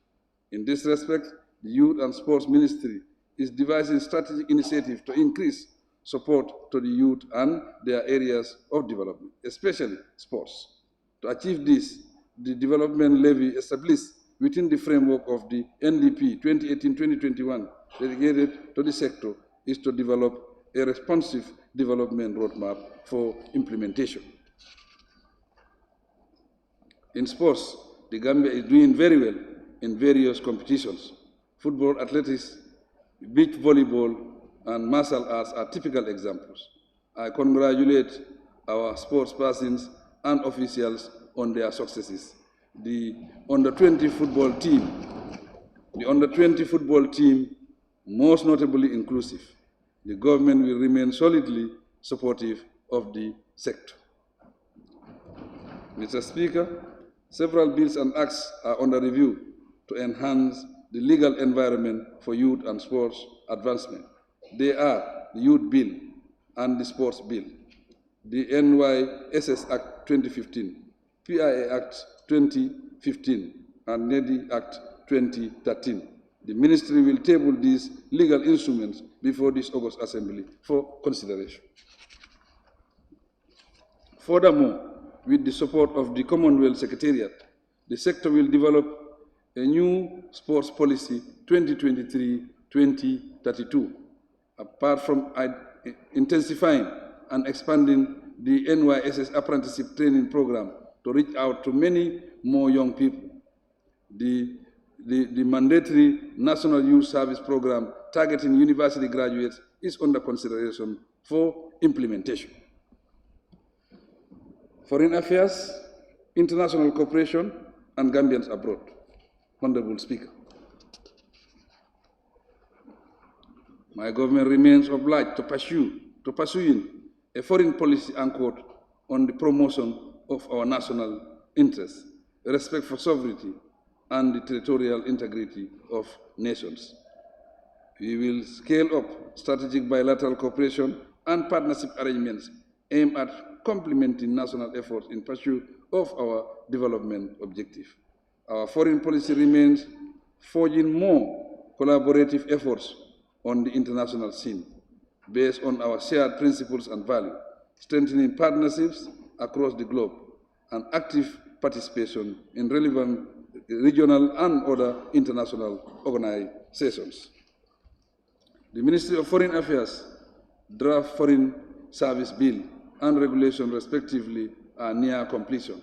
In this respect, the Youth and Sports Ministry is devising strategic initiatives to increase support to the youth and their areas of development, especially sports. To achieve this, the development levy established within the framework of the NDP 2018-2021 dedicated to the sector is to develop a responsive development roadmap for implementation. In sports, the Gambia is doing very well in various competitions. Football, athletics, beach volleyball, and martial arts are typical examples. I congratulate our sports persons and officials on their successes. The under-20 football team, most notably inclusive. The government will remain solidly supportive of the sector. Mr. Speaker, several bills and acts are under review to enhance the legal environment for youth and sports advancement. They are the Youth Bill and the Sports Bill, the NYSS Act 2015, PIA Act 2015, and NEDI Act 2013. The Ministry will table these legal instruments before this August Assembly for consideration. Furthermore, with the support of the Commonwealth Secretariat, the sector will develop a new sports policy 2023-2032. Apart from intensifying and expanding the NYSS apprenticeship training program to reach out to many more young people, the mandatory National Youth Service Program targeting university graduates is under consideration for implementation. Foreign Affairs, International Cooperation, and Gambians abroad. Honorable Speaker, my government remains obliged to pursue a foreign policy anchored on the promotion of our national interests, respect for sovereignty, and the territorial integrity of nations. We will scale up strategic bilateral cooperation and partnership arrangements aimed at complementing national efforts in pursuit of our development objective. Our foreign policy remains forging more collaborative efforts on the international scene, based on our shared principles and values, strengthening partnerships across the globe, and active participation in relevant regional and other international organizations. The Ministry of Foreign Affairs draft Foreign Service Bill and regulation respectively are near completion.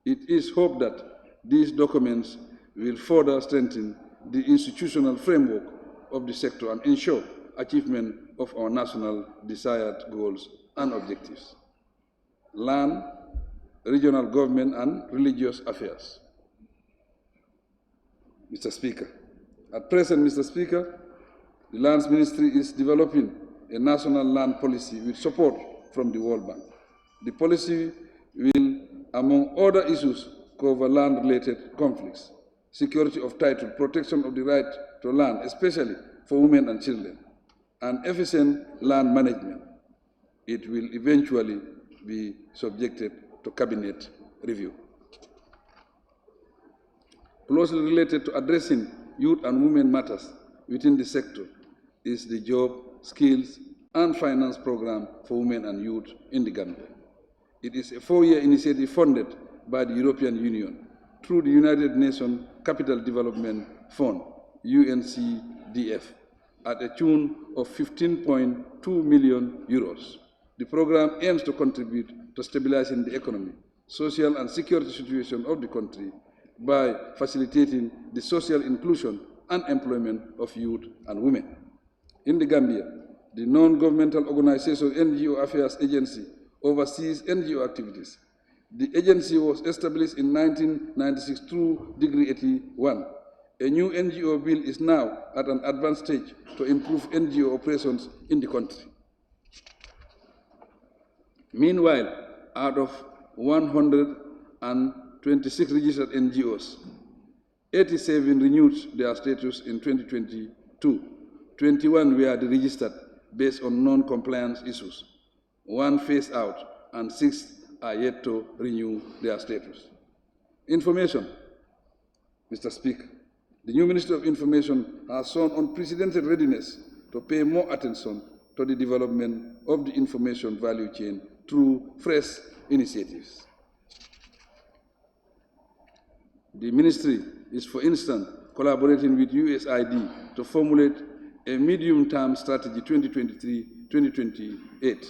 It is hoped that these documents will further strengthen the institutional framework of the sector and ensure achievement of our national desired goals and objectives. Land, regional government, and religious affairs. Mr. Speaker, at present, Mr. Speaker, the Lands Ministry is developing a national land policy with support from the World Bank. The policy will, among other issues, cover land-related conflicts, security of title, protection of the right to land, especially for women and children, and efficient land management. It will eventually be subjected to cabinet review. Closely related to addressing youth and women matters within the sector is the Job, Skills, and Finance Program for Women and Youth in the Gambia. It is a 4-year initiative funded by the European Union through the United Nations Capital Development Fund, UNCDF, at a tune of 15.2 million euros. The program aims to contribute to stabilizing the economy, social and security situation of the country by facilitating the social inclusion and employment of youth and women. In the Gambia, the non-governmental organization NGO Affairs Agency oversees NGO activities. The agency was established in 1996 through Degree 81. A new NGO bill is now at an advanced stage to improve NGO operations in the country. Meanwhile, out of 126 registered NGOs, 87 renewed their status in 2022. 21 were deregistered based on non-compliance issues. 1 phased out, and 6 are yet to renew their status. Information, Mr. Speaker. The new Ministry of Information has shown unprecedented readiness to pay more attention to the development of the information value chain through fresh initiatives. The Ministry is, for instance, collaborating with USAID to formulate a medium-term strategy 2023-2028.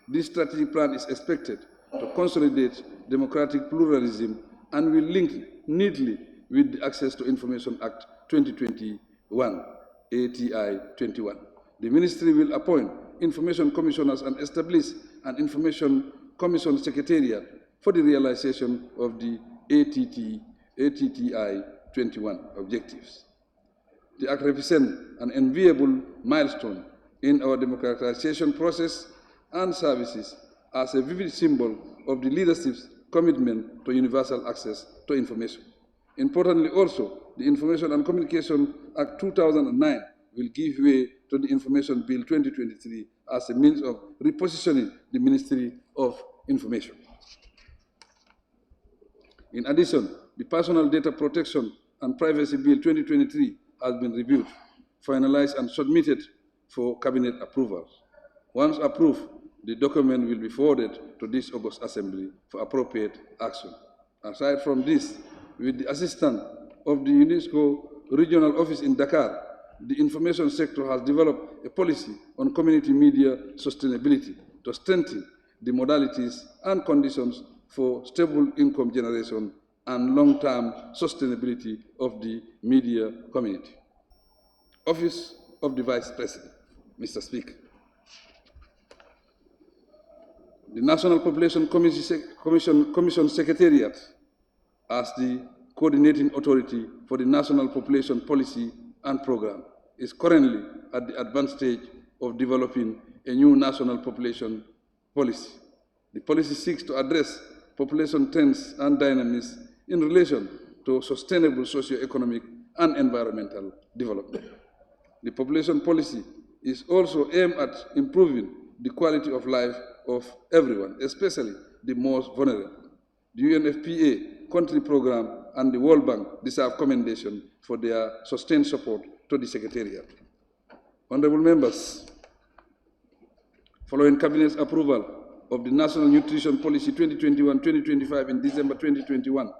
This strategic plan is expected to consolidate democratic pluralism and will link neatly with the Access to Information Act 2021, ATI 21. The Ministry will appoint information commissioners and establish an information commission secretariat for the realization of the ATTI 21 objectives. The act represents an enviable milestone in our democratization process and services as a vivid symbol of the leadership's commitment to universal access to information. Importantly also, the Information and Communication Act 2009 will give way to the Information Bill 2023 as a means of repositioning the Ministry of Information. In addition, the Personal Data Protection and Privacy Bill 2023 has been reviewed, finalized, and submitted for Cabinet approval. Once approved, the document will be forwarded to this August Assembly for appropriate action. Aside from this, with the assistance of the UNESCO Regional Office in Dakar, the information sector has developed a policy on community media sustainability to strengthen the modalities and conditions for stable income generation and long-term sustainability of the media community. Office of the Vice President, Mr. Speaker. The National Population Commission Secretariat, as the coordinating authority for the National Population Policy and Program, is currently at the advanced stage of developing a new national population policy. The policy seeks to address population trends and dynamics in relation to sustainable socio-economic and environmental development. The population policy is also aimed at improving the quality of life of everyone, especially the most vulnerable. The UNFPA country program and the World Bank deserve commendation for their sustained support to the Secretariat. Honorable members, following Cabinet's approval of the National Nutrition Policy 2021-2025 in December 2021,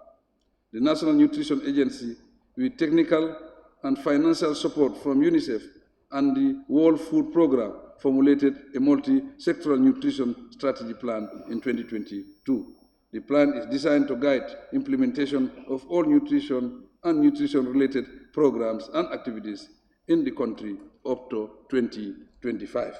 the National Nutrition Agency, with technical and financial support from UNICEF and the World Food Programme, formulated a multi-sectoral nutrition strategy plan in 2022. The plan is designed to guide implementation of all nutrition and nutrition-related programs and activities in the country up to 2025.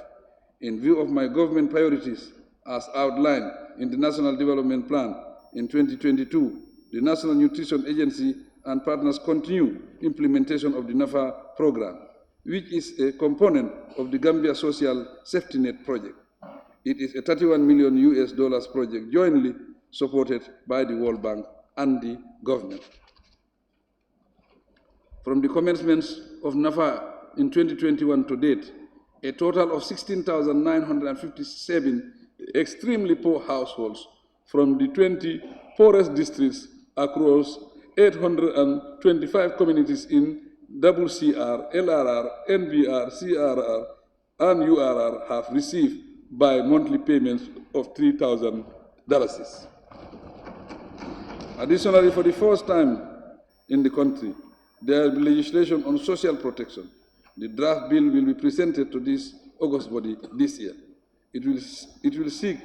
In view of my government priorities as outlined in the National Development Plan in 2022, the National Nutrition Agency and partners continue implementation of the NAFA program, which is a component of the Gambia Social Safety Net project. It is a $31 million project jointly supported by the World Bank and the government. From the commencement of NAFA in 2021 to date, a total of 16,957 extremely poor households from the 20 poorest districts across 825 communities in CCR, LRR, NBR, CRR, and URR have received bi-monthly payments of $3,000. Additionally, for the first time in the country, there will be legislation on social protection. The draft bill will be presented to this August body this year. It will seek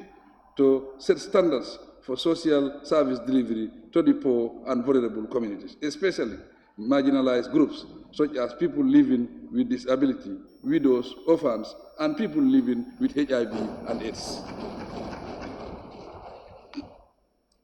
to set standards for social service delivery to the poor and vulnerable communities, especially marginalized groups such as people living with disability, widows, orphans, and people living with HIV and AIDS.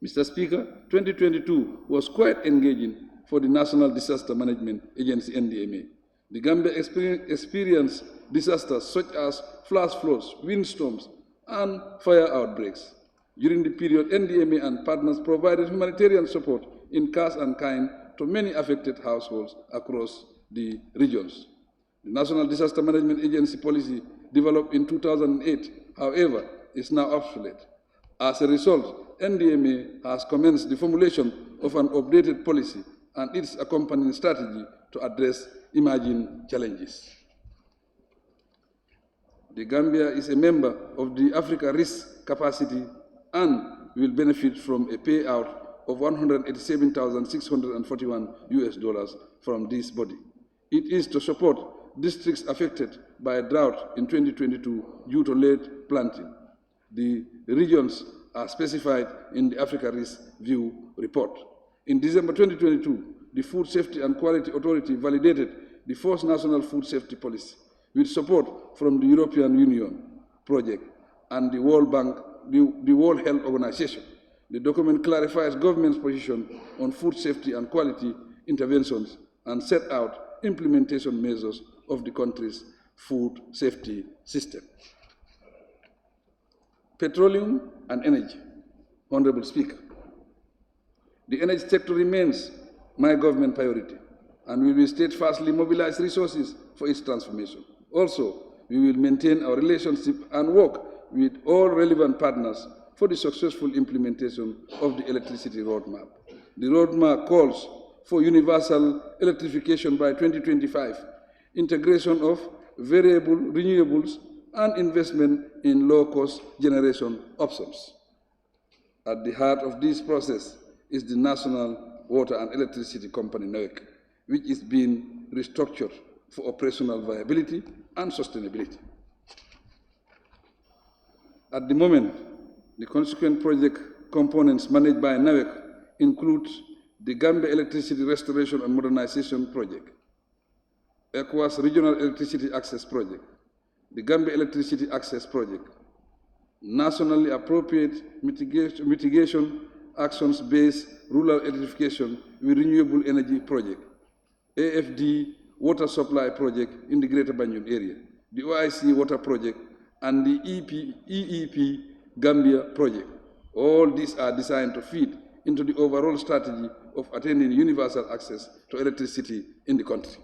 Mr. Speaker, 2022 was quite engaging for the National Disaster Management Agency, NDMA. The Gambia experienced disasters such as flash floods, windstorms, and fire outbreaks. During the period, NDMA and partners provided humanitarian support in cash and kind to many affected households across the regions. The National Disaster Management Agency policy developed in 2008, however, is now obsolete. As a result, NDMA has commenced the formulation of an updated policy and its accompanying strategy to address emerging challenges. The Gambia is a member of the Africa Risk Capacity and will benefit from a payout of $187,641 from this body. It is to support districts affected by a drought in 2022 due to late planting. The regions are specified in the Africa Risk View report. In December 2022, the Food Safety and Quality Authority validated the first national food safety policy with support from the European Union project and the World Bank, the World Health Organization. The document clarifies government's position on food safety and quality interventions and set out implementation measures of the country's food safety system. Petroleum and energy. Honorable Speaker, the energy sector remains my government priority, and we will steadfastly mobilize resources for its transformation. Also, we will maintain our relationship and work with all relevant partners for the successful implementation of the electricity roadmap. The roadmap calls for universal electrification by 2025, integration of variable renewables, and investment in low-cost generation options. At the heart of this process is the National Water and Electricity Company, NEWEC, which is being restructured for operational viability and sustainability. At the moment, the constituent project components managed by NEWEC include the Gambia Electricity Restoration and Modernization Project, ECOWAS Regional Electricity Access Project, the Gambia Electricity Access Project, Nationally Appropriate Mitigation Actions-Based Rural Electrification with Renewable Energy Project, AFD Water Supply Project in the Greater Banjul area, the OIC Water Project, and the EEP Gambia Project. All these are designed to feed into the overall strategy of attaining universal access to electricity in the country.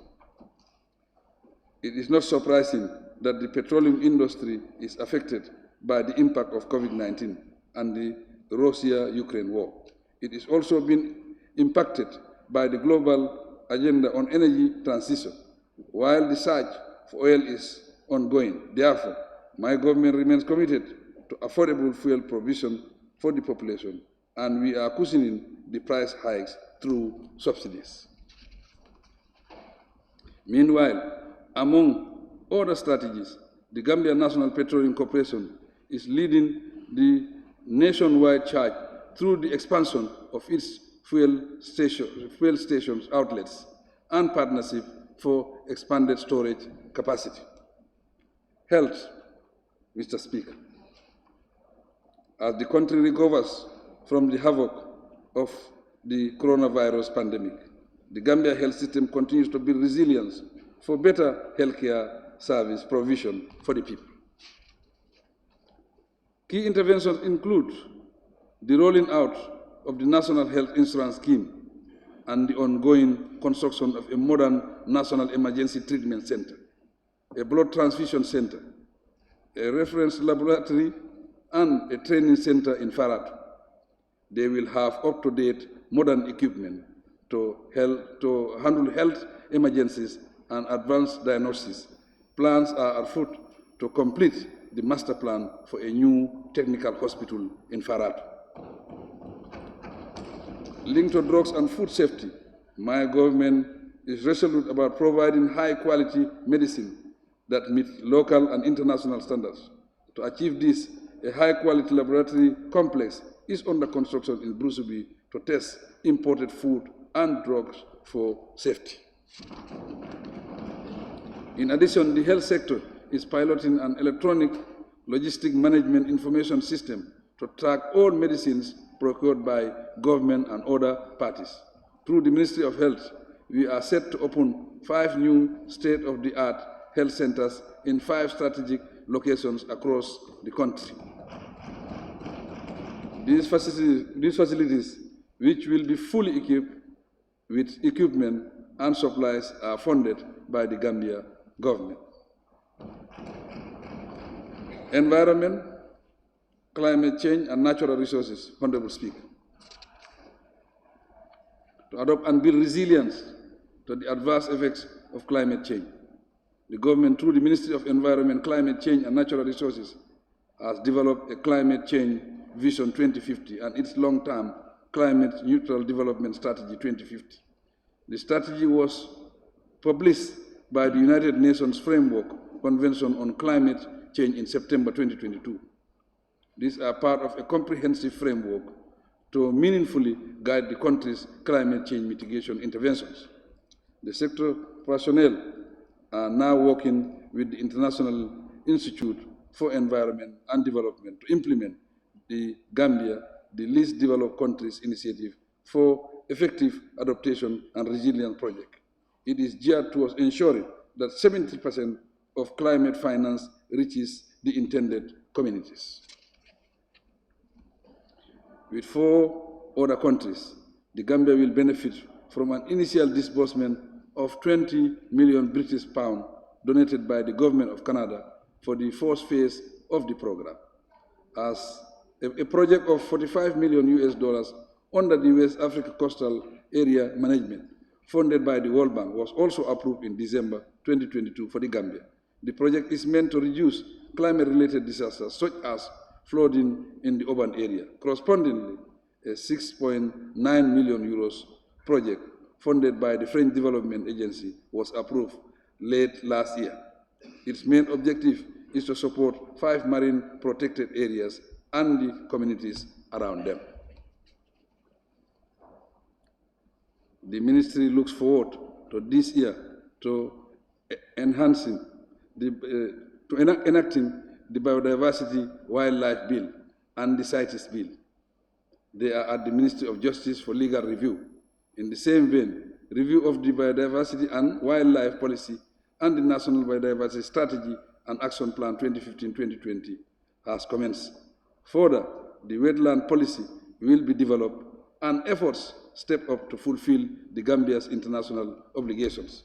It is not surprising that the petroleum industry is affected by the impact of COVID-19 and the Russia-Ukraine war. It is also been impacted by the global agenda on energy transition, while the search for oil is ongoing. Therefore, my government remains committed to affordable fuel provision for the population, and we are cushioning the price hikes through subsidies. Meanwhile, among other strategies, the Gambia National Petroleum Corporation is leading the nationwide charge through the expansion of its fuel stations outlets and partnership for expanded storage capacity. Health, Mr. Speaker. As the country recovers from the havoc of the coronavirus pandemic, the Gambia health system continues to build resilience for better healthcare service provision for the people. Key interventions include the rolling out of the National Health Insurance Scheme and the ongoing construction of a modern National Emergency Treatment Center, a blood transfusion center, a reference laboratory, and a training center in Fatou. They will have up-to-date modern equipment to handle health emergencies and advanced diagnosis. Plans are afoot to complete the master plan for a new technical hospital in Fatou. Linked to drugs and food safety, my government is resolute about providing high-quality medicine that meets local and international standards. To achieve this, a high-quality laboratory complex is under construction in Brusubi to test imported food and drugs for safety. In addition, the health sector is piloting an electronic logistic management information system to track all medicines procured by government and other parties. Through the Ministry of Health, we are set to open 5 new state-of-the-art health centers in 5 strategic locations across the country. These facilities, which will be fully equipped with equipment and supplies, are funded by the Gambia government. Environment, climate change, and natural resources, Honorable Speaker. To adopt and build resilience to the adverse effects of climate change, the government, through the Ministry of Environment, Climate Change, and Natural Resources, has developed a Climate Change Vision 2050 and its long-term Climate Neutral Development Strategy 2050. The strategy was published by the United Nations Framework Convention on Climate Change in September 2022. These are part of a comprehensive framework to meaningfully guide the country's climate change mitigation interventions. The sector personnel are now working with the International Institute for Environment and Development to implement the Gambia the Least Developed Countries Initiative for Effective Adaptation and Resilience Project. It is geared towards ensuring that 70% of climate finance reaches the intended communities. With 4 other countries, the Gambia will benefit from an initial disbursement of 20 million British pounds donated by the Government of Canada for the first phase of the program. As a project of $45 million under the West Africa Coastal Area Management, funded by the World Bank, was also approved in December 2022 for the Gambia. The project is meant to reduce climate-related disasters such as flooding in the urban area. Correspondingly, a 6.9 million euros project funded by the French Development Agency was approved late last year. Its main objective is to support 5 marine protected areas and the communities around them. The ministry looks forward to this year to enacting the Biodiversity Wildlife Bill and the CITES Bill. They are at the Ministry of Justice for legal review. In the same vein, review of the Biodiversity and Wildlife Policy and the National Biodiversity Strategy and Action Plan 2015-2020 has commenced. Further, the wetland policy will be developed and efforts step up to fulfill the Gambia's international obligations.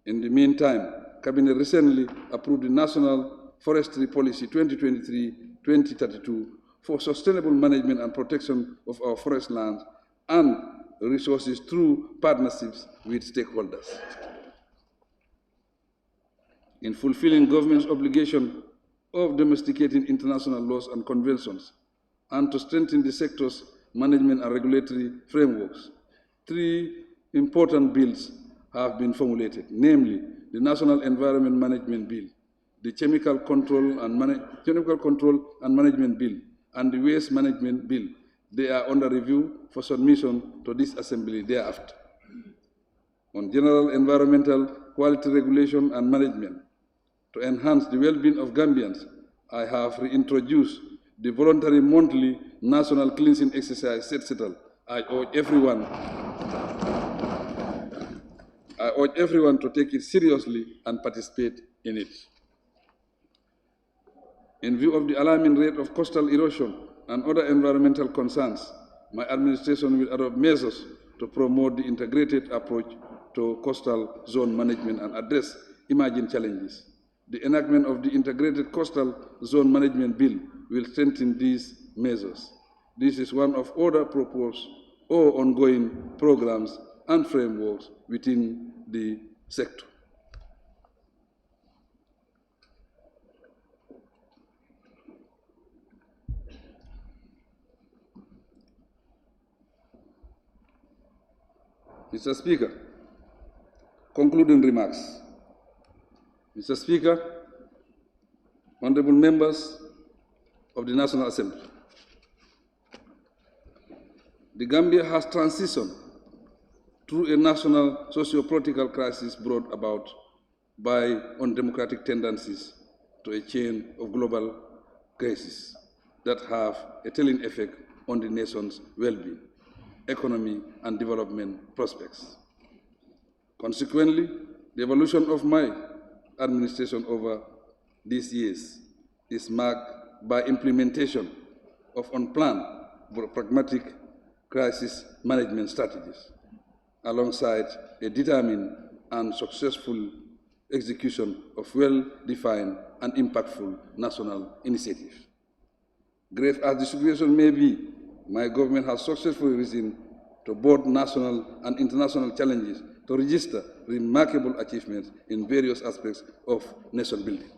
In the meantime, Cabinet recently approved the National Forestry Policy 2023-2032 for sustainable management and protection of our forest lands and resources through partnerships with stakeholders. In fulfilling government's obligation of domesticating international laws and conventions and to strengthen the sector's management and regulatory frameworks, 3 important bills have been formulated, namely the National Environment Management Bill, the Chemical Control and Management Bill, and the Waste Management Bill. They are under review for submission to this Assembly thereafter. On general environmental quality regulation and management, to enhance the well-being of Gambians, I have reintroduced the voluntary monthly national cleansing exercise, etc. I urge everyone to take it seriously and participate in it. In view of the alarming rate of coastal erosion and other environmental concerns, my administration will adopt measures to promote the integrated approach to coastal zone management and address emerging challenges. The enactment of the Integrated Coastal Zone Management Bill will strengthen these measures. This is one of other proposed or ongoing programs and frameworks within the sector. Mr. Speaker, concluding remarks. Mr. Speaker, honorable members of the National Assembly, the Gambia has transitioned through a national socio-political crisis brought about by undemocratic tendencies to a chain of global crises that have a telling effect on the nation's well-being, economy, and development prospects. Consequently, the evolution of my administration over these years is marked by implementation of unplanned but pragmatic crisis management strategies, alongside a determined and successful execution of well-defined and impactful national initiatives. Grave as the situation may be, my government has successfully risen to both national and international challenges to register remarkable achievements in various aspects of nation building.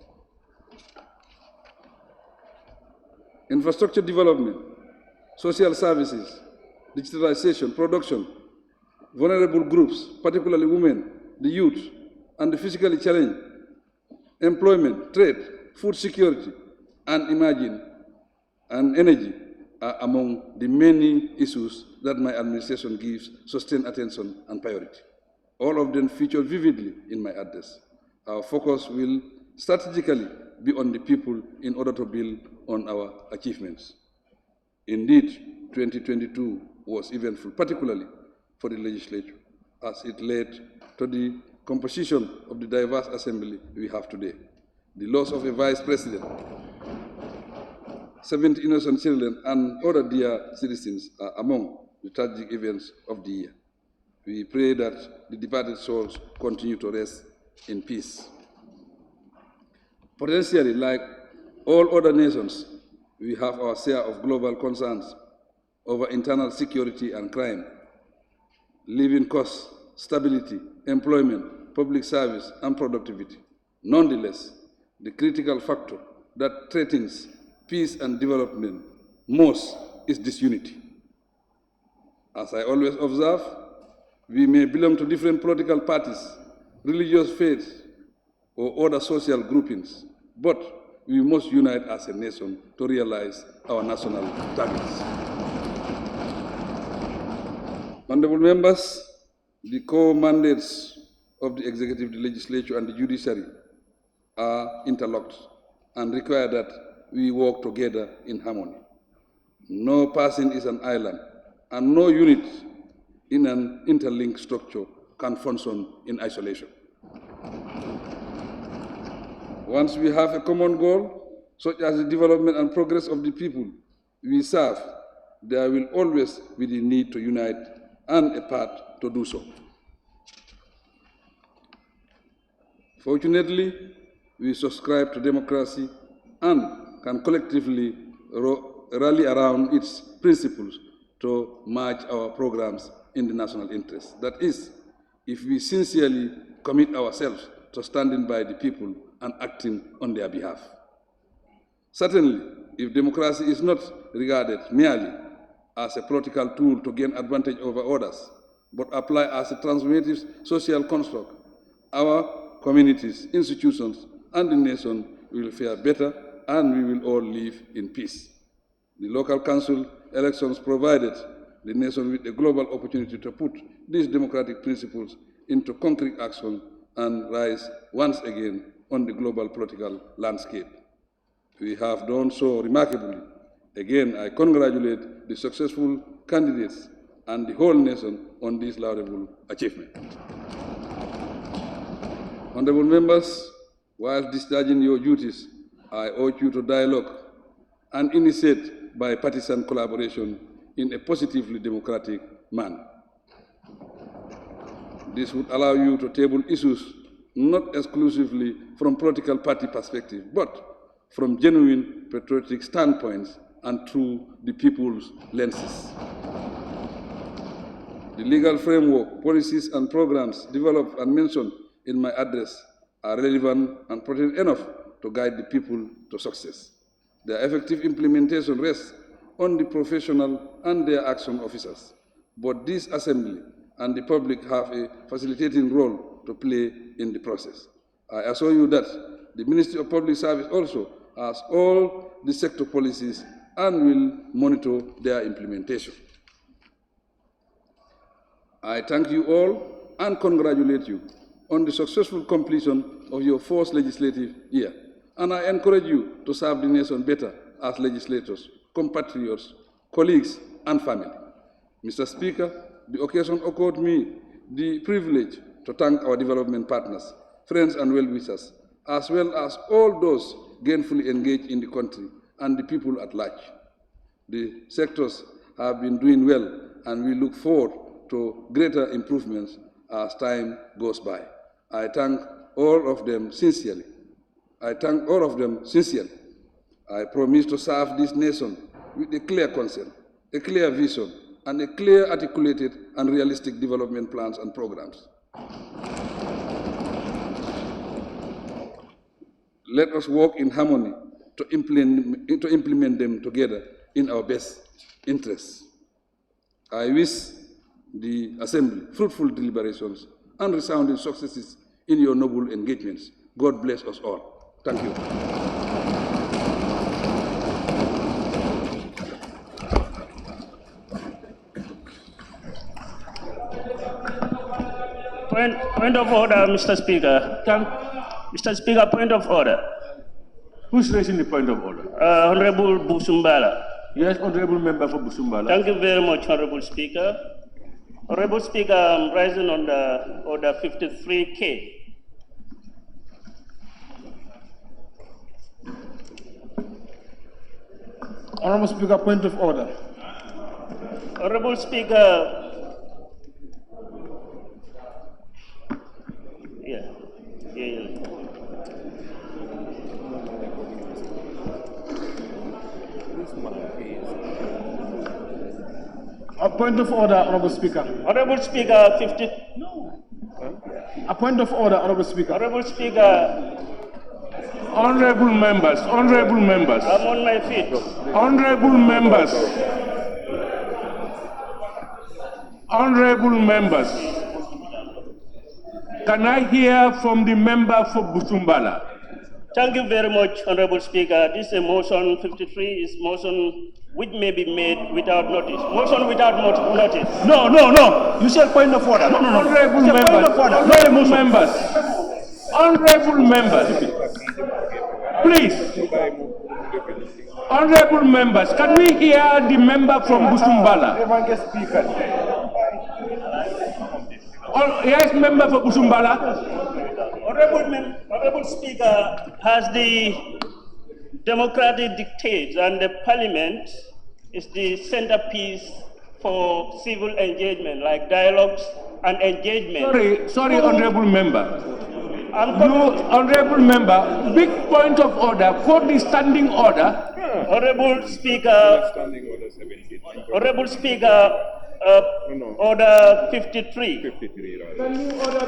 Infrastructure development, social services, digitalization, production, vulnerable groups, particularly women, the youth, and the physically challenged, employment, trade, food security, and emerging and energy are among the many issues that my administration gives sustained attention and priority. All of them featured vividly in my address. Our focus will strategically be on the people in order to build on our achievements. Indeed, 2022 was eventful, particularly for the legislature, as it led to the composition of the diverse assembly we have today. The loss of a vice president, 70 innocent children, and other dear citizens are among the tragic events of the year. We pray that the departed souls continue to rest in peace. Potentially, like all other nations, we have our share of global concerns over internal security and crime, living costs, stability, employment, public service, and productivity. Nonetheless, the critical factor that threatens peace and development most is disunity. As I always observe, we may belong to different political parties, religious faiths, or other social groupings, but we must unite as a nation to realize our national targets. Honorable members, the core mandates of the executive, the legislature, and the judiciary are interlocked and require that we work together in harmony. No person is an island, and no unit in an interlinked structure can function in isolation. Once we have a common goal, such as the development and progress of the people we serve, there will always be the need to unite and a path to do so. Fortunately, we subscribe to democracy and can collectively rally around its principles to match our programs in the national interest. That is, if we sincerely commit ourselves to standing by the people and acting on their behalf. Certainly, if democracy is not regarded merely as a political tool to gain advantage over others, but applied as a transformative social construct, our communities, institutions, and the nation will fare better, and we will all live in peace. The local council elections provided the nation with a global opportunity to put these democratic principles into concrete action and rise once again on the global political landscape. We have done so remarkably. Again, I congratulate the successful candidates and the whole nation on this laudable achievement. Honorable members, while discharging your duties, I urge you to dialogue and initiate bipartisan collaboration in a positively democratic manner. This would allow you to table issues not exclusively from political party perspective, but from genuine patriotic standpoints and through the people's lenses. The legal framework, policies, and programs developed and mentioned in my address are relevant and potent enough to guide the people to success. Their effective implementation rests on the professional and their action officers. But this assembly and the public have a facilitating role to play in the process. I assure you that the Ministry of Public Service also has all the sector policies and will monitor their implementation. I thank you all and congratulate you on the successful completion of your first legislative year. And I encourage you to serve the nation better as legislators, compatriots, colleagues, and family. Mr. Speaker, the occasion accorded me the privilege to thank our development partners, friends, and well-wishers, as well as all those gainfully engaged in the country and the people at large. The sectors have been doing well, and we look forward to greater improvements as time goes by. I thank all of them sincerely. I promise to serve this nation with a clear consent, a clear vision, and a clear, articulated, and realistic development plans and programs. Let us work in harmony to implement them together in our best interests. I wish the Assembly fruitful deliberations and resounding successes in your noble engagements. God bless us all. Thank you. Point of order, Mr. Speaker. Mr. Speaker, point of order. Who's raising the point of order? Honorable Busumbala. Yes, Honorable Member for Busumbala. Thank you very much, Honorable Speaker. Honorable Speaker, I'm rising on the order 53K. Honorable Speaker, point of order. Honorable Speaker, A point of order, Honorable Speaker. Honorable Speaker, 50. A point of order, Honorable Speaker. Honorable Speaker. Honorable members, honorable members. I'm on my feet. Honorable members. Honorable members. Can I hear from the member for Busumbala? Thank you very much, Honorable Speaker. This motion 53 is motion which may be made without notice. Motion without notice. No. You said point of order. No. Honorable members. Point of order. Honorable members. Honorable members. Please. Honorable members, can we hear the member from Busumbala? Yes, member for Busumbala. Honorable Speaker, has the democratic dictates and the parliament is the centerpiece for civil engagement, like dialogues and engagement. Sorry, honorable member. Honorable member, big point of order, for the standing order. Honorable Speaker, order 53.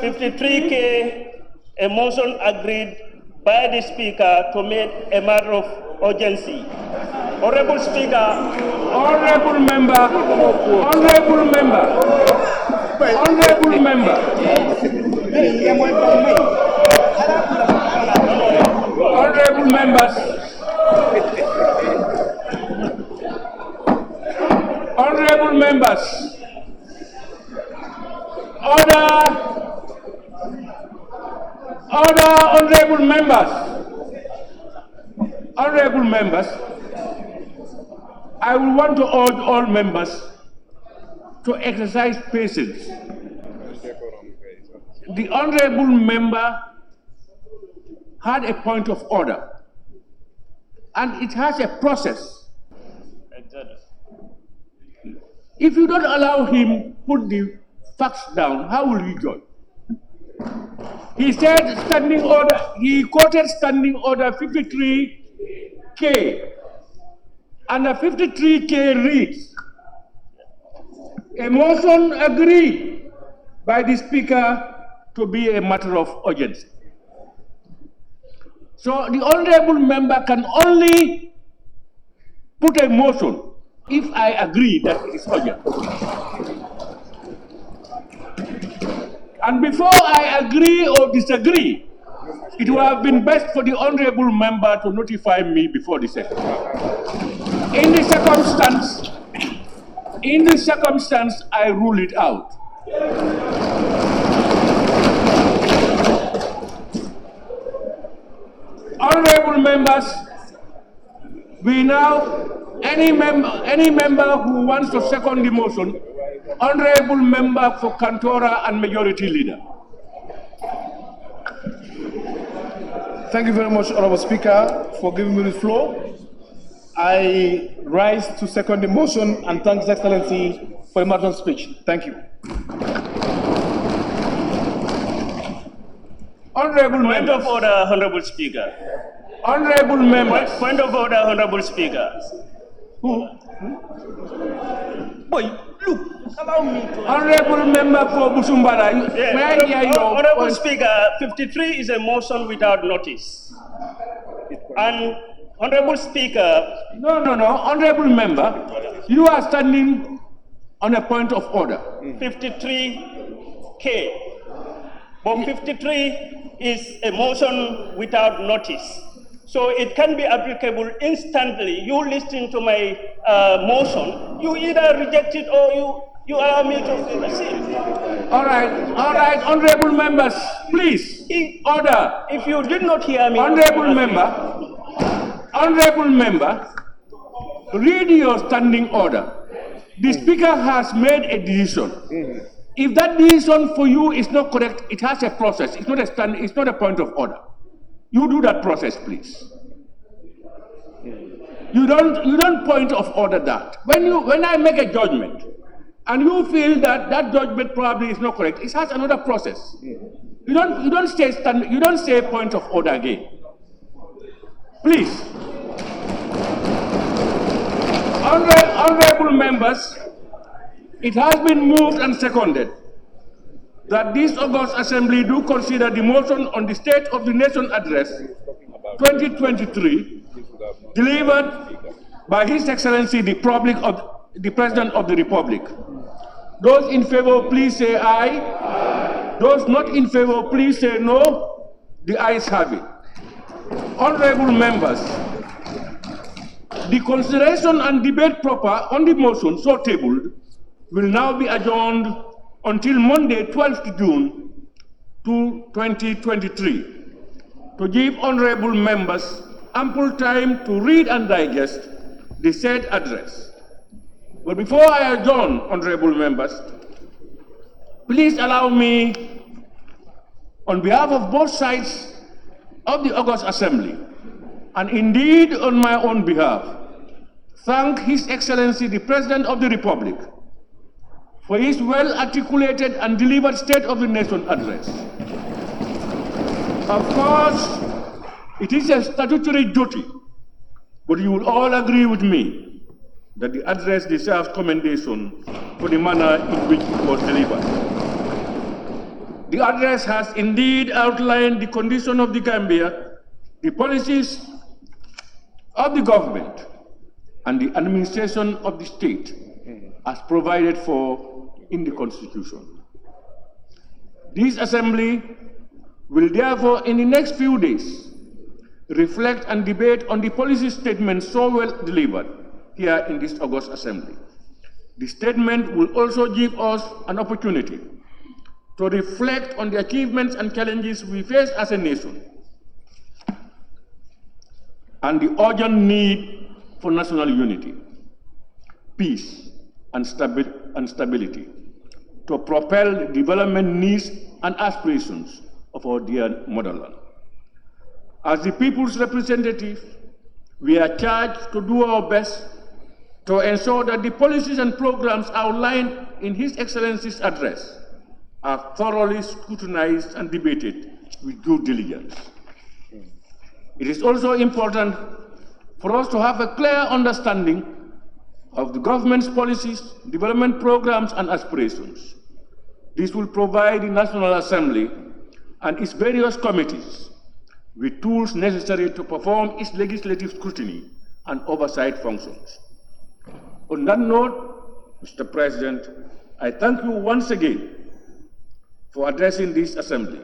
53K, a motion agreed by the Speaker to make a matter of urgency. Honorable Speaker. Honorable member. Honorable member. Honorable member. Honorable members. Honorable members. Order, honorable members. Honorable members, I would want to urge all members to exercise patience. The honorable member had a point of order, and it has a process. Exactly. If you don't allow him put the facts down, how will we judge? He said standing order, he quoted standing order 53K. And the 53K reads, a motion agreed by the Speaker to be a matter of urgency. So the honorable member can only put a motion if I agree that it is urgent. And before I agree or disagree, it would have been best for the honorable member to notify me before the session. In the circumstance, I rule it out. Honorable members, we now, any member who wants to second the motion, honorable member for Kantora and majority leader. Thank you very much, Honorable Speaker, for giving me the floor. I rise to second the motion and thank His Excellency for the marathon speech. Thank you. Honorable Point of order, Honorable Speaker. Honorable members. Point of order, Honorable Speaker. Boy, look, allow me to... Honorable member for Busumbala, may I hear your Honorable point? Speaker, 53 is a motion without notice. And Honorable Speaker... No. Honorable member, you are standing on a point of order. 53K. But 53 is a motion without notice. So it can be applicable instantly. You listen to my motion, you either reject it or you allow me to proceed. All right, honorable members, please, order. If you did not hear me... Honorable member, read your standing order. The Speaker has made a decision. If that decision for you is not correct, it has a process. It's not a point of order. You do that process, please. You don't point of order that. When I make a judgment, and you feel that that judgment probably is not correct, it has another process. You don't say point of order again. Please. Honorable members, it has been moved and seconded that this August Assembly do consider the motion on the State of the Nation Address 2023 delivered by His Excellency the President of the Republic. Those in favor, please say aye. Aye. Those not in favor, please say no. The ayes have it. Honorable members, the consideration and debate proper on the motion so tabled will now be adjourned until Monday, 12th June 2023, to give honorable members ample time to read and digest the said address. But before I adjourn, honorable members, please allow me, on behalf of both sides of the August Assembly, and indeed on my own behalf, thank His Excellency the President of the Republic for his well-articulated and delivered State of the Nation address. Of course, it is a statutory duty, but you will all agree with me that the address deserves commendation for the manner in which it was delivered. The address has indeed outlined the condition of the Gambia, the policies of the government, and the administration of the state as provided for in the Constitution. This Assembly will therefore, in the next few days, reflect and debate on the policy statement so well delivered here in this August Assembly. The statement will also give us an opportunity to reflect on the achievements and challenges we face as a nation, and the urgent need for national unity, peace, and stability to propel the development needs and aspirations of our dear motherland. As the people's representative, we are charged to do our best to ensure that the policies and programs outlined in His Excellency's address are thoroughly scrutinized and debated with due diligence. It is also important for us to have a clear understanding of the government's policies, development programs, and aspirations. This will provide the National Assembly and its various committees with tools necessary to perform its legislative scrutiny and oversight functions. On that note, Mr. President, I thank you once again for addressing this Assembly.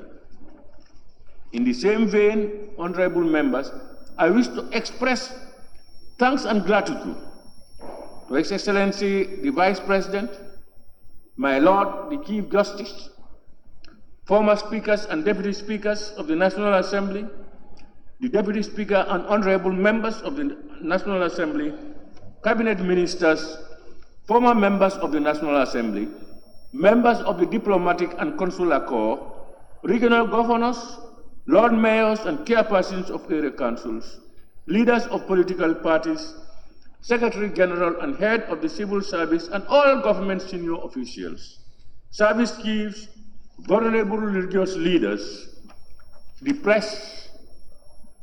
In the same vein, honorable members, I wish to express thanks and gratitude to His Excellency the Vice President, my Lord the Chief Justice, former Speakers and Deputy Speakers of the National Assembly, the Deputy Speaker and honorable members of the National Assembly, Cabinet Ministers, former members of the National Assembly, members of the Diplomatic and Consular Corps, regional governors, Lord Mayors and chairpersons of area councils, leaders of political parties, Secretary General and Head of the Civil Service, and all government senior officials, service chiefs, vulnerable religious leaders, the press,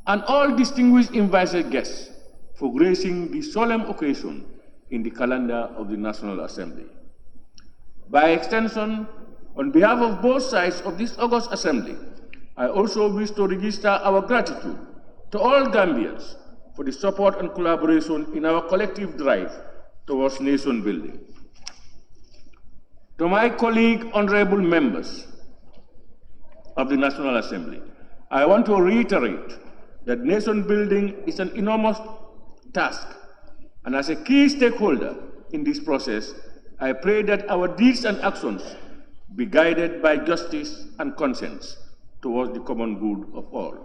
and all distinguished invited guests for gracing the solemn occasion in the calendar of the National Assembly. By extension, on behalf of both sides of this August Assembly, I also wish to register our gratitude to all Gambians for the support and collaboration in our collective drive towards nation building. To my colleague, honorable members of the National Assembly, I want to reiterate that nation building is an enormous task, and as a key stakeholder in this process, I pray that our deeds and actions be guided by justice and conscience towards the common good of all.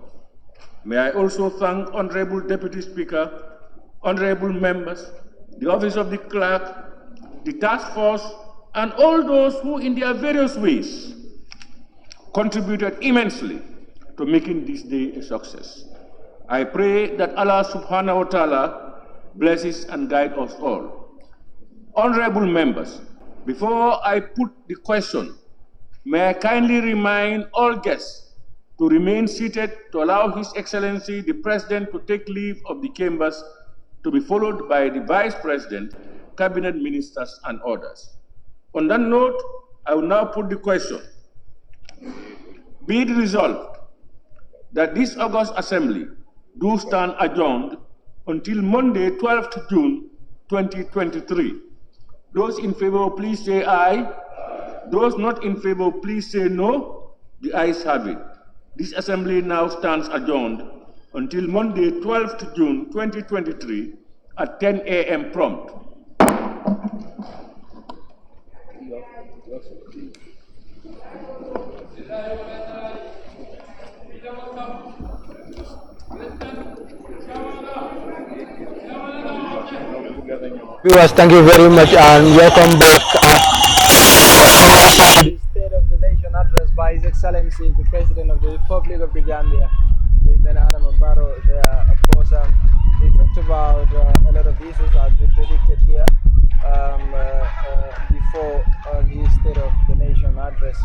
May I also thank Honorable Deputy Speaker, honorable members, the office of the clerk, the task force, and all those who in their various ways contributed immensely to making this day a success. I pray that Allah subhanahu wa ta'ala blesses and guides us all. Honorable members, before I put the question, may I kindly remind all guests to remain seated to allow His Excellency the President to take leave of the chambers, to be followed by the Vice President, Cabinet Ministers, and others. On that note, I will now put the question. Be it resolved that this August Assembly do stand adjourned until Monday, 12th June 2023. Those in favor, please say aye. Those not in favor, please say no. The ayes have it. This Assembly now stands adjourned until Monday, 12th June 2023 at 10 a.m. prompt. Viewers, thank you very much and welcome back to the State of the Nation address by His Excellency, the President of the Republic of the Gambia, President Adama Barrow. Of course, he talked about a lot of issues as we predicted here before his State of the Nation address.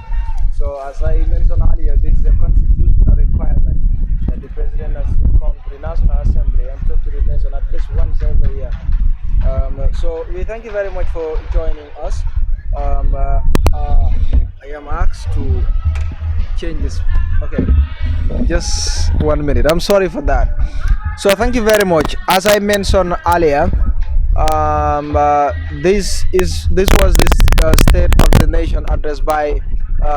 So as I mentioned earlier, this is a constitutional requirement that the President has to come to the National Assembly and talk to the nation at least once every year. So we thank you very much for joining us. I am asked to change this. Okay, just 1 minute. I'm sorry for that. So thank you very much. As I mentioned earlier, this was the State of the Nation address by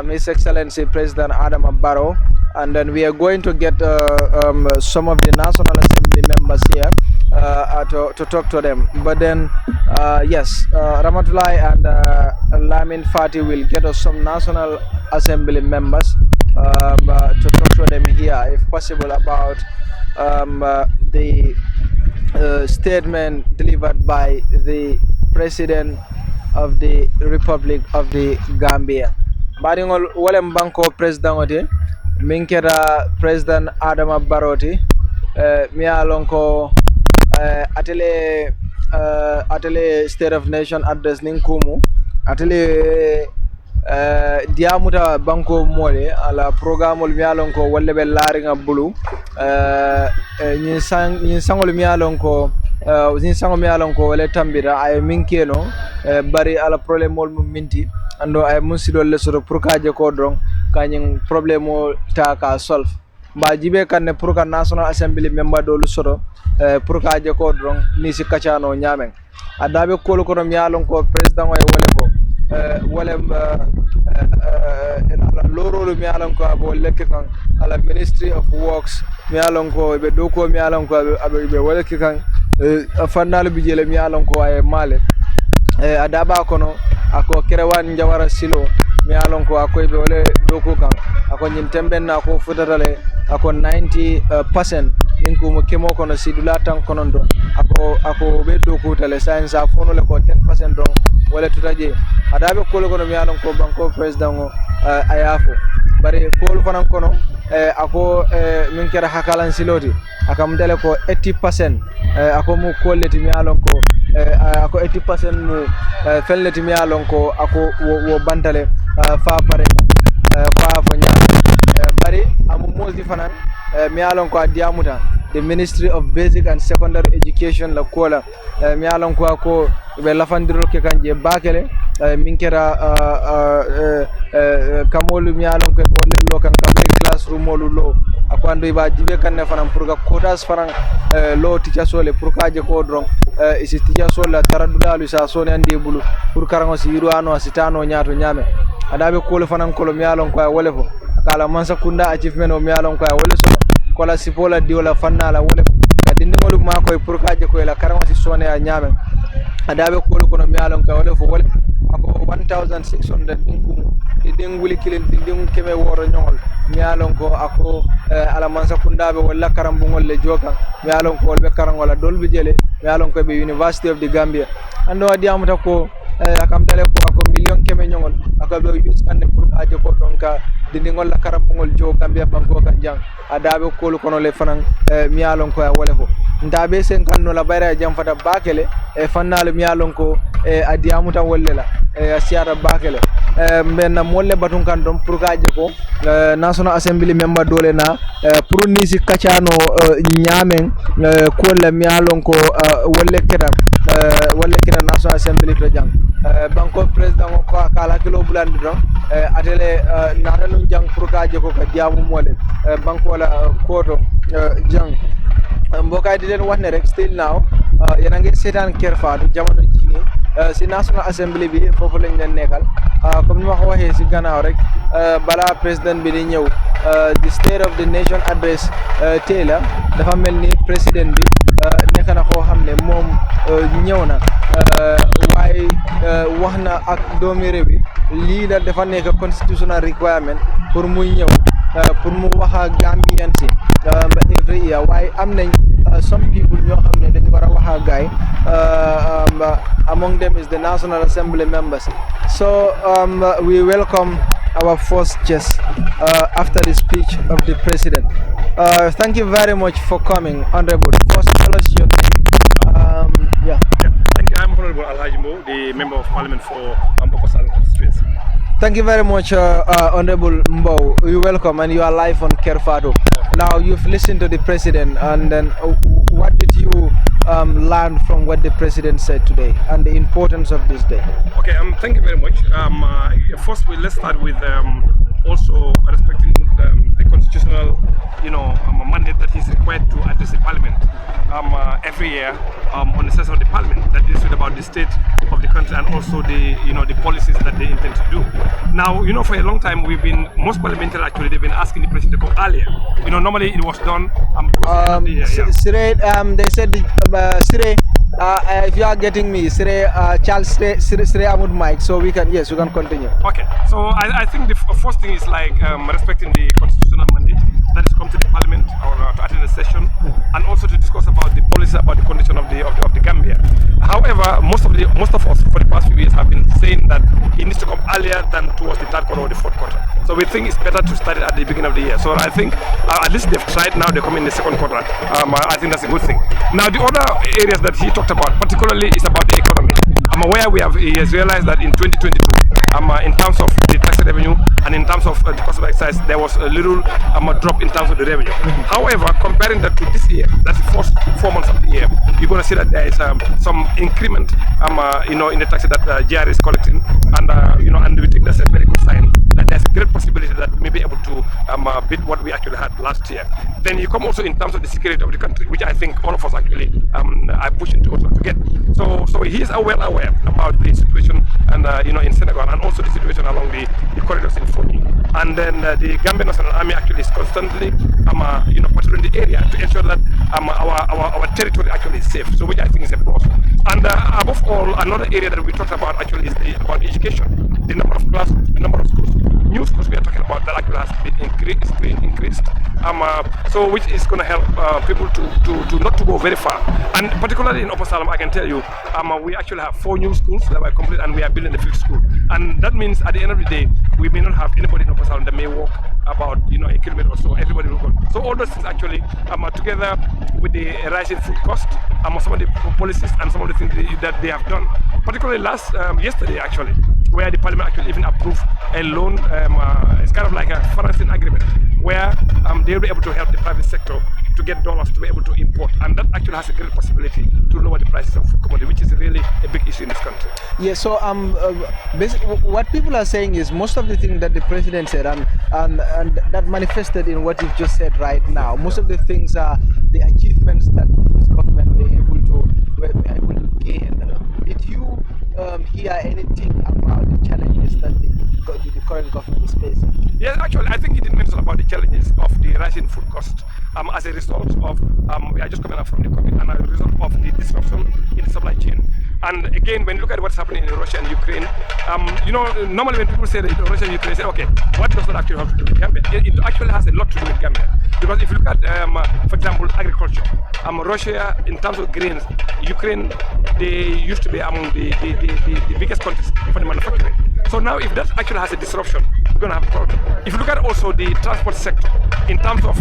His Excellency President Adama Barrow, and then we are going to get some of the National Assembly members here to talk to them. But then, yes, Ramatullah and Lamin Fatou will get us some National Assembly members to talk to them here, if possible, about the statement delivered by the President of the Republic of the Gambia. Baringol wolem banko president oti minkera President Adama Barrow mi alon ko atele State of Nation address nin kumu atele diamuta banko mole ala programol mi alon ko wolle be laringa bulu nyin sangol mi alon ko nyin sango mi alon ko wala tambira ay minkeno bari ala problème mol mum minti ando ay musido le soro pour kaje ko dron kanyin problème o ta ka solve ba jibe kanne pour ka National Assembly member do lu soro pour kaje ko dron ni si kachano nyamen adabe ko ko mi alon ko president way wala ko wala loro mi alon ko abo lekk kan ala Ministry of Works mi alon ko be do ko mi alon ko be wala ki kan fannal bi jele mi alon ko ay male adaba kono ako kerewan njawara silo mi alon ko akoy be wala doko kan ako nyin temben na ko futatale ako 90% ninku mo kemo kono sidula tan konondo ako be doko tale science afono le ko 10% don wala tutaje adabe ko kono mi alon ko banko president ayafo bari ko fanan kono ako min kera hakalan siloti akam dele ko 80% ako mu kolleti mi alon ko ako 80% mu felleti mi alon ko ako wo bantale fa pare fa fo nyaa bari amu mozi fanan mi alon ko adiamuta the Ministry of Basic and Secondary Education la kola mi alon ko ako be lafandiro ke kanje bakele min kera kamolu mi alon ko wolle lo kan kabri classroom olu lo akwando iba jibe kan ne fanan pour ga quotas fanan lo teacher sole pour kaje ko dron isi teacher sole taradudalu sa sone ande bulu pour karango si yiru ano asitano nyaato nyame adabe ko fanan ko mi alon ko wole fo kala mansa kunda achievement o mi alon ko wole so kola sipola diola fannala wole kadinde ngolu ma koy pour kaje ko la karango si sone a nyame adabe ko no mi alon ko wole fo wole ako 1600 dingum dinguli kilen dingum keme woro nyol mi alon ko ako ala mansa kundabe wala karambungol le joka mi alon ko be karang wala dolbi jele mi alon ko be University of the Gambia ando adi amuta ko akam dale ko ako million keme nyongol ako be use ande pour aje ko donc dindi ngol la karambungol jo Gambia banko kan jang adabe ko kono le fanan mi alon ko wala ko ndabe sen kanno la bayra jam fata bakele fannale mi alon ko adi amuta wollela siara bakele mbenna molle batun kan don pour kaje ko National Assembly member dole na pour ni si kacano nyamen ko le mi alon ko wolle keda National Assembly to jang banko president ko kala kilo bulandi don atele nananu jang pour kaje ko ka diamu mole banko la koto jang mbokay di len wax ne rek still now yena ngi setan Kerr Fatou jamono jini si National Assembly bi fofu lañ leen nekkal comme ni ma ko waxee si gannaaw rek bala président bi di ñëw the State of the Nation address Taylor dafa mel ni président bi nekk na koo xam ne moom ñëw na waaye wax na ak doomi réew bi lii la dafa nekk constitutional requirement pour muy ñëw pour mu wax ak Gambian si every year waaye am nañ some people ñoo xam ne dañ war a wax ak gaay among them is the National Assembly members. So we welcome our first guest after the speech of the President. Thank you very much for coming, Honorable. First, tell us your name. Yeah. Thank you. I'm Honorable Alhaji Mo, the Member of Parliament for Bokosal constituency. Thank you very much, Honorable Mbow. You're welcome, and you are live on Kerr Fatou. Now, you've listened to the President, and then what did you learn from what the President said today and the importance of this day? Okay, thank you very much. First, let's start with also respecting the constitutional, mandate that he's required to address the Parliament every year on the session of the Parliament. That is about the state of the country and also the the policies that they intend to do. Now, for a long time most parliamentary actually they've been asking the President to come earlier. Normally it was done. They said Sire, if you are getting me, Sire, Charles Sire Amud Mike, so we can continue. Okay, so I think the first thing is like respecting the constitutional mandate that is come to the Parliament or to attend a session, and also to discuss about the policy about the condition of the Gambia. However, most of us for the past few years have been saying that it needs to come earlier than towards the third quarter or the fourth quarter. So we think it's better to start it at the beginning of the year. So I think at least they've tried now. They come in the second quarter. I think that's a good thing. Now the other areas that he talked about, particularly, is about the economy. I'm aware he has realized that in 2022, in terms of the tax revenue and in terms of the cost of excise, there was a little drop in terms of the revenue. However, comparing that to this year, that's the first 4 months of the year, you're going to see that there is some increment, in the taxes that GR is collecting, and we think that's a very good sign that there's a great possibility that we may be able to beat what we actually had last year. Then you come also in terms of the security of the country, which I think all of us actually are pushing to get. So he is well aware about the situation and in Senegal, and also the situation along the corridors in Foni. And then the Gambian National Army actually is constantly patrolling the area to ensure that our territory actually is safe. So which I think is a plus. And above all, another area that we talked about actually is about education, the number of classes, the number of schools. New schools we are talking about that actually has been increased. So which is going to help people to not to go very far. And particularly in Upper Salem, I can tell you, we actually have 4 new schools that were complete, and we are building the 5th school. And that means at the end of the day, we may not have anybody in Upper Salem that may walk about a kilometer or so. Everybody will go. So all those things actually together with the rising food cost, some of the policies and some of the things that they have done, particularly yesterday actually, where the Parliament actually even approved a loan. It's kind of like a financing agreement where they'll be able to help the private sector to get dollars to be able to import, and that actually has a great possibility to lower the prices of commodity, which is really a big issue in this country. Yeah, so basically what people are saying is most of the things that the President said and that manifested in what you've just said right now, most of the things are the achievements that his government were able to gain. Did you hear anything about the challenges that the current government is facing? Yes, actually, I think he did mention about the challenges of the rising food cost as a result of, we are just coming out from the COVID, and as a result of the disruption in the supply chain. And again, when you look at what's happening in Russia and Ukraine, normally when people say that Russia and Ukraine, say, okay, what does that actually have to do with Gambia? It actually has a lot to do with Gambia. Because if you look at, for example, agriculture, Russia, in terms of grains, Ukraine, they used to be among the biggest countries for the manufacturing. So now if that actually has a disruption, we're going to have a problem. If you look at also the transport sector, in terms of,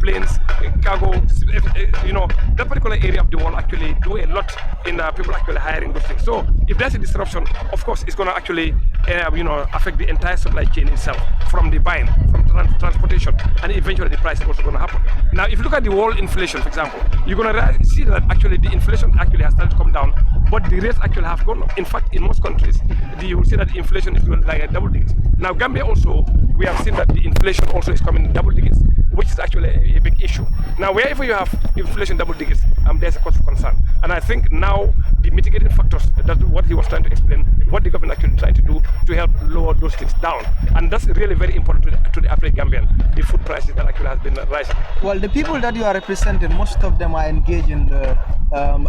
planes, cargo, that particular area of the world actually do a lot in people actually hiring those things. So if there's a disruption, of course, it's going to actually, affect the entire supply chain itself, from the buying, from transportation, and eventually the price is also going to happen. Now, if you look at the world inflation, for example, you're going to see that actually the inflation actually has started to come down, but the rates actually have gone up. In fact, in most countries, you will see that the inflation is going like a double digits. Now, Gambia also, we have seen that the inflation also is coming in double digits, which is actually a big issue. Now, wherever you have inflation double digits, there's a cause for concern. And I think now the mitigating factors, that's what he was trying to explain, what the government actually trying to do to help lower those things down. And that's really very important to the average Gambian, the food prices that actually has been rising. Well, the people that you are representing, most of them are engaged in the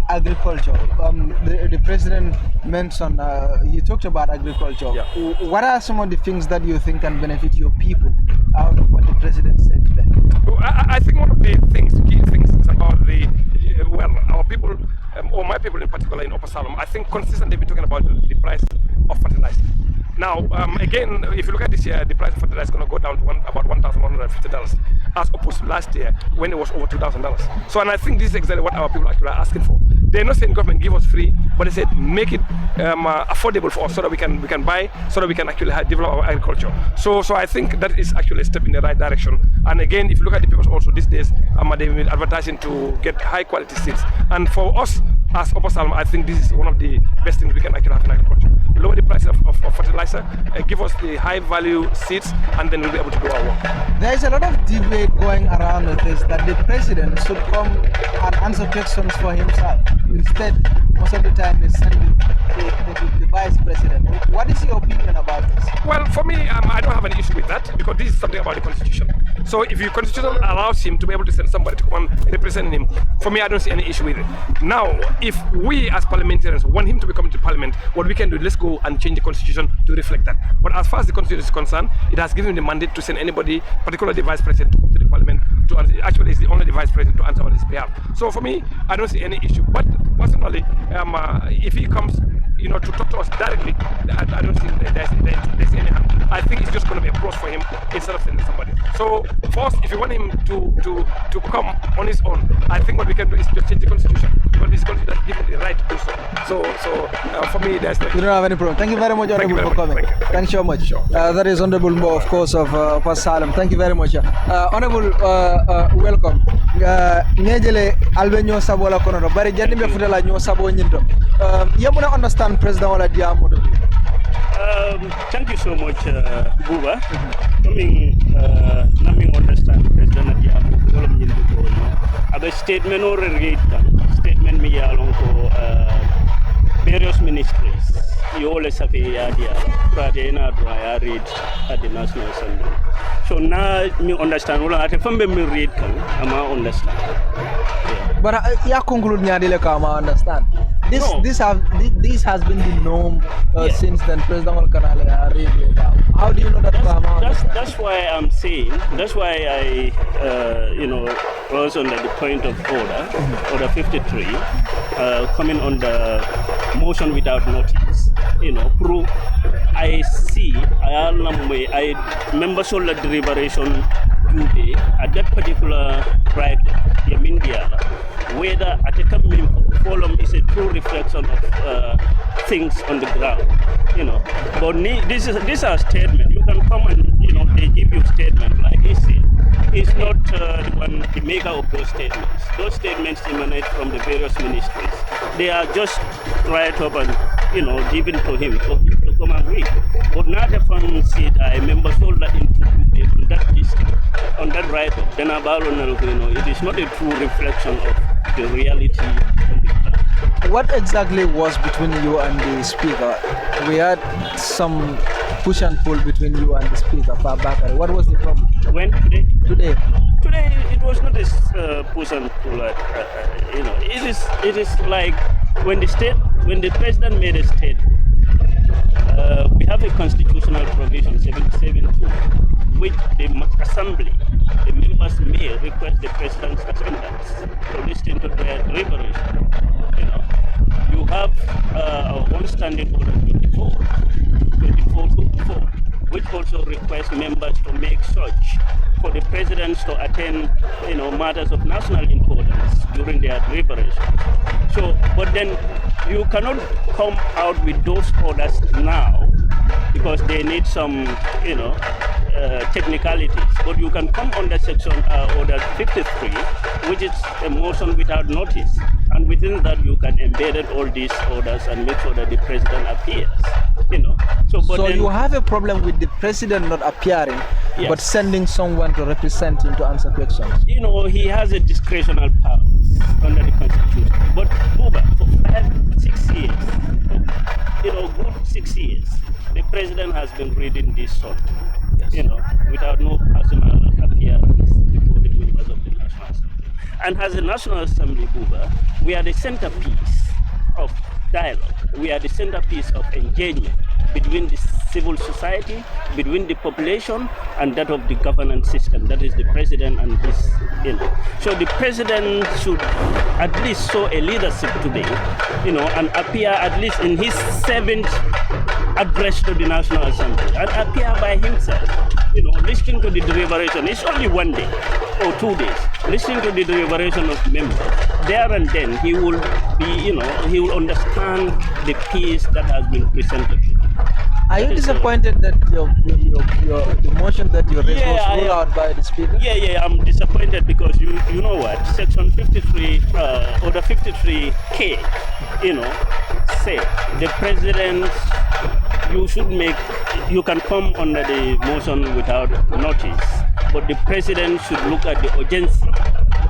agriculture. The president mentioned, he talked about agriculture. Yeah. What are some of the things that you think can benefit your people out of what the president said today? I think one of the key things is about our people, or my people in particular in Upper Salom, I think consistently they've been talking about the price of fertilizer. Now, again, if you look at this year, the price of fertilizer is going to go down to about $1,150 as opposed to last year when it was over $2,000. So, and I think this is exactly what our people actually are asking for. They're not saying government give us free, but they said make it affordable for us so that we can buy, so that we can actually develop our agriculture. So I think that is actually a step in the right direction. And again, if you look at the papers also these days, they've been advertising to get high quality seeds. And for us as Upper Salom, I think this is one of the best things we can actually have in agriculture. Lower the price of fertilizer, give us the high value seeds, and then we'll be able to do our work. There is a lot of debate going around with this that the president should come and answer questions for himself. Instead, most of the time they send the vice president. What is your opinion about this? Well, for me, I don't have any issue with that because this is something about the constitution. So if your constitution allows him to be able to send somebody to come and represent him, for me, I don't see any issue with it. Now, if we as parliamentarians want him to be coming to parliament, what we can do, let's go and change the constitution to reflect that. But as far as the constitution is concerned, it has given him the mandate to send anybody, particularly the vice president, to come to the parliament to answer. Actually, it's the only vice president to answer on his behalf. So for me, I don't see any issue. But personally, if he comes, to talk to us directly, I don't think there's any harm. I think it's just going to be a plus for him instead of sending somebody. So first, if you want him to come on his own, I think what we can do is just change the constitution because this constitution gives him the right to do so. So for me, there's no. You don't have any problem. Thank you very much, Honorable, for coming. Thank you so much. Sure. That is Honorable Mo, of course, of Upper Salom. Thank you very much. Honorable, welcome. Ngejele albenyo sabola kono bari jandi be futala nyo sabo nyindo. You want to understand President Wala Diamo? Thank you so much, Buba. Coming, understand President Diamo. All of you know. A statement or a statement me along to various ministries. You always have a idea. Pradena dry read at the National Assembly. So now me understand. All I from me read can I understand. But ya conclude nyadile kama understand. This has been the norm since then. President Walkanale really. How do you know that? That's why I'm saying. That's why I was under the point of order 53, coming on the motion without notice. Proof. I see. I remember so the deliberation today at that particular right, India, whether at a column is a true reflection of things on the ground, But this is a statement. You can come and they give you statement like he said. It's not the maker of those statements. Those statements emanate from the various ministries. They are just right up and given to him for him to come and read. But not a fan said I remember so that on that list, on that right up. Then it is not a true reflection of the reality on the ground. What exactly was between you and the speaker? We had some push and pull between you and the speaker, Bakari. What was the problem? When? Today? Today it was not a push and pull. It is like when the president made a statement, we have a constitutional provision 77(2), which the assembly, the members may request the president's attendance to listen to their deliberation. You know, you have our own standing order 24, which also requires members to make such for the presidents to attend, matters of national importance during their deliberation. So, but then you cannot come out with those orders now because they need some, technicalities. But you can come under section order 53, which is a motion without notice. And within that, you can embed all these orders and make sure that the president appears. So then, you have a problem with the president not appearing, yes, but sending someone to represent him to answer questions. He has a discretional power under the Constitution. But Buba, for 6 years, good 6 years, the president has been reading this song, without no personal appearance before the members of the National Assembly. And as a National Assembly, Buba, we are the centerpiece of dialogue. We are the centerpiece of engagement between the civil society, between the population, and that of the governance system, that is the president and his, So the president should at least show a leadership today, and appear at least in his 7th address to the National Assembly, and appear by himself, listening to the deliberation. It's only 1 day or 2 days, listening to the deliberation of members. There and then he will be, he will understand the piece that has been presented to him. Are you disappointed that the motion that you raised was ruled out by the speaker? Yeah, I'm disappointed because you know what? Section 53, order 53K, say the president, you can come under the motion without notice, but the president should look at the urgency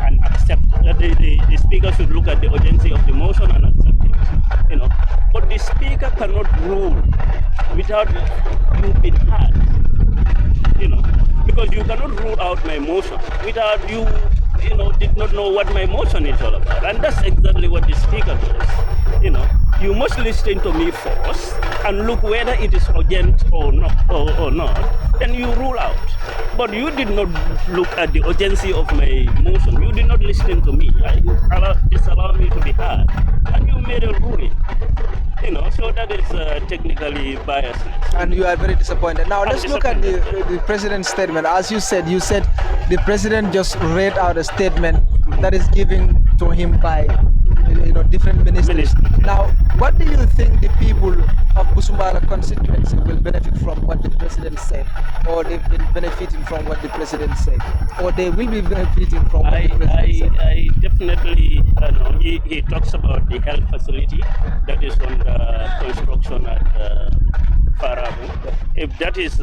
and accept that the speaker should look at the urgency of the motion and accept it. But the speaker cannot rule without you being heard. Because you cannot rule out my motion without you did not know what my motion is all about. And that's exactly what the speaker does. You must listen to me first and look whether it is urgent or not, then you rule out. But you did not look at the urgency of my motion. You did not listen to me. Disallow me to be heard. And you made a ruling. So that is technically biased. And you are very disappointed. Now let's look at the president's statement. As you said the president just read out a statement that is given to him by different ministers. Now, what do you think the people of Busumbala constituency will benefit from what the president said, or they've been benefiting from what the president said, or they will be benefiting from what the president said? I definitely know. He talks about the health facility that is on the construction at Fatou. If that is,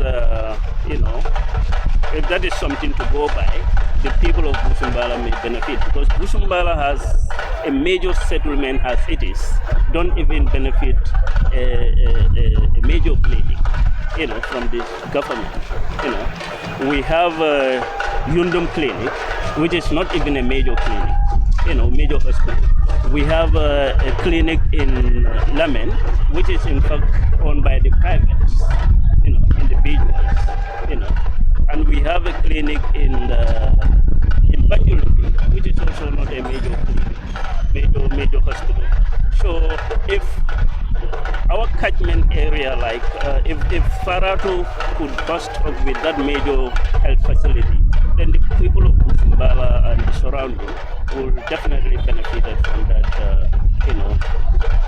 if that is something to go by, the people of Busumbala may benefit, because Busumbala has a major settlement as it is, don't even benefit a major clinic, from the government. We have Yundum Clinic, which is not even a major clinic, major hospital. We have a clinic in Lamen, which is in fact owned by the privates, individuals, and we have a clinic in Banjulubi, which is also not a major clinic, major hospital. So if our catchment area, like if Fatou could bust up with that major health facility, then the people of Busumbala and the surrounding will definitely benefit from that,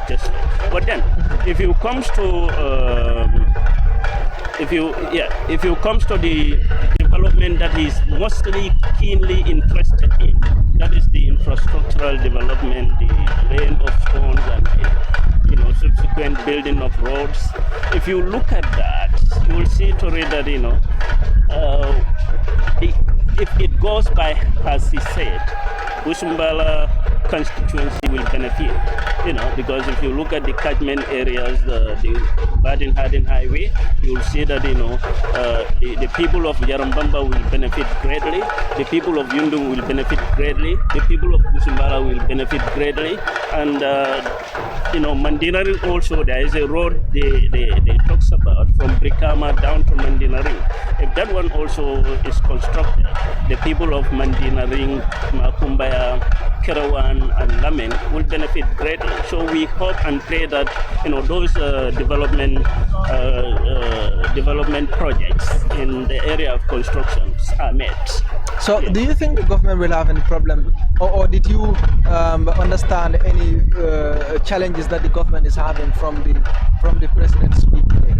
just. But then, if you comes to the development that he's mostly keenly interested in, that is the infrastructural development, the laying of stones and subsequent building of roads. If you look at that, you will see to read that if it goes by as he said, Busumbala constituency will benefit, because if you look at the catchment areas, the Baden-Harden Highway, you will see that, the people of Yarambamba will benefit greatly, the people of Yundum will benefit greatly, the people of Busumbala will benefit greatly, and Mandinari also, there is a road they talks about from Brikama down to Mandinari. If that one also is constructed, the people of Mandinari, Makumbaya, Kerawan and Lamen will benefit greatly. So we hope and pray that those development projects in the area of constructions are met. So do you think the government will have any problem, or did you understand any challenges that the government is having from the president's speech today?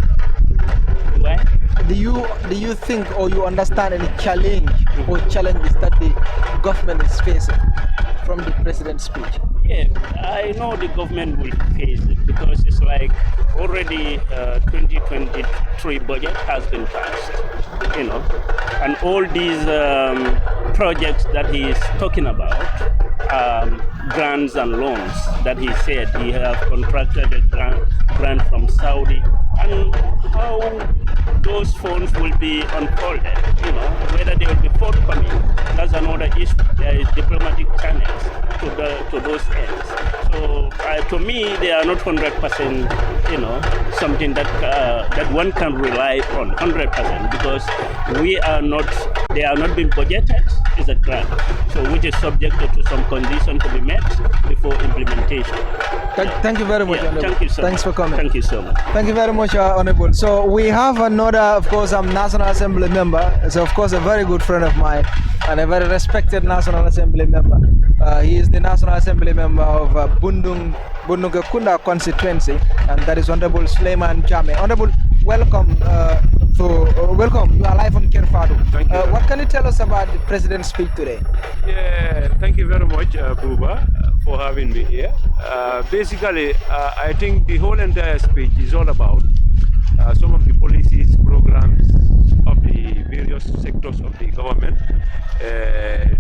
Where? Do you think or you understand any challenge or challenges that the government is facing from the president's speech? Yeah, I know the government will face it because it's like already 2023 budget has been passed, and all these projects that he is talking about, grants and loans that he said he have contracted a grant from Saudi, and how those funds will be unfolded, whether they will be forthcoming, that's another issue. There is diplomatic channels to those ends. So to me, they are not 100%, something that one can rely on 100% because they are not being budgeted. Is a grant, so which is subjected to some conditions to be met before implementation. Thank you very much, Honorable. Thank you so much. Thanks for coming. Thank you so much. Thank you very much, Honorable. So we have another, of course, National Assembly member. So of course, a very good friend of mine and a very respected National Assembly member. He is the National Assembly member of Bundungakunda constituency, and that is Honorable Suleiman Jame. Honorable, welcome. Welcome. You are live on Kerr, Fatou. Thank you. What can you tell us about the president's speech today? Yeah, thank you very much, Buba, for having me here. Basically, I think the whole entire speech is all about some of the policies, programs of the various sectors of the government, where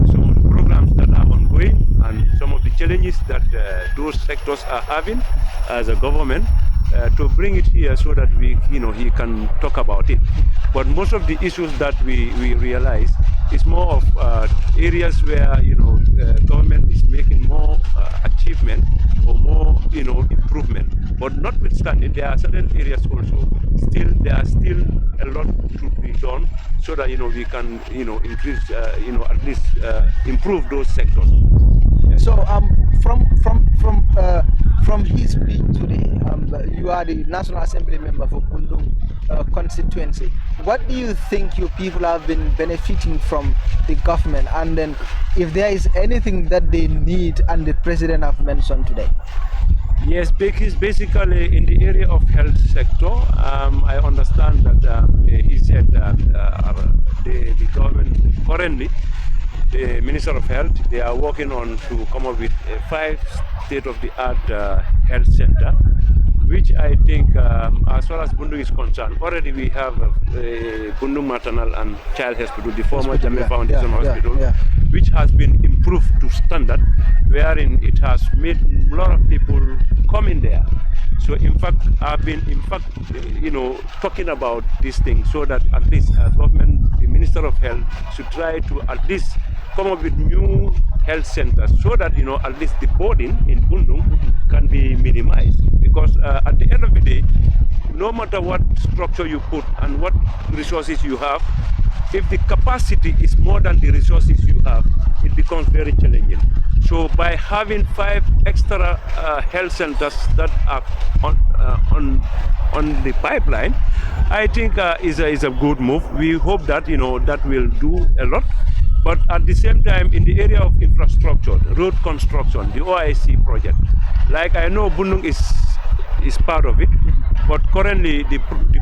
some of the programs that are ongoing and some of the challenges that those sectors are having as a government. To bring it here so that he can talk about it. But most of the issues that we realize is more of areas where government is making more achievement or more improvement. But notwithstanding, there are certain areas also there are still a lot to be done so that we can increase at least improve those sectors. So from his speech today, you are the National Assembly member for Bundung constituency. What do you think your people have been benefiting from the government? And then if there is anything that they need and the president have mentioned today? Yes, basically in the area of health sector, I understand that he said the government currently, the Minister of Health, they are working on to come up with a 5 state-of-the-art health center, which I think, as far as Bundung is concerned, already we have a Bundung Maternal and Child Hospital, the former Jame Foundation Hospital, which has been improved to standard, wherein it has made a lot of people come in there. So in fact, I've been talking about this thing so that at least government, the Minister of Health should try to at least come up with new health centers so that at least the burden in Bundung can be minimized. Because at the end of the day, no matter what structure you put and what resources you have, if the capacity is more than the resources you have, it becomes very challenging. So by having 5 extra health centers that are on the pipeline, I think is a good move. We hope that that will do a lot. But at the same time, in the area of infrastructure, road construction, the OIC project, like I know Bundung is part of it, but currently the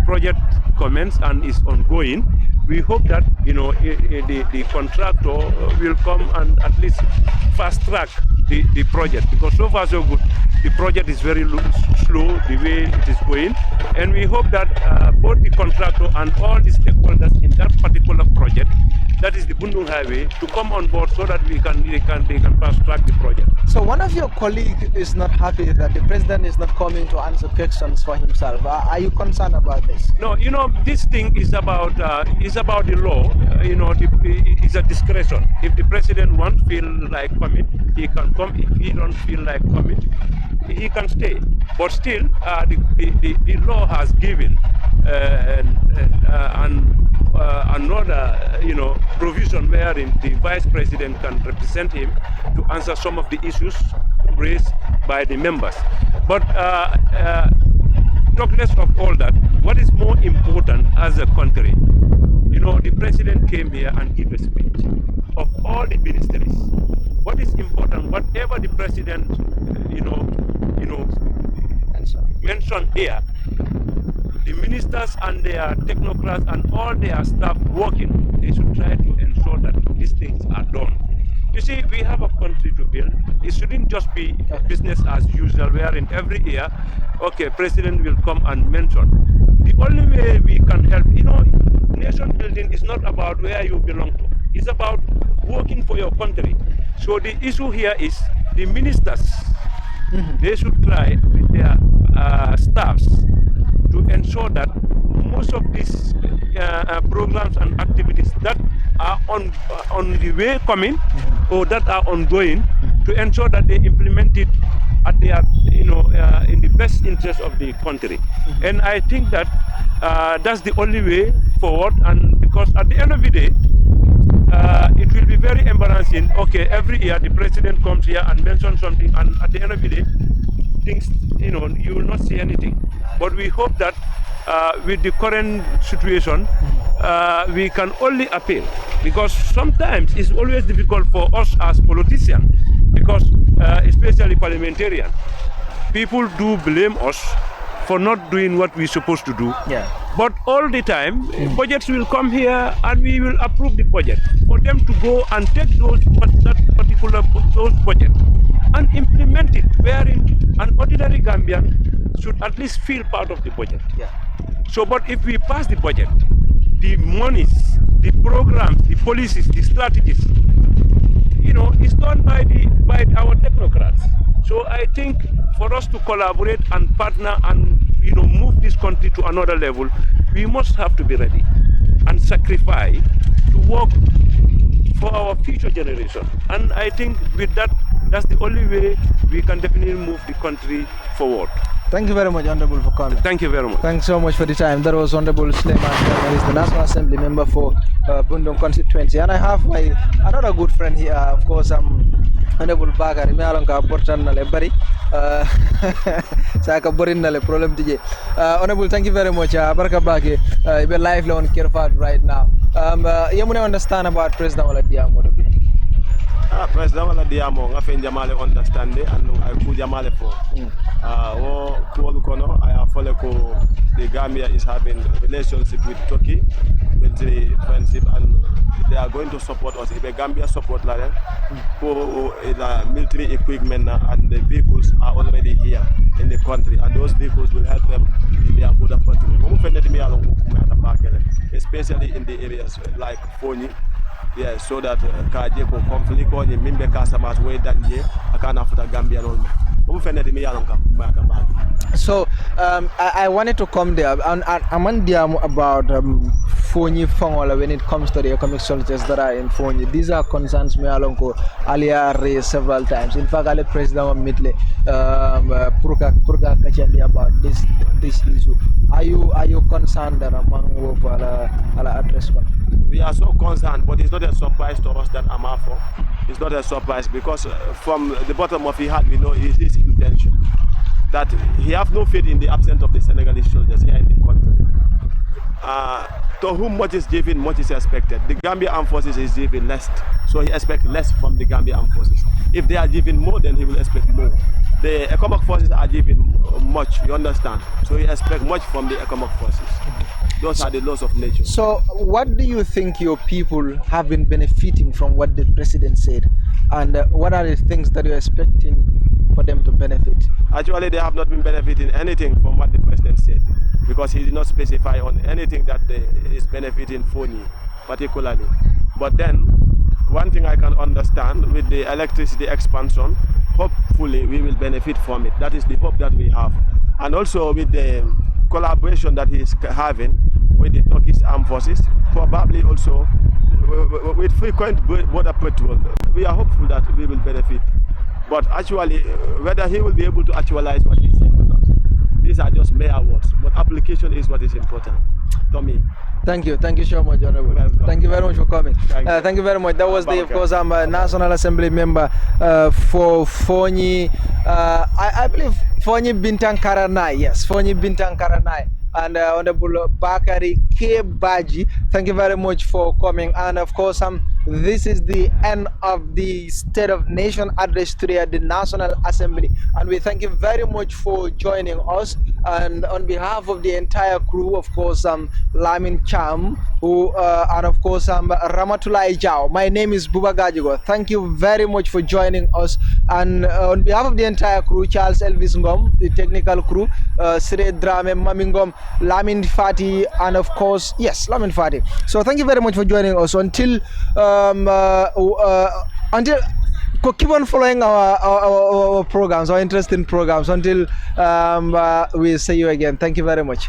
project commenced and is ongoing. We hope that the contractor will come and at least fast track the project, because so far so good. The project is very slow the way it is going, and we hope that both the contractor and all the stakeholders in that particular project that is the Bundung Highway, to come on board so that they can fast track the project. So one of your colleagues is not happy that the president is not coming to answer questions for himself. Are you concerned about this? No, this thing is about the law. It's a discretion. If the president won't feel like coming, he can come. If he don't feel like coming, he can stay. But still, the law has given another provision wherein the vice president can represent him to answer some of the issues raised by the members. But talk less of all that. What is more important as a country? The president came here and gave a speech of all the ministries. What is important? Whatever the president, mentioned here, the ministers and their technocrats and all their staff working, they should try to ensure that these things are done. You see, we have a country to build. It shouldn't just be business as usual, where in every year, okay, president will come and mention. The only way we can help, nation building is not about where you belong to. It's about working for your country. So the issue here is the ministers, they should try with their staffs to ensure that most of these programs and activities that are on the way coming or that are ongoing, to ensure that they implement it at their, in the best interest of the country. And I think that that's the only way forward. And because at the end of the day, it will be very embarrassing. Okay, every year the president comes here and mentions something, and at the end of the day, things, you will not see anything. But we hope that with the current situation, we can only appeal, because sometimes it's always difficult for us as politicians, because especially parliamentarians, people do blame us for not doing what we're supposed to do. Yeah. But all the time, budgets will come here and we will approve the budget. For them to go and take those budget and implement it, wherein an ordinary Gambian should at least feel part of the budget. Yeah. So, but if we pass the budget, the monies, the programs, the policies, the strategies, it's done by our technocrats. So I think for us to collaborate and partner and move this country to another level, we must have to be ready and sacrifice to work for our future generation. And I think with that, that's the only way we can definitely move the country forward. Thank you very much, Honorable, for coming. Thank you very much. Thanks so much for the time. That was Honorable Suleiman Kerr. He's the National Assembly member for Bundung constituency. And I have another good friend here, of course, Honorable Bakari. Me alon ka portan na le bari. Sa ka borin na le problem tije. Honorable, thank you very much. Baraka bake. Be live on Kerr right now. You mune understand about President Wala Diamo to be. President Wala Diamo nga fen jamale understand and I ku jamale for. I follow the Gambia is having a relationship with Turkey, military friendship, and they are going to support us. If the Gambia support like for the military equipment and the vehicles are already here in the country, and those vehicles will help them in their other especially in the areas like Foni. Yeah, so that Kajeko conflict on Mimbe customers way than here, I can't afford a Gambia alone. So I wanted to come there and I'm about Foni Fongola when it comes to the economic soldiers that are in Foni. These are concerns me alonko Alia raised several times. In fact, the President of Midle Purka Kachandi about this issue. Are you concerned that among ala address one? We are so concerned, but it's not a surprise to us that Amafo. It's not a surprise because from the bottom of his heart we know his intention that he have no faith in the absence of the Senegalese soldiers here in the country. To whom much is given, much is expected. The Gambia Armed Forces is given less, so he expects less from the Gambia Armed Forces. If they are given more, then he will expect more. The economic forces are given much, you understand? So he expects much from the economic forces. Those are the laws of nature. So what do you think your people have been benefiting from what the president said? And what are the things that you're expecting for them to benefit? Actually, they have not been benefiting anything from what the president said, because he did not specify on anything that is benefiting Foni particularly. But then, one thing I can understand with the electricity expansion, hopefully we will benefit from it. That is the hope that we have. And also with the collaboration that he is having with the Turkish armed forces, probably also with frequent border patrol, we are hopeful that we will benefit. But actually, whether he will be able to actualize what he said or not, these are just mere words. But application is what is important to me. Thank you so much, Honorable. Thank you very much for coming. Thank you very much. That was of course, I'm a National Assembly member for Fonyi, I believe Fonyi Bintang Karanai, yes, Fonyi Bintang Karanai. And Honorable Bakari K. Baji, thank you very much for coming. And of course, this is the end of the State of Nation address today at the National Assembly. And we thank you very much for joining us. And on behalf of the entire crew, of course, Lamin Cham, who, and of course, Ramatulai Jao. My name is Buba Gajigo. Thank you very much for joining us. And on behalf of the entire crew, Charles Elvis Ngom, the technical crew, Sire Drame Mamingom, Lamin Fati, and of course, yes, Lamin Fati. So thank you very much for joining us. Until keep on following our programs, our interesting programs, until we see you again. Thank you very much.